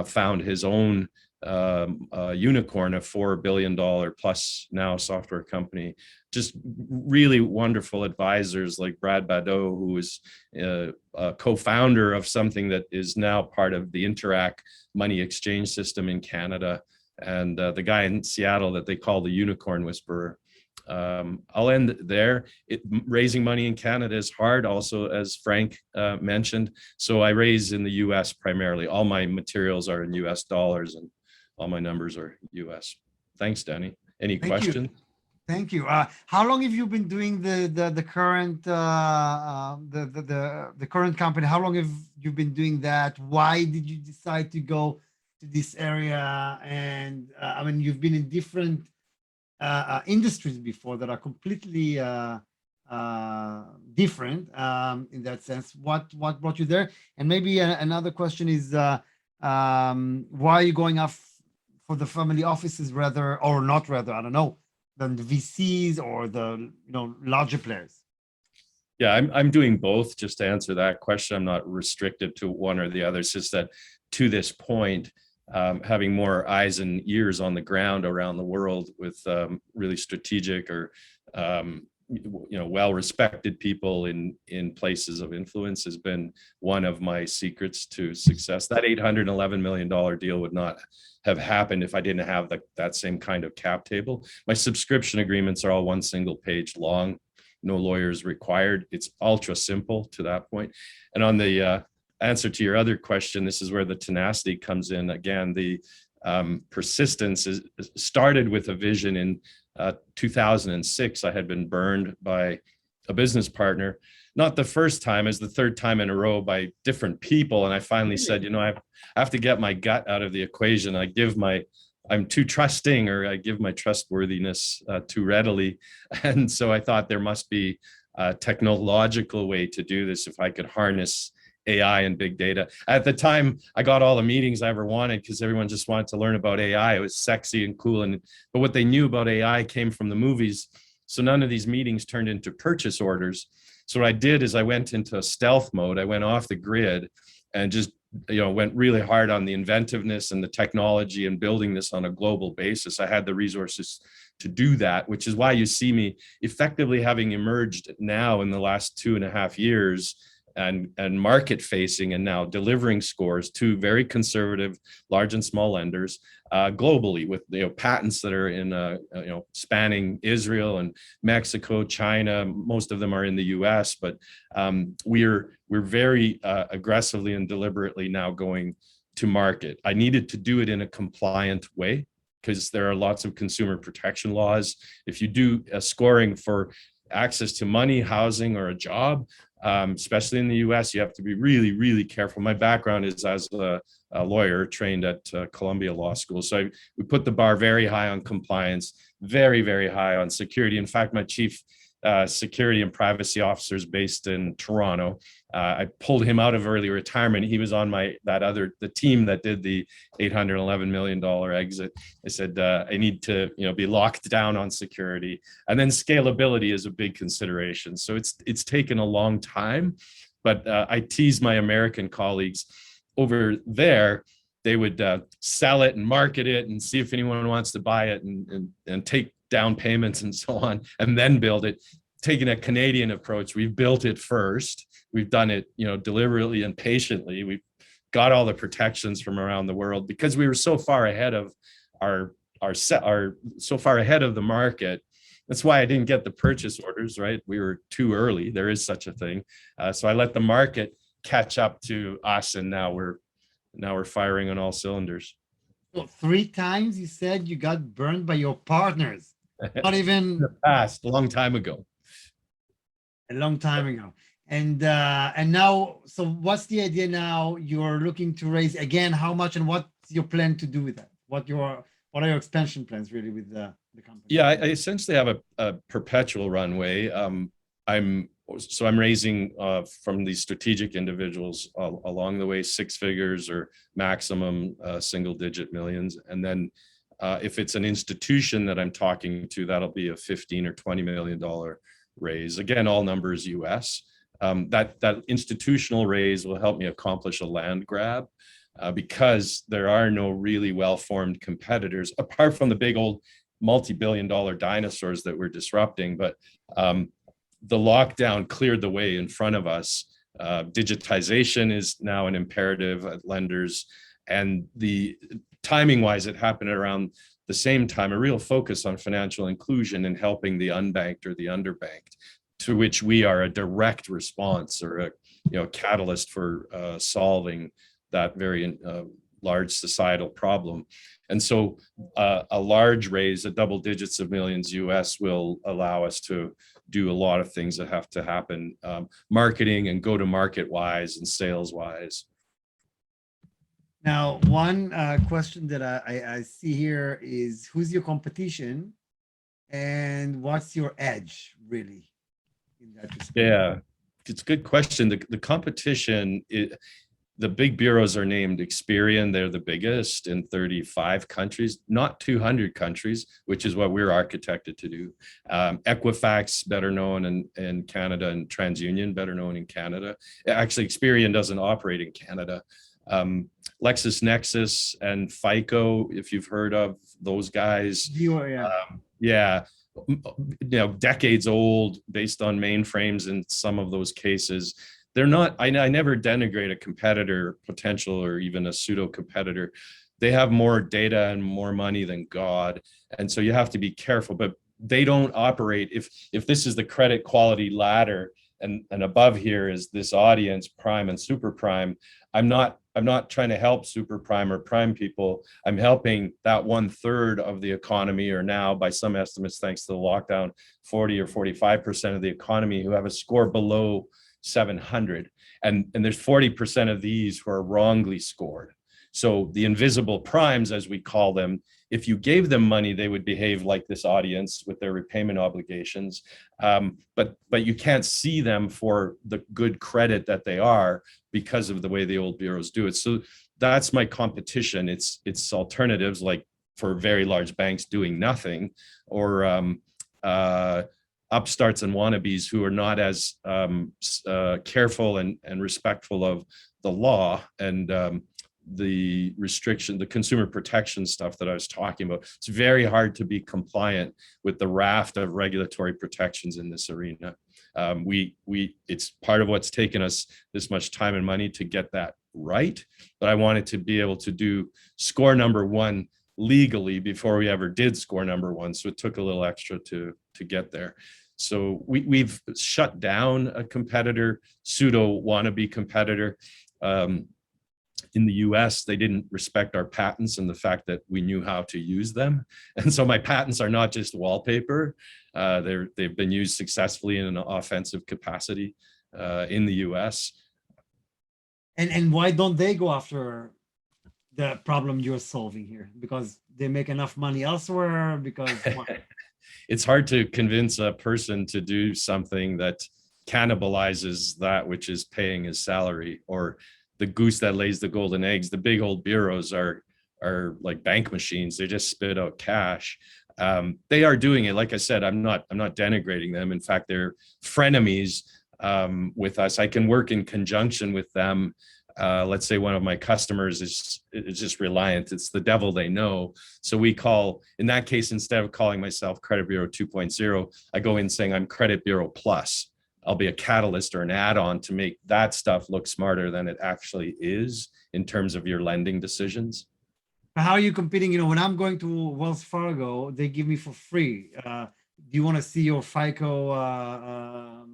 found his own unicorn, a $4 billion plus now software company just really wonderful advisors like Brad Badeau, who is a co-founder of something that is now part of the Interact money exchange system in Canada, and the guy in Seattle that they call the Unicorn Whisperer. I'll end there. Raising money in Canada is hard, also, as Frank mentioned. So I raise in the US primarily. All my materials are in US dollars and all my numbers are US. Thanks, Danny. Any questions? Thank you. How long have you been doing the current the current company? How long have you been doing that? Why did you decide to go to this area? And I mean, you've been in different industries before that are completely different in that sense. What brought you there? And maybe another question is, why are you going off for the family offices rather, or not rather, I don't know, than the VCs or the larger players? Yeah, I'm doing both. Just to answer that question, I'm not restricted to one or the other. It's just that to this point, having more eyes and ears on the ground around the world with really strategic or well-respected people in places of influence has been one of my secrets to success. That $811 million deal would not have happened if I didn't have that same kind of cap table. My subscription agreements are all one single page long, no lawyers required. It's ultra simple to that point. And on the answer to your other question, this is where the tenacity comes in. Again, the persistence started with a vision in 2006. I had been burned by a business partner, not the first time, as the third time in a row, by different people. And I finally said, I have to get my gut out of the equation. I'm too trusting, or I give my trustworthiness too readily. And so I thought there must be a technological way to do this if I could harness AI and big data. At the time, I got all the meetings I ever wanted because everyone just wanted to learn about AI. It was sexy and cool. But what they knew about AI came from the movies. So none of these meetings turned into purchase orders. So what I did is I went into stealth mode. I went off the grid and just went really hard on the inventiveness and the technology and building this on a global basis. I had the resources to do that, which is why you see me effectively having emerged now in the last 2.5 years and market facing and now delivering scores to very conservative large and small lenders globally, with patents that are in spanning Israel and Mexico, China. Most of them are in the US, but we're very aggressively and deliberately now going to market. I needed to do it in a compliant way because there are lots of consumer protection laws. If you do a scoring for access to money, housing, or a job, especially in the US, you have to be really, really careful. My background is as a lawyer trained at Columbia Law School. So we put the bar very high on compliance, very, very high on security. In fact, my chief security and privacy officer is based in Toronto. I pulled him out of early retirement. He was on the team that did the $811 million exit. I said, I need to be locked down on security. And then scalability is a big consideration. So it's taken a long time, but I tease my American colleagues over there. They would sell it and market it and see if anyone wants to buy it and take down payments and so on, and then build it. Taking a Canadian approach, we've built it first. We've done it, deliberately and patiently. We've got all the protections from around the world because we were so far ahead of so far ahead of the market. That's why I didn't get the purchase orders, right? We were too early. There is such a thing. So I let the market catch up to us, and now we're firing on all cylinders. So 3 times you said you got burned by your partners. Not even the past, a long time ago. A long time ago. And now, so what's the idea now? You're looking to raise again, how much, and what's your plan to do with that? What are your expansion plans really with the company? Yeah, I essentially have a perpetual runway. I'm raising from these strategic individuals along the way 6 figures or maximum single-digit millions, and then if it's an institution that I'm talking to, that'll be a $15 or $20 million raise. Again, all numbers US. That institutional raise will help me accomplish a land grab because there are no really well-formed competitors apart from the big old multi-billion-dollar dinosaurs that we're disrupting, but the lockdown cleared the way in front of us. Digitization is now an imperative at lenders, and the timing-wise, it happened around the same time, a real focus on financial inclusion and helping the unbanked or the underbanked, to which we are a direct response or a catalyst for solving that very large societal problem. And so a large raise, a double digits of millions US, will allow us to do a lot of things that have to happen, marketing and go-to-market wise and sales wise. Now, one question that I see here is, who's your competition and what's your edge, really, in that respect? Yeah, it's a good question. The competition, the big bureaus are named Experian. They're the biggest in 35 countries, not 200 countries, which is what we're architected to do. Equifax, better known in Canada, and TransUnion, better known in Canada. Actually, Experian doesn't operate in Canada. LexisNexis and FICO, if you've heard of those guys. Yeah, decades old, based on mainframes in some of those cases. They're not, I never denigrate a competitor potential or even a pseudo competitor. They have more data and more money than God. And so you have to be careful, but they don't operate. If this is the credit quality ladder and above here is this audience, prime and super prime, I'm not trying to help super prime or prime people. I'm helping that 1/3 of the economy, or now by some estimates, thanks to the lockdown, 40 or 45% of the economy who have a score below 700. And there's 40% of these who are wrongly scored. So the invisible primes, as we call them, if you gave them money, they would behave like this audience with their repayment obligations. But you can't see them for the good credit that they are because of the way the old bureaus do it. So that's my competition. It's alternatives, like for very large banks doing nothing, or upstarts and wannabes who are not as careful and respectful of the law and the restriction, the consumer protection stuff that I was talking about. It's very hard to be compliant with the raft of regulatory protections in this arena. It's part of what's taken us this much time and money to get that right. But I wanted to be able to do score number one legally before we ever did score number one. So it took a little extra to get there. So we've shut down a competitor, pseudo wannabe competitor. In the US, they didn't respect our patents and the fact that we knew how to use them. And so my patents are not just wallpaper. They've been used successfully in an offensive capacity in the US. And why don't they go after the problem you're solving here? Because they make enough money elsewhere? Because it's hard to convince a person to do something that cannibalizes that which is paying his salary, or the goose that lays the golden eggs. The big old bureaus are like bank machines. They just spit out cash. They are doing it. Like I said, I'm not denigrating them. In fact, they're frenemies with us. I can work in conjunction with them. Let's say one of my customers is just Reliant. It's the devil they know. So we call, in that case, instead of calling myself Credit Bureau 2.0, I go in saying I'm Credit Bureau Plus. I'll be a catalyst or an add-on to make that stuff look smarter than it actually is in terms of your lending decisions. How are you competing? When I'm going to Wells Fargo, they give me for free. Do you want to see your FICO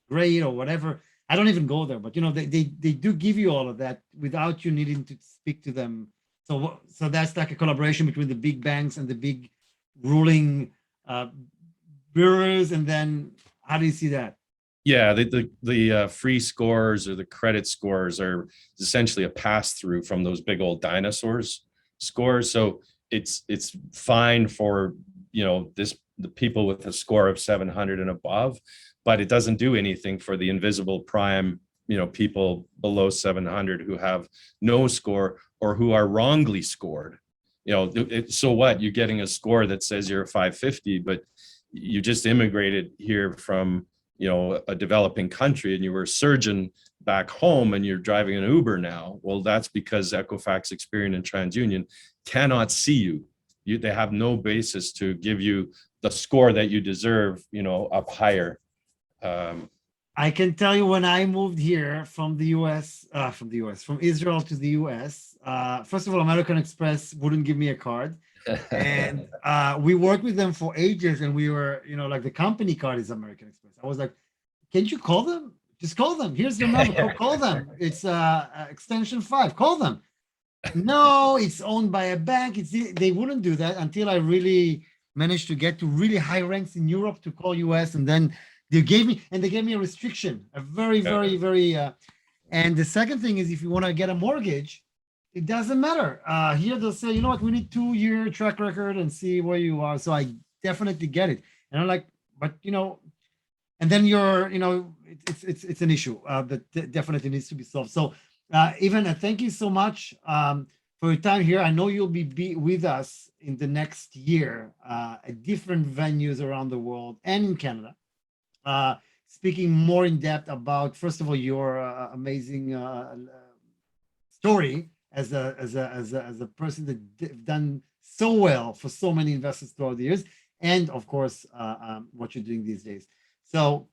grade or whatever? I don't even go there, but they do give you all of that without you needing to speak to them. So that's like a collaboration between the big banks and the big ruling bureaus. And then how do you see that? Yeah, the free scores or the credit scores are essentially a pass through from those big old dinosaurs scores. So it's fine for the people with a score of 700 and above, but it doesn't do anything for the invisible prime, people below 700 who have no score or who are wrongly scored. So what? You're getting a score that says you're a 550, but you just immigrated here from a developing country and you were a surgeon back home and you're driving an Uber now. Well, that's because Equifax, Experian, and TransUnion cannot see you. they have no basis to give you the score that you deserve, up higher. I can tell you when I moved here from from Israel to the US, first of all, American Express wouldn't give me a card. And we worked with them for ages, and we were, like the company card is American Express. I was like, can't you call them? Just call them. Here's their number. Call them. It's extension 5. Call them. No, it's owned by a bank. They wouldn't do that until I really managed to get to really high ranks in Europe to call US, and then they gave me a restriction, a very, very, very. And the second thing is, if you want to get a mortgage, it doesn't matter. Here they'll say, you know what, we need 2-year track record and see where you are. So I definitely get it. And I'm like, but and then it's an issue that definitely needs to be solved. So thank you so much for your time here. I know you'll be with us in the next year at different venues around the world and in Canada. Speaking more in depth about, first of all, your amazing story as a person that done so well for so many investors throughout the years, and of course, what you're doing these days. So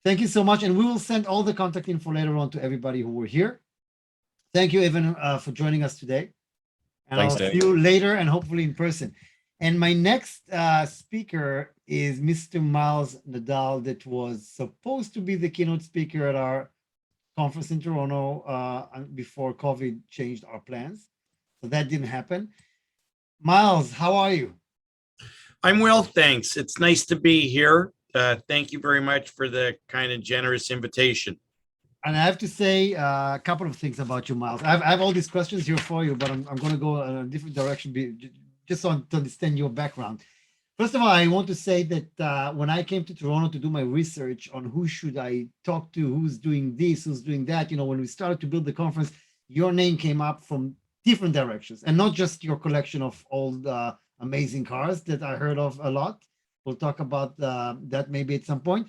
thank you so much, and we will send all the contact info later on to everybody who were here. Thank you, Evan, for joining us today. And Thanks, I'll Dave. see you later, and hopefully in person. And my next speaker is Mr. Miles Nadal, that was supposed to be the keynote speaker at our conference in Toronto before COVID changed our plans. So that didn't happen. Miles, how are you? I'm well, thanks. It's nice to be here. Thank you very much for the kind and generous invitation. And I have to say a couple of things about you, Miles. I have all these questions here for you, but I'm going to go in a different direction just to understand your background. First of all, I want to say that when I came to Toronto to do my research on who should I talk to, who's doing this, who's doing that, when we started to build the conference, your name came up from different directions, and not just your collection of old amazing cars that I heard of a lot. We'll talk about that maybe at some point.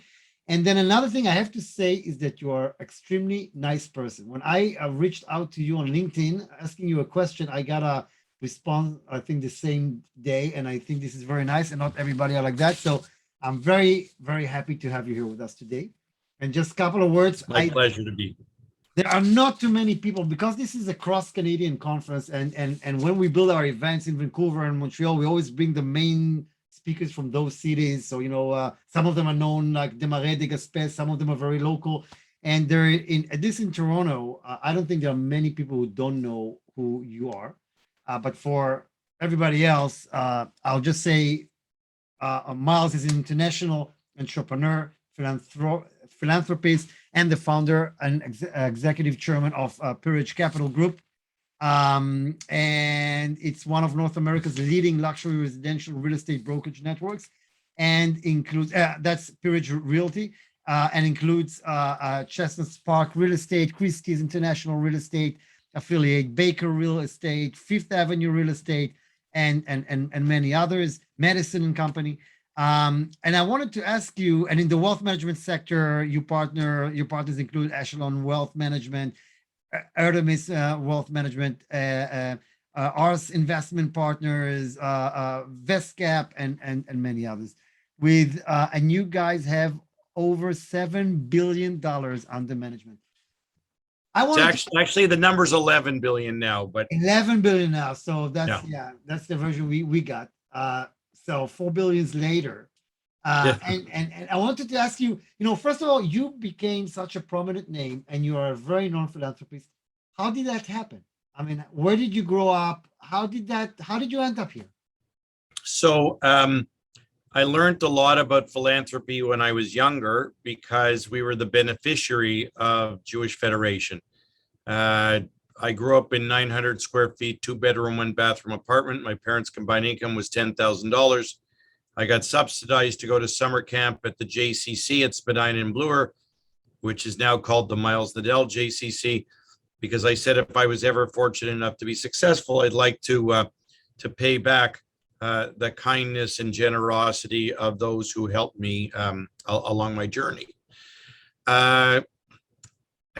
And then another thing I have to say is that you are extremely nice person. When I reached out to you on LinkedIn asking you a question, I got a response, I think the same day. And I think this is very nice, and not everybody are like that. So I'm very, very happy to have you here with us today. And just a couple of words. My pleasure to be. There are not too many people, because this is a cross-Canadian conference. And when we build our events in Vancouver and Montreal, we always bring the main speakers from those cities. So, some of them are known, like Desmarais, de Gaspé, some of them are very local. And they're at least in Toronto, I don't think there are many people who don't know who you are. But for everybody else, I'll just say Miles is an international entrepreneur, philanthropist, and the founder and executive chairman of Peerage Capital Group. And it's one of North America's leading luxury residential real estate brokerage networks, and includes that's Peerage Realty, and includes Chestnut Park Real Estate, Christie's International Real Estate affiliate, Baker Real Estate, Fifth Avenue Real Estate, and many others, Madison and Company. And I wanted to ask you, and in the wealth management sector, your partners include Echelon Wealth Management, Artemis Wealth Management, Ars Investment Partners, Vestcap, and many others. And you guys have over $7 billion under management. Actually, the number's 11 billion now, but 11 billion now. So that's the version we got. So 4 billion later. And I wanted to ask you, first of all, you became such a prominent name, and you are a very known philanthropist. How did that happen? I mean, where did you grow up? How did you end up here? So I learned a lot about philanthropy when I was younger, because we were the beneficiary of Jewish Federation. I grew up in 900 square feet, 2-bedroom, 1-bathroom apartment. My parents' combined income was $10,000. I got subsidized to go to summer camp at the JCC at Spadina and Bloor, which is now called the Miles Nadal JCC, because I said if I was ever fortunate enough to be successful, I'd like to pay back the kindness and generosity of those who helped me along my journey. I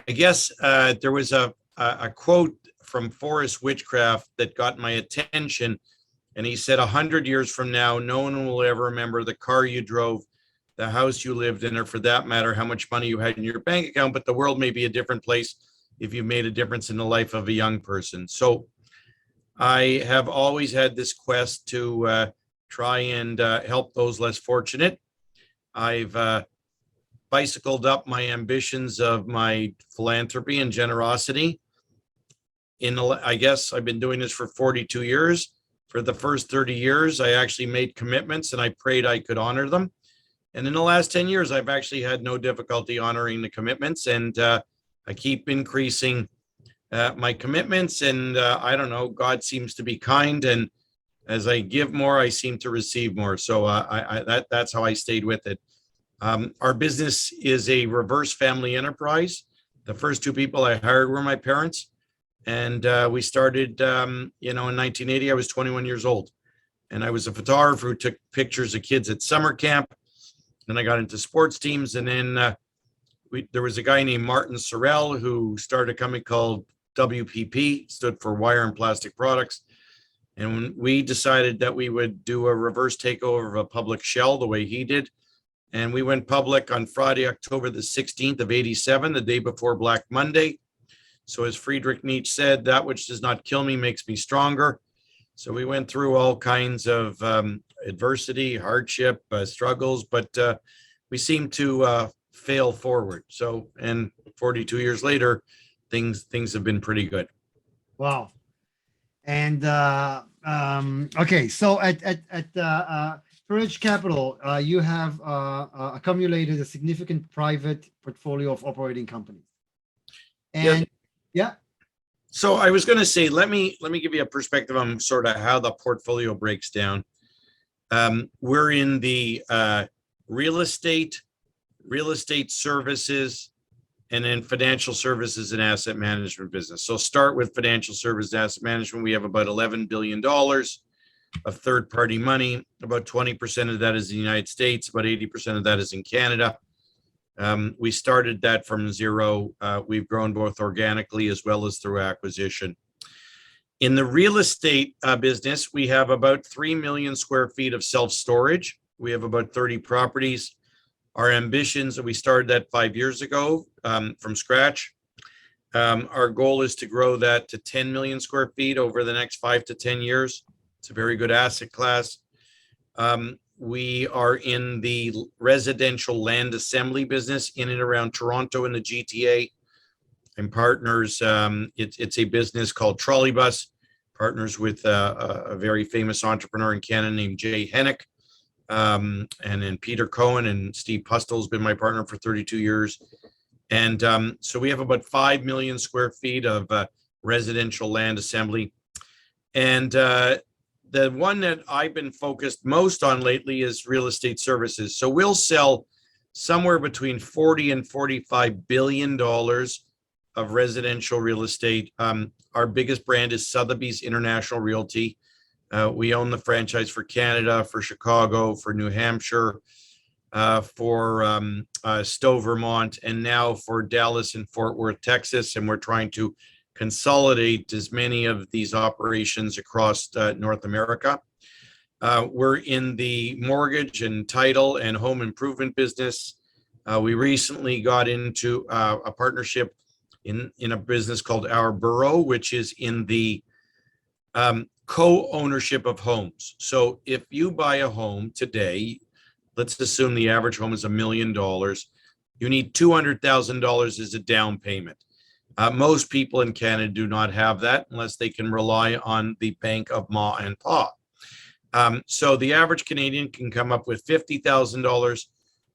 guess there was a quote from Forrest Witchcraft that got my attention, And he said, 100 years from now, no one will ever remember the car you drove, the house you lived in, or for that matter, how much money you had in your bank account, but the world may be a different place if you made a difference in the life of a young person. So I have always had this quest to try and help those less fortunate. I've bicycled up my ambitions of my philanthropy and generosity. I guess I've been doing this for 42 years. For the first 30 years, I actually made commitments and I prayed I could honor them. And in the last 10 years, I've actually had no difficulty honoring the commitments, and I keep increasing my commitments. And I don't know, God seems to be kind, and as I give more, I seem to receive more. So that's how I stayed with it. Our business is a reverse family enterprise. The first two people I hired were my parents. And we started, in 1980, I was 21 years old. And I was a photographer who took pictures of kids at summer camp. Then I got into sports teams. And then there was a guy named Martin Sorrell who started a company called WPP, stood for Wire and Plastic Products. And when we decided that we would do a reverse takeover of a public shell the way he did. And we went public on Friday, October the 16th of 87, the day before Black Monday. So as Friedrich Nietzsche said, that which does not kill me makes me stronger. So we went through all kinds of adversity, hardship, struggles, but we seem to fail forward. So, and 42 years later, things have been pretty good. Wow. And okay, so at Courage Capital, you have accumulated a significant private portfolio of operating companies. And yeah. So I was going to say, let me give you a perspective on sort of how the portfolio breaks down. We're in the real estate services, and then financial services and asset management business. So start with financial services asset management. We have about $11 billion of third-party money. About 20% of that is in the United States. About 80% of that is in Canada. We started that from zero. We've grown both organically as well as through acquisition. In the real estate business, we have about 3 million square feet of self-storage. We have about 30 properties. Our ambitions, we started that 5 years ago from scratch. Our goal is to grow that to 10 million square feet over the next 5 to 10 years. It's a very good asset class. We are in the residential land assembly business in and around Toronto and the GTA. And partners, it's a business called Trolleybus, partners with a very famous entrepreneur in Canada named Jay Hennick. And then Peter Cohen and Steve Pustel has been my partner for 32 years. And so we have about 5 million square feet of residential land assembly. And the one that I've been focused most on lately is real estate services. So we'll sell somewhere between 40 and $45 billion of residential real estate. Our biggest brand is Sotheby's International Realty. We own the franchise for Canada, for Chicago, for New Hampshire, for Stowe, Vermont, and now for Dallas and Fort Worth, Texas. And we're trying to consolidate as many of these operations across North America. We're in the mortgage and title and home improvement business. We recently got into a partnership in a business called Our Borough, which is in the co-ownership of homes. So if you buy a home today, let's assume the average home is $1 million, you need $200,000 as a down payment. Most people in Canada do not have that unless they can rely on the bank of ma and pa. So the average Canadian can come up with $50,000.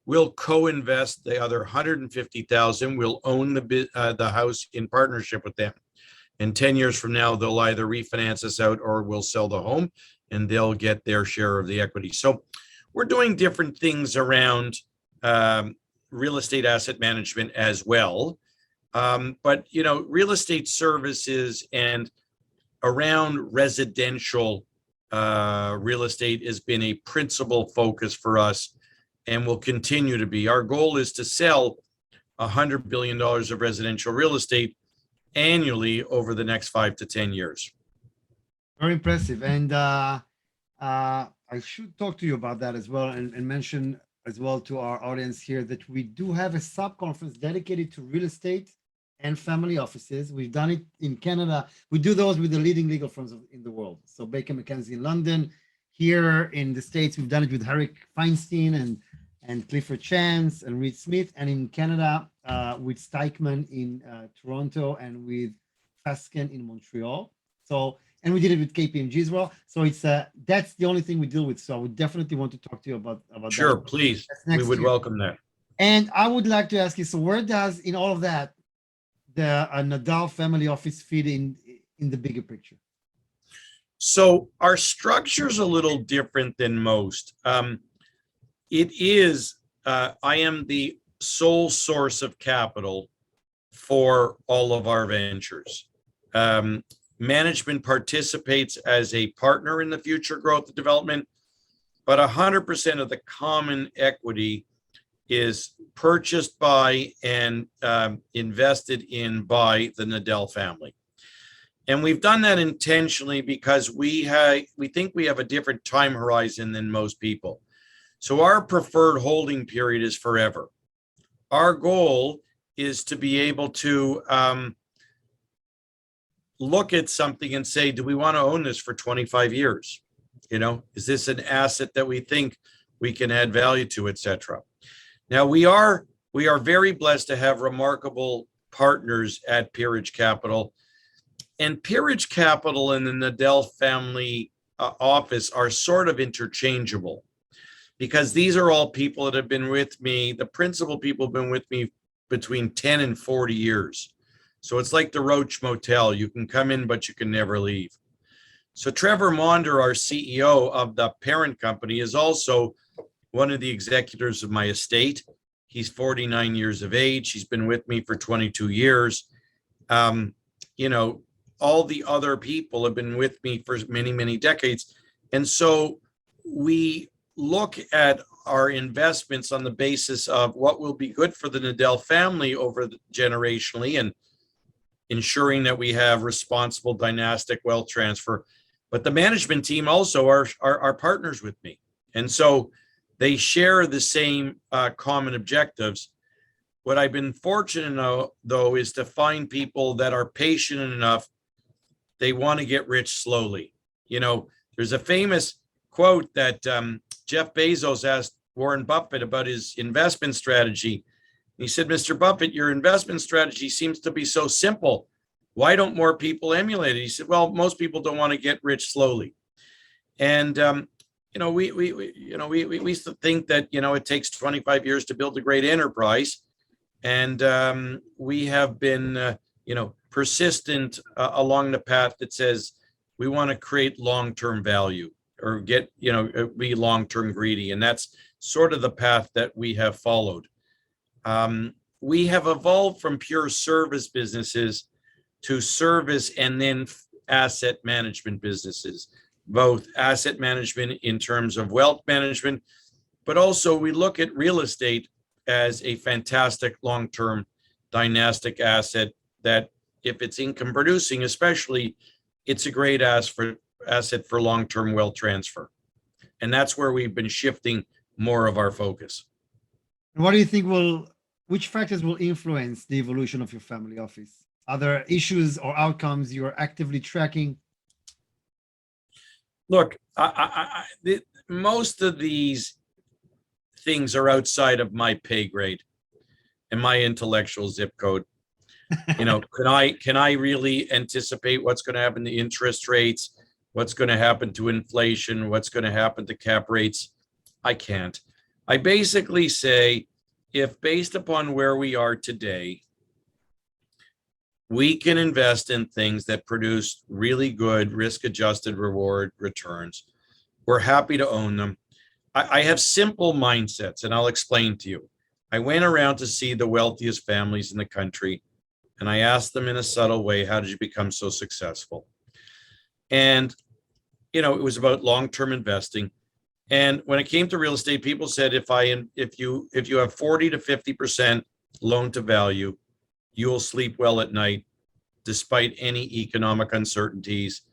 We'll co-invest the other $150,000. We'll own the house in partnership with them. And 10 years from now, they'll either refinance us out or we'll sell the home and they'll get their share of the equity. So we're doing different things around real estate asset management as well. But, you know, real estate services and around residential real estate has been a principal focus for us and will continue to be. Our goal is to sell $100 billion of residential real estate annually over the next 5 to 10 years. Very impressive. And I should talk to you about that as well, and mention as well to our audience here that we do have a sub-conference dedicated to real estate and family offices. We've done it in Canada. We do those with the leading legal firms in the world. So Baker McKenzie in London. Here in the States, we've done it with Herrick Feinstein and Clifford Chance and Reed Smith. And in Canada, with Steichman in Toronto and with Fasken in Montreal. So, and we did it with KPMG as well. So it's that's the only thing we deal with. So I would definitely want to talk to you about Sure, that. please. That's We next would year. welcome that. And I would like to ask you, so where does, in all of that, the Nadal family office fit in the bigger picture? So our structure is a little different than most. It is, I am the sole source of capital for all of our ventures. Management participates as a partner in the future growth and development, but 100% of the common equity is purchased by and invested in by the Nadal family. And we've done that intentionally because we think we have a different time horizon than most people. So our preferred holding period is forever. Our goal is to be able to look at something and say, do we want to own this for 25 years? You know, is this an asset that we think we can add value to, et cetera? Now we are very blessed to have remarkable partners at Peerage Capital. And Peerage Capital and the Nadal family office are sort of interchangeable because these are all people that have been with me. The principal people have been with me between 10 and 40 years. So it's like the Roach Motel. You can come in, but you can never leave. So Trevor Maunder, our CEO of the parent company, is also one of the executors of my estate. He's 49 years of age. He's been with me for 22 years. You know, all the other people have been with me for many, many decades. And so we look at our investments on the basis of what will be good for the Nadal family over generationally and ensuring that we have responsible dynastic wealth transfer. But the management team also are partners with me. And so they share the same common objectives. What I've been fortunate though is to find people that are patient enough. They want to get rich slowly. You know, there's a famous quote that Jeff Bezos asked Warren Buffett about his investment strategy. He said, Mr. Buffett, your investment strategy seems to be so simple. Why don't more people emulate it? He said, well, most people don't want to get rich slowly. And, you know, we used to think that, you know, it takes 25 years to build a great enterprise. And we have been, you know, persistent along the path that says we want to create long-term value or get, you know, be long-term greedy. And that's sort of the path that we have followed. We have evolved from pure service businesses to service and then asset management businesses, both asset management in terms of wealth management, but also we look at real estate as a fantastic long-term dynastic asset that if it's income producing, especially, it's a great asset for long-term wealth transfer. And that's where we've been shifting more of our focus. What do you think which factors will influence the evolution of your family office? Are there issues or outcomes you're actively tracking? Look, most of these things are outside of my pay grade and my intellectual zip code. You know, can I really anticipate what's going to happen to interest rates, what's going to happen to inflation, what's going to happen to cap rates? I can't. I basically say, if based upon where we are today, we can invest in things that produce really good risk-adjusted reward returns, we're happy to own them. I have simple mindsets, and I'll explain to you. I went around to see the wealthiest families in the country, and I asked them in a subtle way, how did you become so successful? And, you know, it was about long-term investing. And when it came to real estate, people said, if you have 40 to 50% loan to value, you will sleep well at night, despite any economic uncertainties.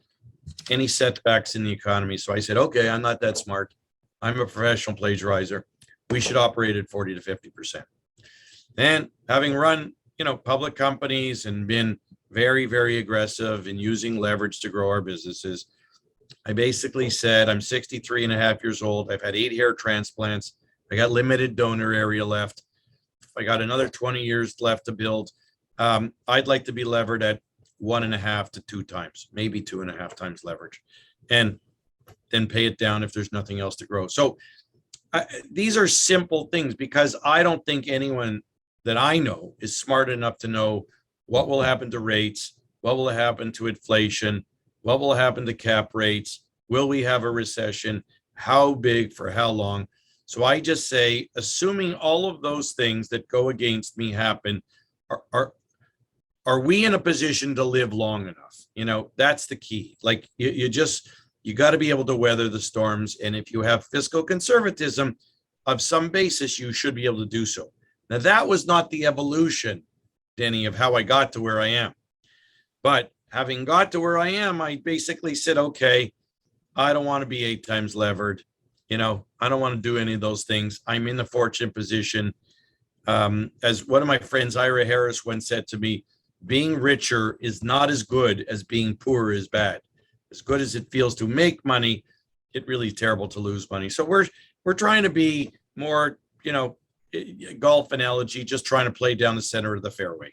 any setbacks in the economy. So I said, okay, I'm not that smart. I'm a professional plagiarizer. We should operate at 40 to 50%. And having run, public companies and been very, very aggressive in using leverage to grow our businesses, I basically said, I'm 63 and a half years old. I've had 8 hair transplants. I got limited donor area left. I got another 20 years left to build. I'd like to be levered at 1.5 to 2 times, maybe 2.5 times leverage, and then pay it down if there's nothing else to grow. So these are simple things, because I don't think anyone that I know is smart enough to know what will happen to rates, what will happen to inflation, what will happen to cap rates, will we have a recession, how big, for how long. So I just say, assuming all of those things that go against me happen, are we in a position to live long enough? That's the key. Like you got to be able to weather the storms. And if you have fiscal conservatism of some basis, you should be able to do so. Now, that was not the evolution, Denny, of how I got to where I am. But having got to where I am, I basically said, okay, I don't want to be 8 times levered. I don't want to do any of those things. I'm in the fortunate position. As one of my friends, Ira Harris, once said to me, being richer is not as good as being poor is bad. As good as it feels to make money, it really is terrible to lose money. So we're trying to be more, golf analogy, just trying to play down the center of the fairway.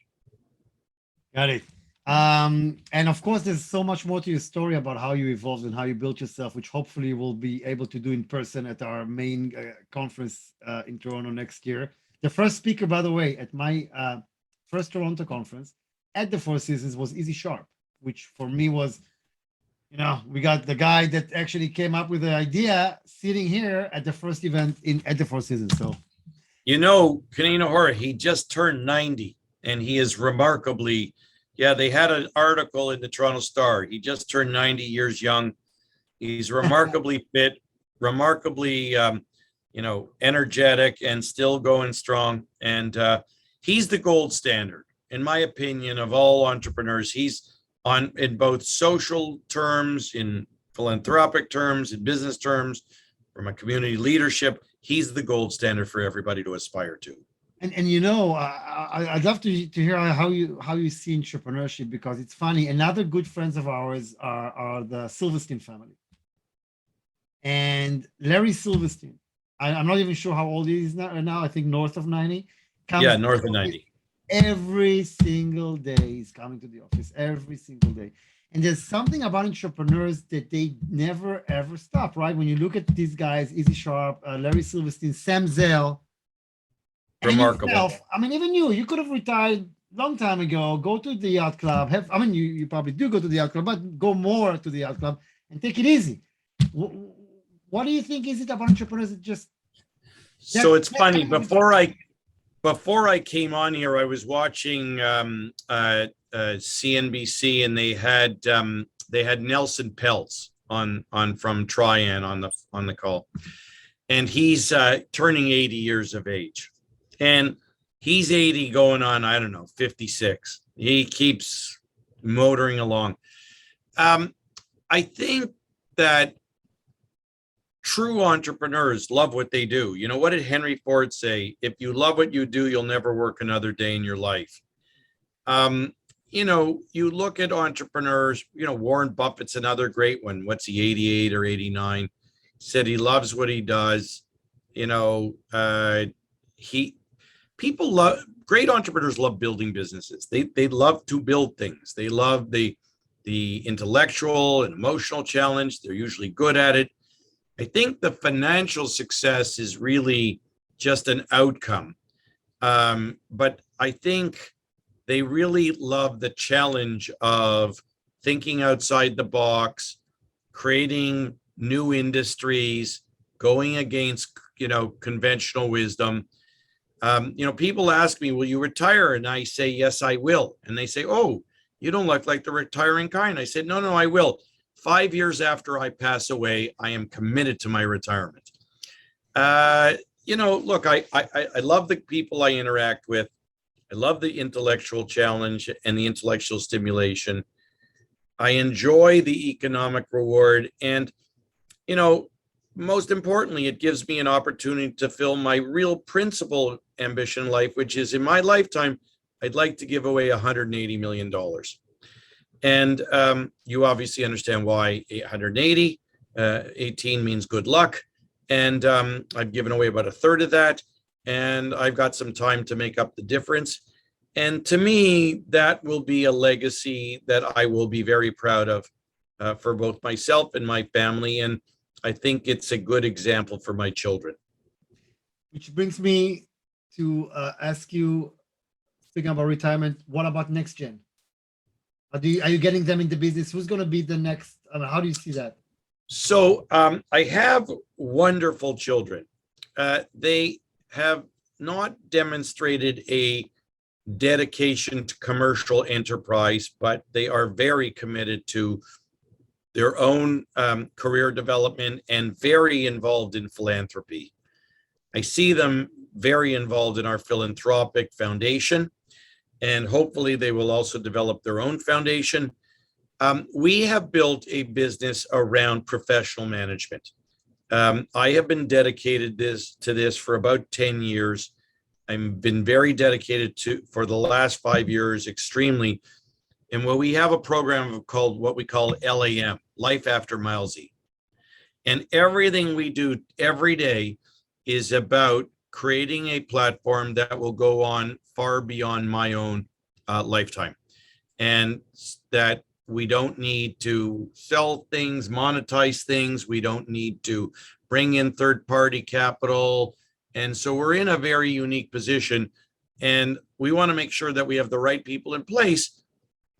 Got it. And of course, there's so much more to your story about how you evolved and how you built yourself, which hopefully we'll be able to do in person at our main conference in Toronto next year. The first speaker, by the way, at my first Toronto conference at the Four Seasons was Easy Sharp, which for me was, we got the guy that actually came up with the idea sitting here at the first event at the Four Seasons. So, Corina Weigl, he just turned 90, and he is remarkably, they had an article in the Toronto Star. He just turned 90 years young. He's remarkably fit, remarkably, energetic, and still going strong. And he's the gold standard, in my opinion, of all entrepreneurs. He's in both social terms, in philanthropic terms, in business terms, from a community leadership. He's the gold standard for everybody to aspire to. And I'd love to hear how you see entrepreneurship, because it's funny. Another good friends of ours are the Silverstein family, and Larry Silverstein. I'm not even sure how old he is now. I think north of 90. North of 90. Every single day he's coming to the office, every single day. And there's something about entrepreneurs that they never, ever stop, right? When you look at these guys, Easy Sharp, Larry Silverstein, Sam Zell. Remarkable. Yourself, even you could have retired long time ago, go to the yacht club. You probably do go to the yacht club, but go more to the yacht club and take it easy. What do you think is it about entrepreneurs that just... So it's funny, before I came on here, I was watching CNBC, and they had Nelson Peltz on from Trian on the call, and he's turning 80 years of age, and he's 80 going on 56. He keeps motoring along. I think that true entrepreneurs love what they do. What did Henry Ford say? If you love what you do, you'll never work another day in your life. You look at entrepreneurs, Warren Buffett's another great one. What's he, 88 or 89? Said he loves what he does. Great entrepreneurs love building businesses. They love to build things. They love the intellectual and emotional challenge. They're usually good at it. I think the financial success is really just an outcome. But I think they really love the challenge of thinking outside the box, creating new industries, going against, conventional wisdom. People ask me, will you retire? And I say, yes, I will. And they say, oh, you don't look like the retiring kind. I said, no, I will. 5 years after I pass away, I am committed to my retirement. Look, I love the people I interact with. I love the intellectual challenge and the intellectual stimulation. I enjoy the economic reward. And, you know, most importantly, it gives me an opportunity to fill my real principal ambition in life, which is in my lifetime, I'd like to give away $180 million. And you obviously understand why 180, 18 means good luck. And I've given away about a third of that. And I've got some time to make up the difference. And to me, that will be a legacy that I will be very proud of for both myself and my family. And I think it's a good example for my children. Which brings me to ask you, speaking about retirement, what about next gen? Are you getting them into business? Who's going to be the next? How do you see that? So I have wonderful children. They have not demonstrated a dedication to commercial enterprise, but they are very committed to their own career development and very involved in philanthropy. I see them very involved in our philanthropic foundation, and hopefully they will also develop their own foundation. We have built a business around professional management. I have been dedicated to this for about 10 years. I've been very dedicated for the last 5 years, extremely. And we have a program called what we call LAM, Life After Milesy. And everything we do every day is about creating a platform that will go on far beyond my own lifetime. And that we don't need to sell things, monetize things. We don't need to bring in third-party capital. And so we're in a very unique position. And we want to make sure that we have the right people in place.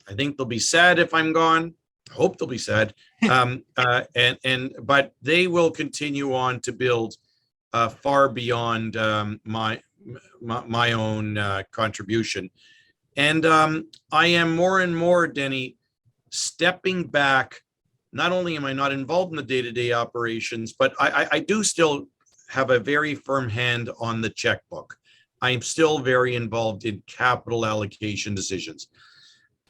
I think they'll be sad if I'm gone. I hope they'll be sad. But they will continue on to build far beyond my own contribution. And I am more and more, Denny, stepping back. Not only am I not involved in the day-to-day operations, but I do still have a very firm hand on the checkbook. I'm still very involved in capital allocation decisions,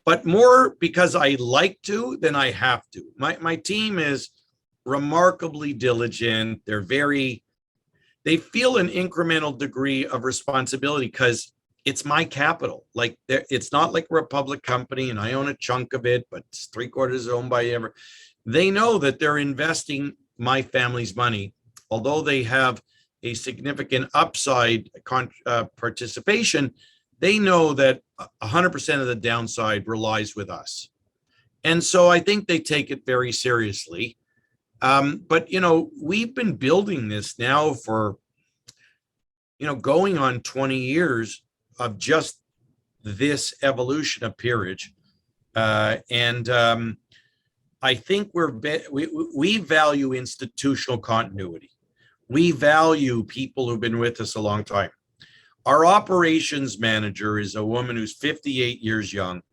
but more because I like to than I have to. My team is remarkably diligent. They feel an incremental degree of responsibility because it's my capital. Like it's not like we're a public company and I own a chunk of it, but it's 3/4 owned by everyone. They know that they're investing my family's money, although they have a significant upside participation. They know that 100% of the downside relies with us. And so I think they take it very seriously. But, you know, we've been building this now for, you know, going on 20 years of just this evolution of peerage. I think we value institutional continuity. We value people who've been with us a long time. Our operations manager is a woman who's 58 years young.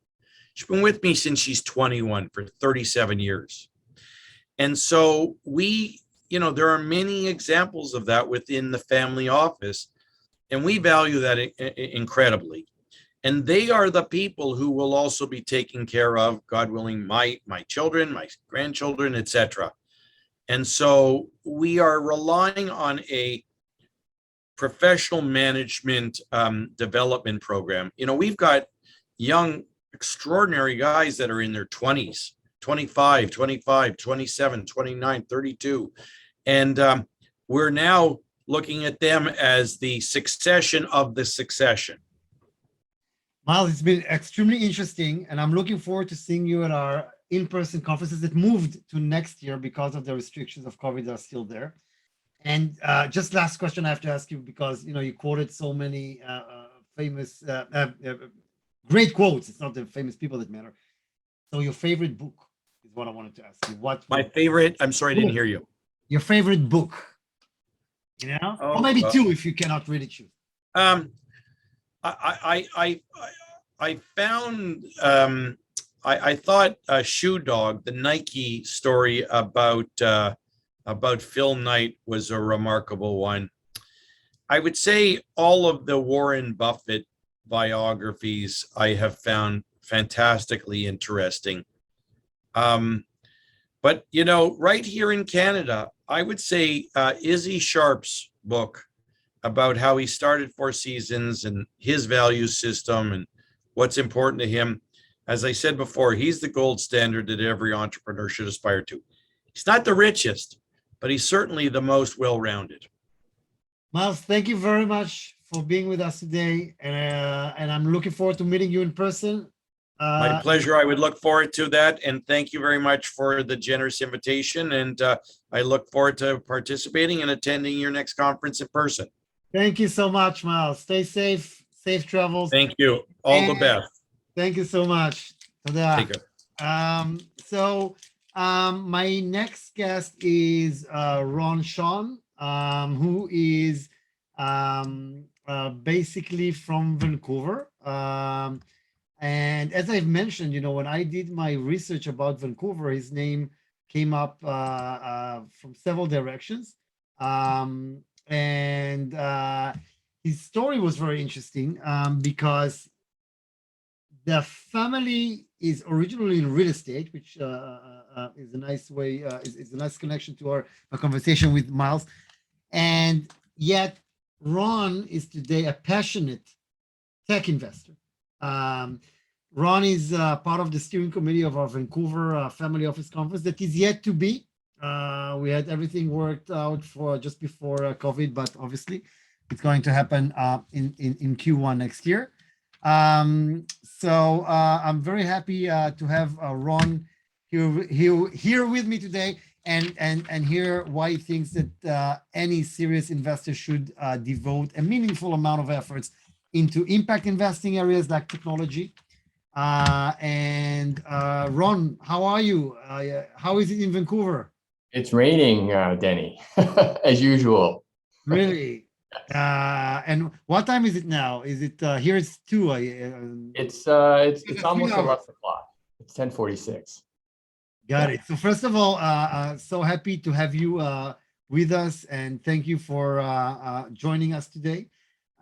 She's been with me since she's 21 for 37 years. And so there are many examples of that within the family office, and we value that incredibly. And they are the people who will also be taking care of, God willing, my children, my grandchildren, etc. And so we are relying on a professional management development program. You know, we've got young, extraordinary guys that are in their 20s, 25, 27, 29, 32. And we're now looking at them as the succession of the succession. Miles, it's been extremely interesting, and I'm looking forward to seeing you at our in-person conferences that moved to next year because of the restrictions of COVID that are still there. And just last question I have to ask you, because you quoted so many famous, great quotes. It's not the famous people that matter. So your favorite book is what I wanted to ask you. What my favorite? I'm sorry, I didn't hear you. Your favorite book? Or maybe two if you cannot really choose. I found I thought Shoe Dog, the Nike story about Phil Knight, was a remarkable one. I would say all of the Warren Buffett biographies I have found fantastically interesting. But, right here in Canada, I would say Izzy Sharp's book about how he started Four Seasons and his value system and what's important to him. As I said before, he's the gold standard that every entrepreneur should aspire to. He's not the richest, but he's certainly the most well-rounded. Miles, thank you very much for being with us today. And I'm looking forward to meeting you in person. My pleasure. I would look forward to that. And thank you very much for the generous invitation. And I look forward to participating and attending your next conference in person. Thank you so much, Miles. Stay safe, safe travels. Thank you. All the best. Thank you so much. Take care. My next guest is Ron Sean, who is basically from Vancouver. And as I've mentioned, when I did my research about Vancouver, his name came up from several directions. His story was very interesting because the family is originally in real estate, which is a nice way, is a nice connection to our conversation with Miles. And yet Ron is today a passionate tech investor. Ron is part of the steering committee of our Vancouver Family Office Conference that is yet to be. We had everything worked out for just before COVID, but obviously it's going to happen in Q1 next year. So I'm very happy to have Ron here with me today and hear why he thinks that any serious investor should devote a meaningful amount of efforts into impact investing areas like technology. Ron, how are you? How is it in Vancouver? It's raining, Denny, as usual. Really? And what time is it now? Is it here? It's 2. It's almost 11 o'clock. It's 10:46. Got it. So first of all, so happy to have you with us, and thank you for joining us today.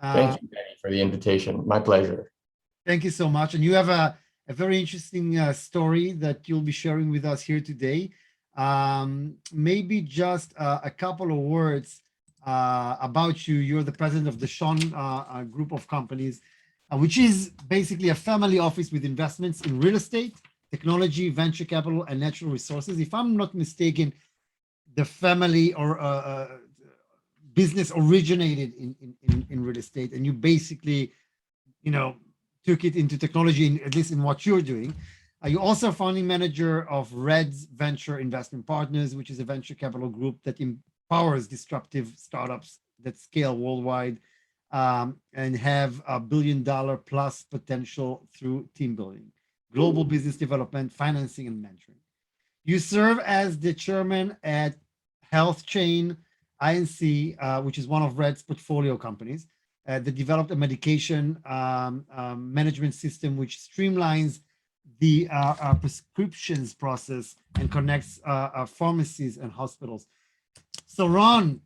Thank you, Denny, for the invitation. My pleasure. Thank you so much. And you have a very interesting story that you'll be sharing with us here today. Maybe just a couple of words about you. You're the president of the Sean group of companies, which is basically a family office with investments in real estate, technology, venture capital, and natural resources. If I'm not mistaken, the family or business originated in real estate, and you basically, took it into technology, at least in what you're doing. You're also a founding manager of Red's Venture Investment Partners, which is a venture capital group that empowers disruptive startups that scale worldwide and have $1 billion plus potential through team building, global business development, financing, and mentoring. You serve as the chairman at Health Chain Inc., which is one of Red's portfolio companies that developed a medication management system which streamlines the prescriptions process and connects pharmacies and hospitals. So Ron,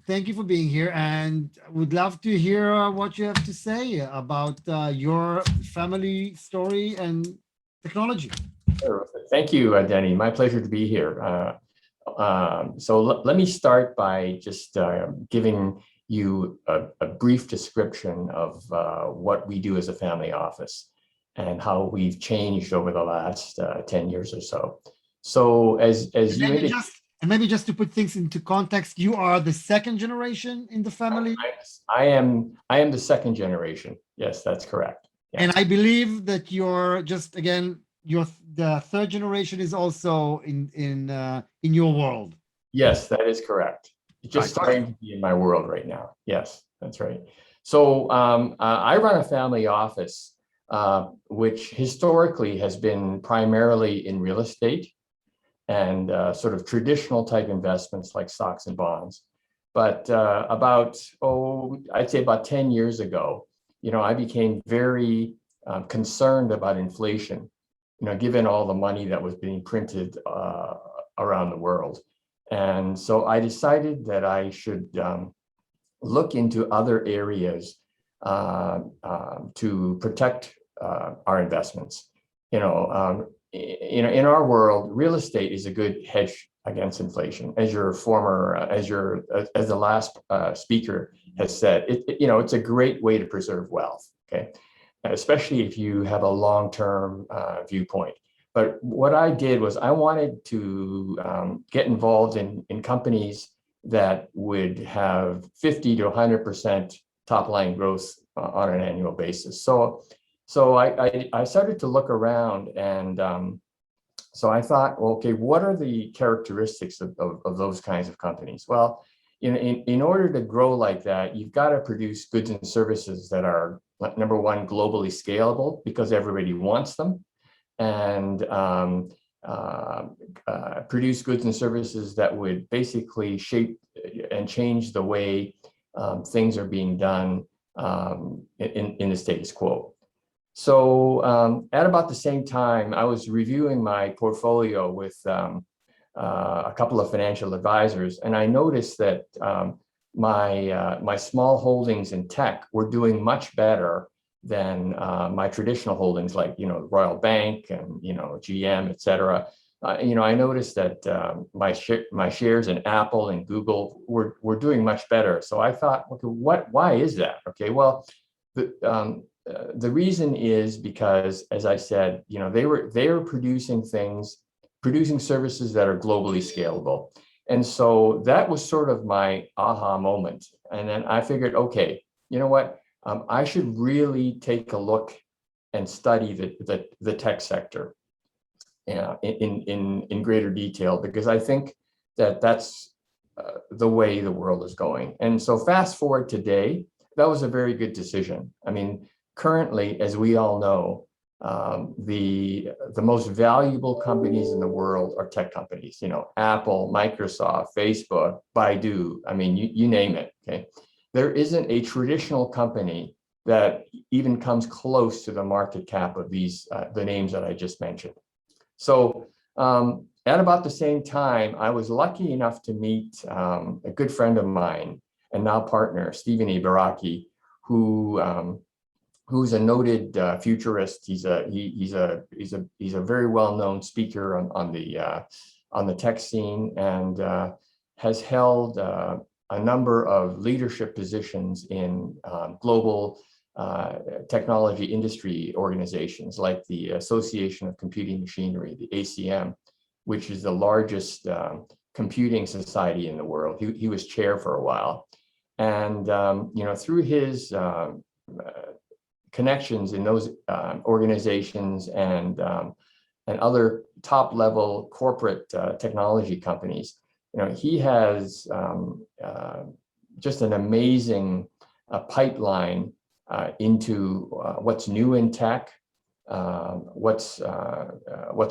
thank you for being here, and would love to hear what you have to say about your family story and technology. Sure. Thank you, Denny. My pleasure to be here. So let me start by just giving you a brief description of what we do as a family office and how we've changed over the last 10 years or so. So as you indicated, maybe just to put things into context, you are the second generation in the family? I am the second generation. Yes, that's correct. Yeah. And I believe that you're just, again, the third generation is also in your world. Yes, that is correct. It's just starting to be in my world right now. Yes, that's right. So I run a family office, which historically has been primarily in real estate and sort of traditional type investments like stocks and bonds. But I'd say about 10 years ago, I became very concerned about inflation, given all the money that was being printed around the world. And so I decided that I should look into other areas to protect our investments. in our world, real estate is a good hedge against inflation, as the last speaker has said. It's a great way to preserve wealth. Okay, especially if you have a long-term viewpoint. But what I did was I wanted to get involved in companies that would have 50 to 100% top line growth on an annual basis. So I started to look around, and so I thought, well, okay, what are the characteristics of those kinds of companies? Well, in order to grow like that, you've got to produce goods and services that are, number one, globally scalable because everybody wants them, and produce goods and services that would basically shape and change the way things are being done in the status quo. So at about the same time, I was reviewing my portfolio with a couple of financial advisors, and I noticed that my small holdings in tech were doing much better than my traditional holdings, like Royal Bank and GM, et cetera. I noticed that my shares in Apple and Google were doing much better. So I thought, okay, why is that? Okay, well, the reason is because, as I said, they were producing services that are globally scalable. And so that was sort of my aha moment. And then I figured, okay, you know what? I should really take a look and study the tech sector in greater detail, because I think that that's the way the world is going. And so fast forward today, that was a very good decision. I mean, currently, as we all know, the most valuable companies in the world are tech companies. Apple, Microsoft, Facebook, Baidu. I mean, you name it. Okay, there isn't a traditional company that even comes close to the market cap of these the names that I just mentioned. So at about the same time, I was lucky enough to meet a good friend of mine and now partner, Stephen Ibaraki, who's a noted futurist. He's a very well-known speaker on the tech scene, and has held a number of leadership positions in global technology industry organizations like the Association of Computing Machinery, the ACM, which is the largest computing society in the world. He was chair for a while, and through his connections in those organizations and other top-level corporate technology companies, he has just an amazing pipeline into what's new in tech, what's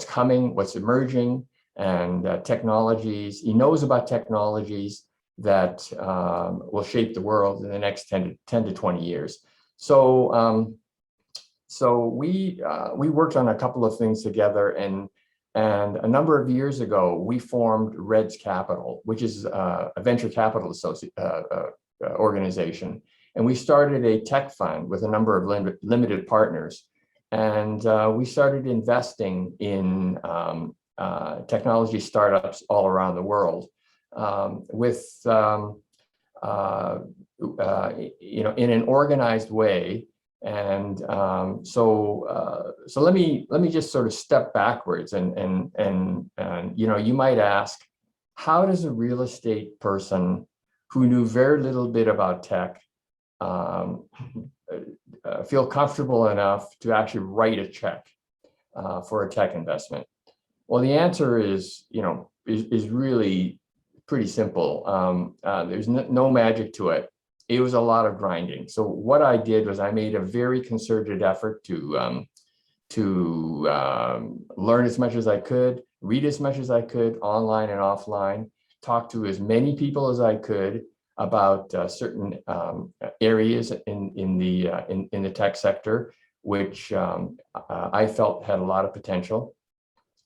coming, what's emerging, and technologies. He knows about technologies that will shape the world in the next 10 to 20 years. So we worked on a couple of things together, and a number of years ago, we formed Reds Capital, which is a venture capital organization. And we started a tech fund with a number of limited partners. And we started investing in technology startups all around the world in an organized way. And so let me just sort of step backwards and you might ask, how does a real estate person who knew very little bit about tech feel comfortable enough to actually write a check for a tech investment? Well, the answer is really pretty simple. There's no magic to it. It was a lot of grinding. So what I did was I made a very concerted effort to learn as much as I could, read as much as I could online and offline, talk to as many people as I could about certain areas in the tech sector, which I felt had a lot of potential,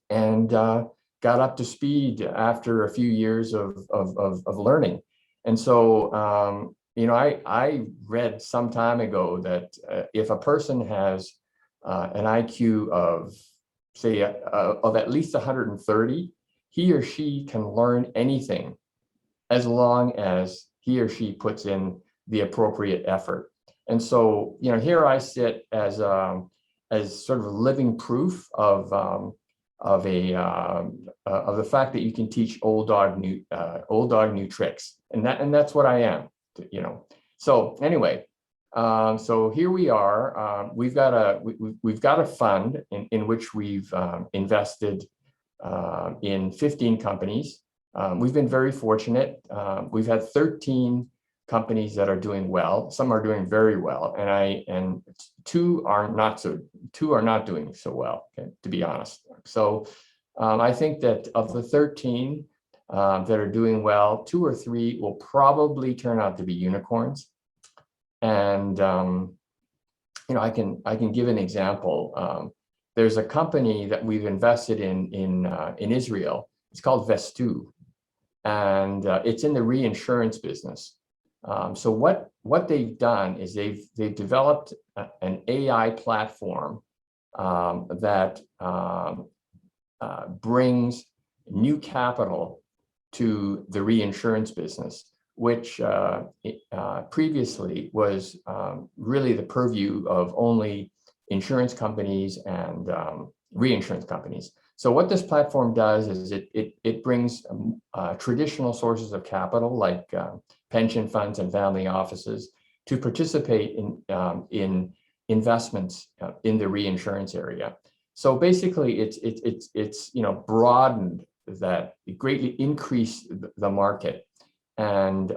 and got up to speed after a few years of learning. And so I read some time ago that if a person has an IQ of say of at least 130, he or she can learn anything as long as he or she puts in the appropriate effort. And so, here I sit as sort of a living proof of the fact that you can teach old dog new tricks, and that's what I am. So anyway, so here we are. We've got a fund in which we've invested in 15 companies. We've been very fortunate. We've had 13 companies that are doing well. Some are doing very well, and two are not doing so well, okay, to be honest. So I think that of the 13 that are doing well, 2 or 3 will probably turn out to be unicorns. And I can give an example. There's a company that we've invested in Israel. It's called Vestu, and it's in the reinsurance business. So what they've done is they've developed an AI platform that brings new capital to the reinsurance business, which previously was really the purview of only insurance companies and reinsurance companies. So what this platform does is it brings traditional sources of capital like pension funds and family offices to participate in investments in the reinsurance area. So basically, it's broadened that, greatly increased the market, and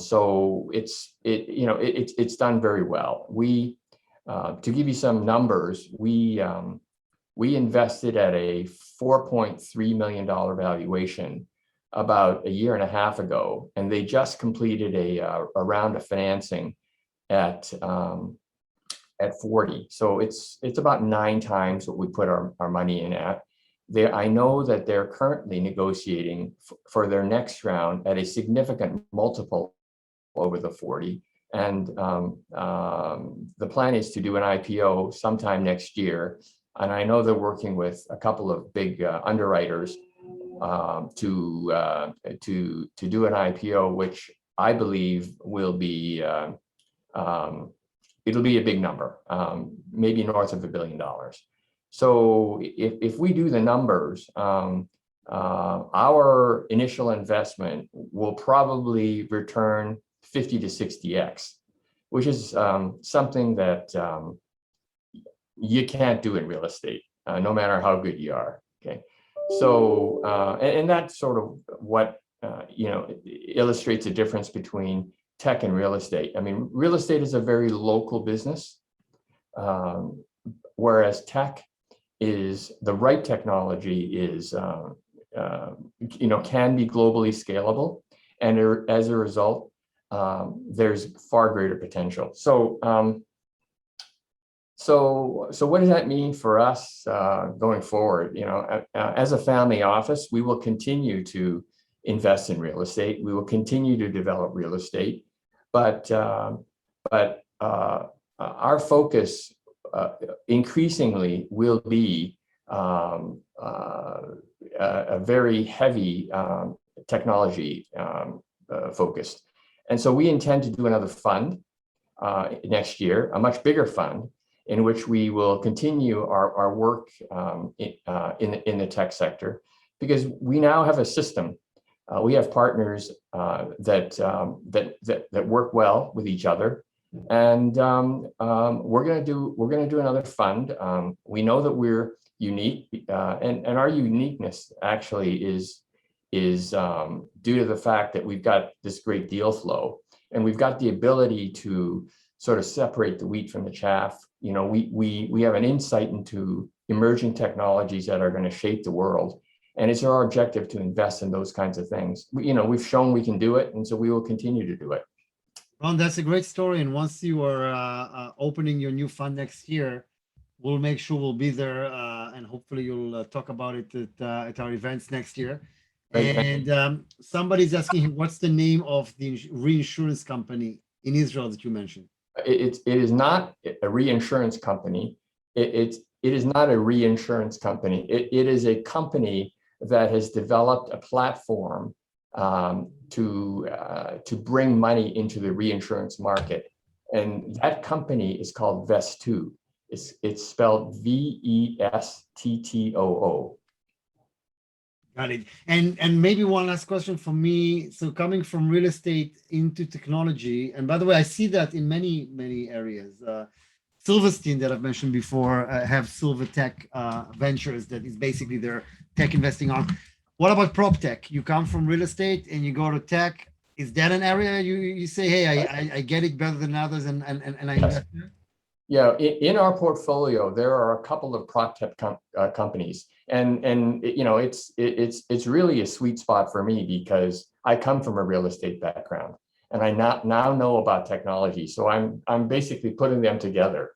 so it's done very well. We to give you some numbers, we invested at a $4.3 million valuation about a year and a half ago, and they just completed a round of financing at 40. So it's about 9 times what we put our money in at. I know that they're currently negotiating for their next round at a significant multiple over the 40. And the plan is to do an IPO sometime next year. And I know they're working with a couple of big underwriters to do an IPO, which I believe will be it'll be a big number, maybe north of $1 billion. So if we do the numbers, our initial investment will probably return 50 to 60x, which is something that you can't do in real estate, no matter how good you are. Okay, so and that's sort of what illustrates the difference between tech and real estate. I mean, real estate is a very local business, whereas tech is the right technology is can be globally scalable, and as a result, there's far greater potential. So what does that mean for us going forward? As a family office, we will continue to invest in real estate. We will continue to develop real estate, but our focus increasingly will be a very heavy technology focused. And so we intend to do another fund next year, a much bigger fund, in which we will continue our work in the tech sector, because we now have a system. We have partners that work well with each other, and we're going to do another fund. We know that we're unique, and our uniqueness actually is due to the fact that we've got this great deal flow, and we've got the ability to sort of separate the wheat from the chaff. We have an insight into emerging technologies that are going to shape the world, and it's our objective to invest in those kinds of things. We've shown we can do it, and so we will continue to do it. Ron, that's a great story. And once you are opening your new fund next year, we'll make sure we'll be there, and hopefully you'll talk about it at our events next year. And somebody's asking, what's the name of the reinsurance company in Israel that you mentioned? It is not a reinsurance company. It's it is not a reinsurance company. It is a company that has developed a platform to bring money into the reinsurance market. And that company is called Vestoo. It's spelled VESTTOO. Got it. And maybe one last question for me. So coming from real estate into technology, and by the way, I see that in many areas. Silverstein that I've mentioned before have Silver Tech Ventures that is basically their tech investing arm. What about prop tech? You come from real estate and you go to tech. Is that an area you say, hey, I get it better than others and I invest there? Yeah, in our portfolio, there are a couple of prop tech companies, and you know, it's really a sweet spot for me because I come from a real estate background and I now know about technology. So I'm basically putting them together.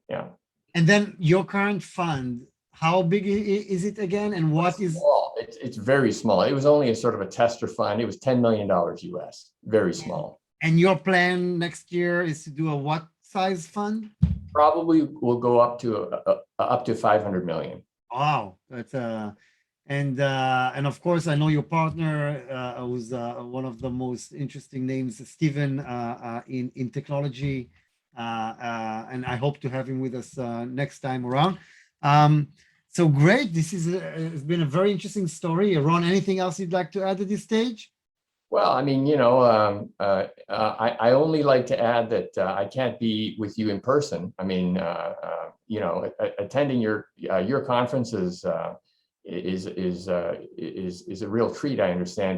Yeah. And then your current fund, how big is it again? And what is small? It's very small. It was only a sort of a tester fund. It was $10 million US, very small. And your plan next year is to do a what size fund? Probably will go up to 500 million. Wow, that's and of course I know your partner who's one of the most interesting names, Stephen, in technology, and I hope to have him with us next time around. So great, this is it's been a very interesting story. Ron, anything else you'd like to add at this stage? Well, I mean, you know, I only like to add that I can't be with you in person. I mean, you know, attending your conferences is a real treat. I understand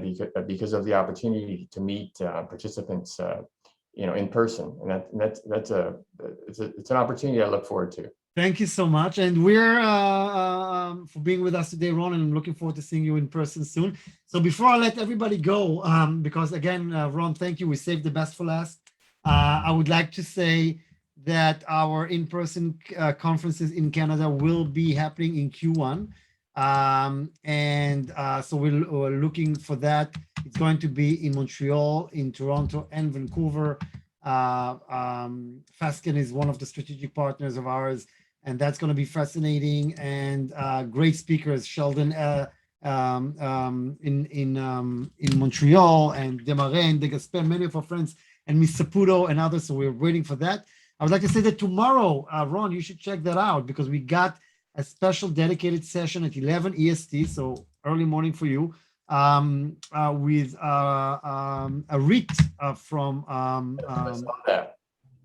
because of the opportunity to meet participants, you know, in person, and it's an opportunity I look forward to. Thank you so much. And we're for being with us today, Ron, and I'm looking forward to seeing you in person soon. So before I let everybody go, because again, Ron, thank you. We saved the best for last. I would like to say that our in-person conferences in Canada will be happening in Q1. So we're looking for that. It's going to be in Montreal, in Toronto, and Vancouver. Fasken is one of the strategic partners of ours, and that's going to be fascinating, and great speakers, Sheldon in Montreal, and Desmarais and Degasper, many of our friends, and Ms. Saputo and others. So we're waiting for that. I would like to say that tomorrow, Ron, you should check that out because we got a special dedicated session at 11 EST, so early morning for you, with a REIT from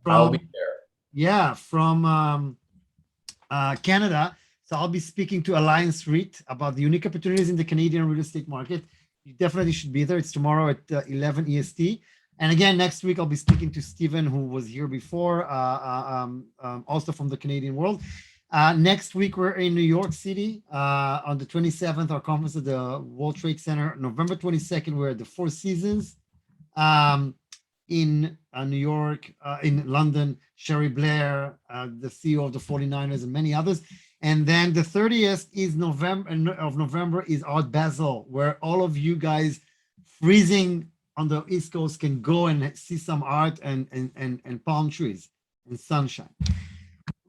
I'll be there. Yeah, from Canada. So I'll be speaking to Alliance REIT about the unique opportunities in the Canadian real estate market. You definitely should be there. It's tomorrow at 11 EST. And again, next week, I'll be speaking to Stephen, who was here before, also from the Canadian world. Next week, we're in New York City on the 27th, our conference at the World Trade Center. November 22nd, we're at the Four Seasons in New York, in London, Sherry Blair, the CEO of the 49ers, and many others. And then the 30th is November is Art Basel, where all of you guys freezing on the East Coast can go and see some art and palm trees and sunshine.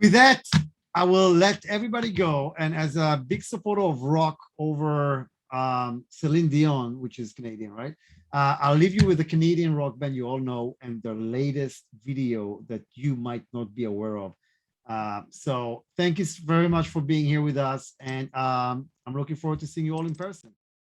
With that, I will let everybody go. And as a big supporter of rock over Celine Dion, which is Canadian, right? I'll leave you with the Canadian rock band you all know and their latest video that you might not be aware of. So thank you very much for being here with us. And I'm looking forward to seeing you all in person.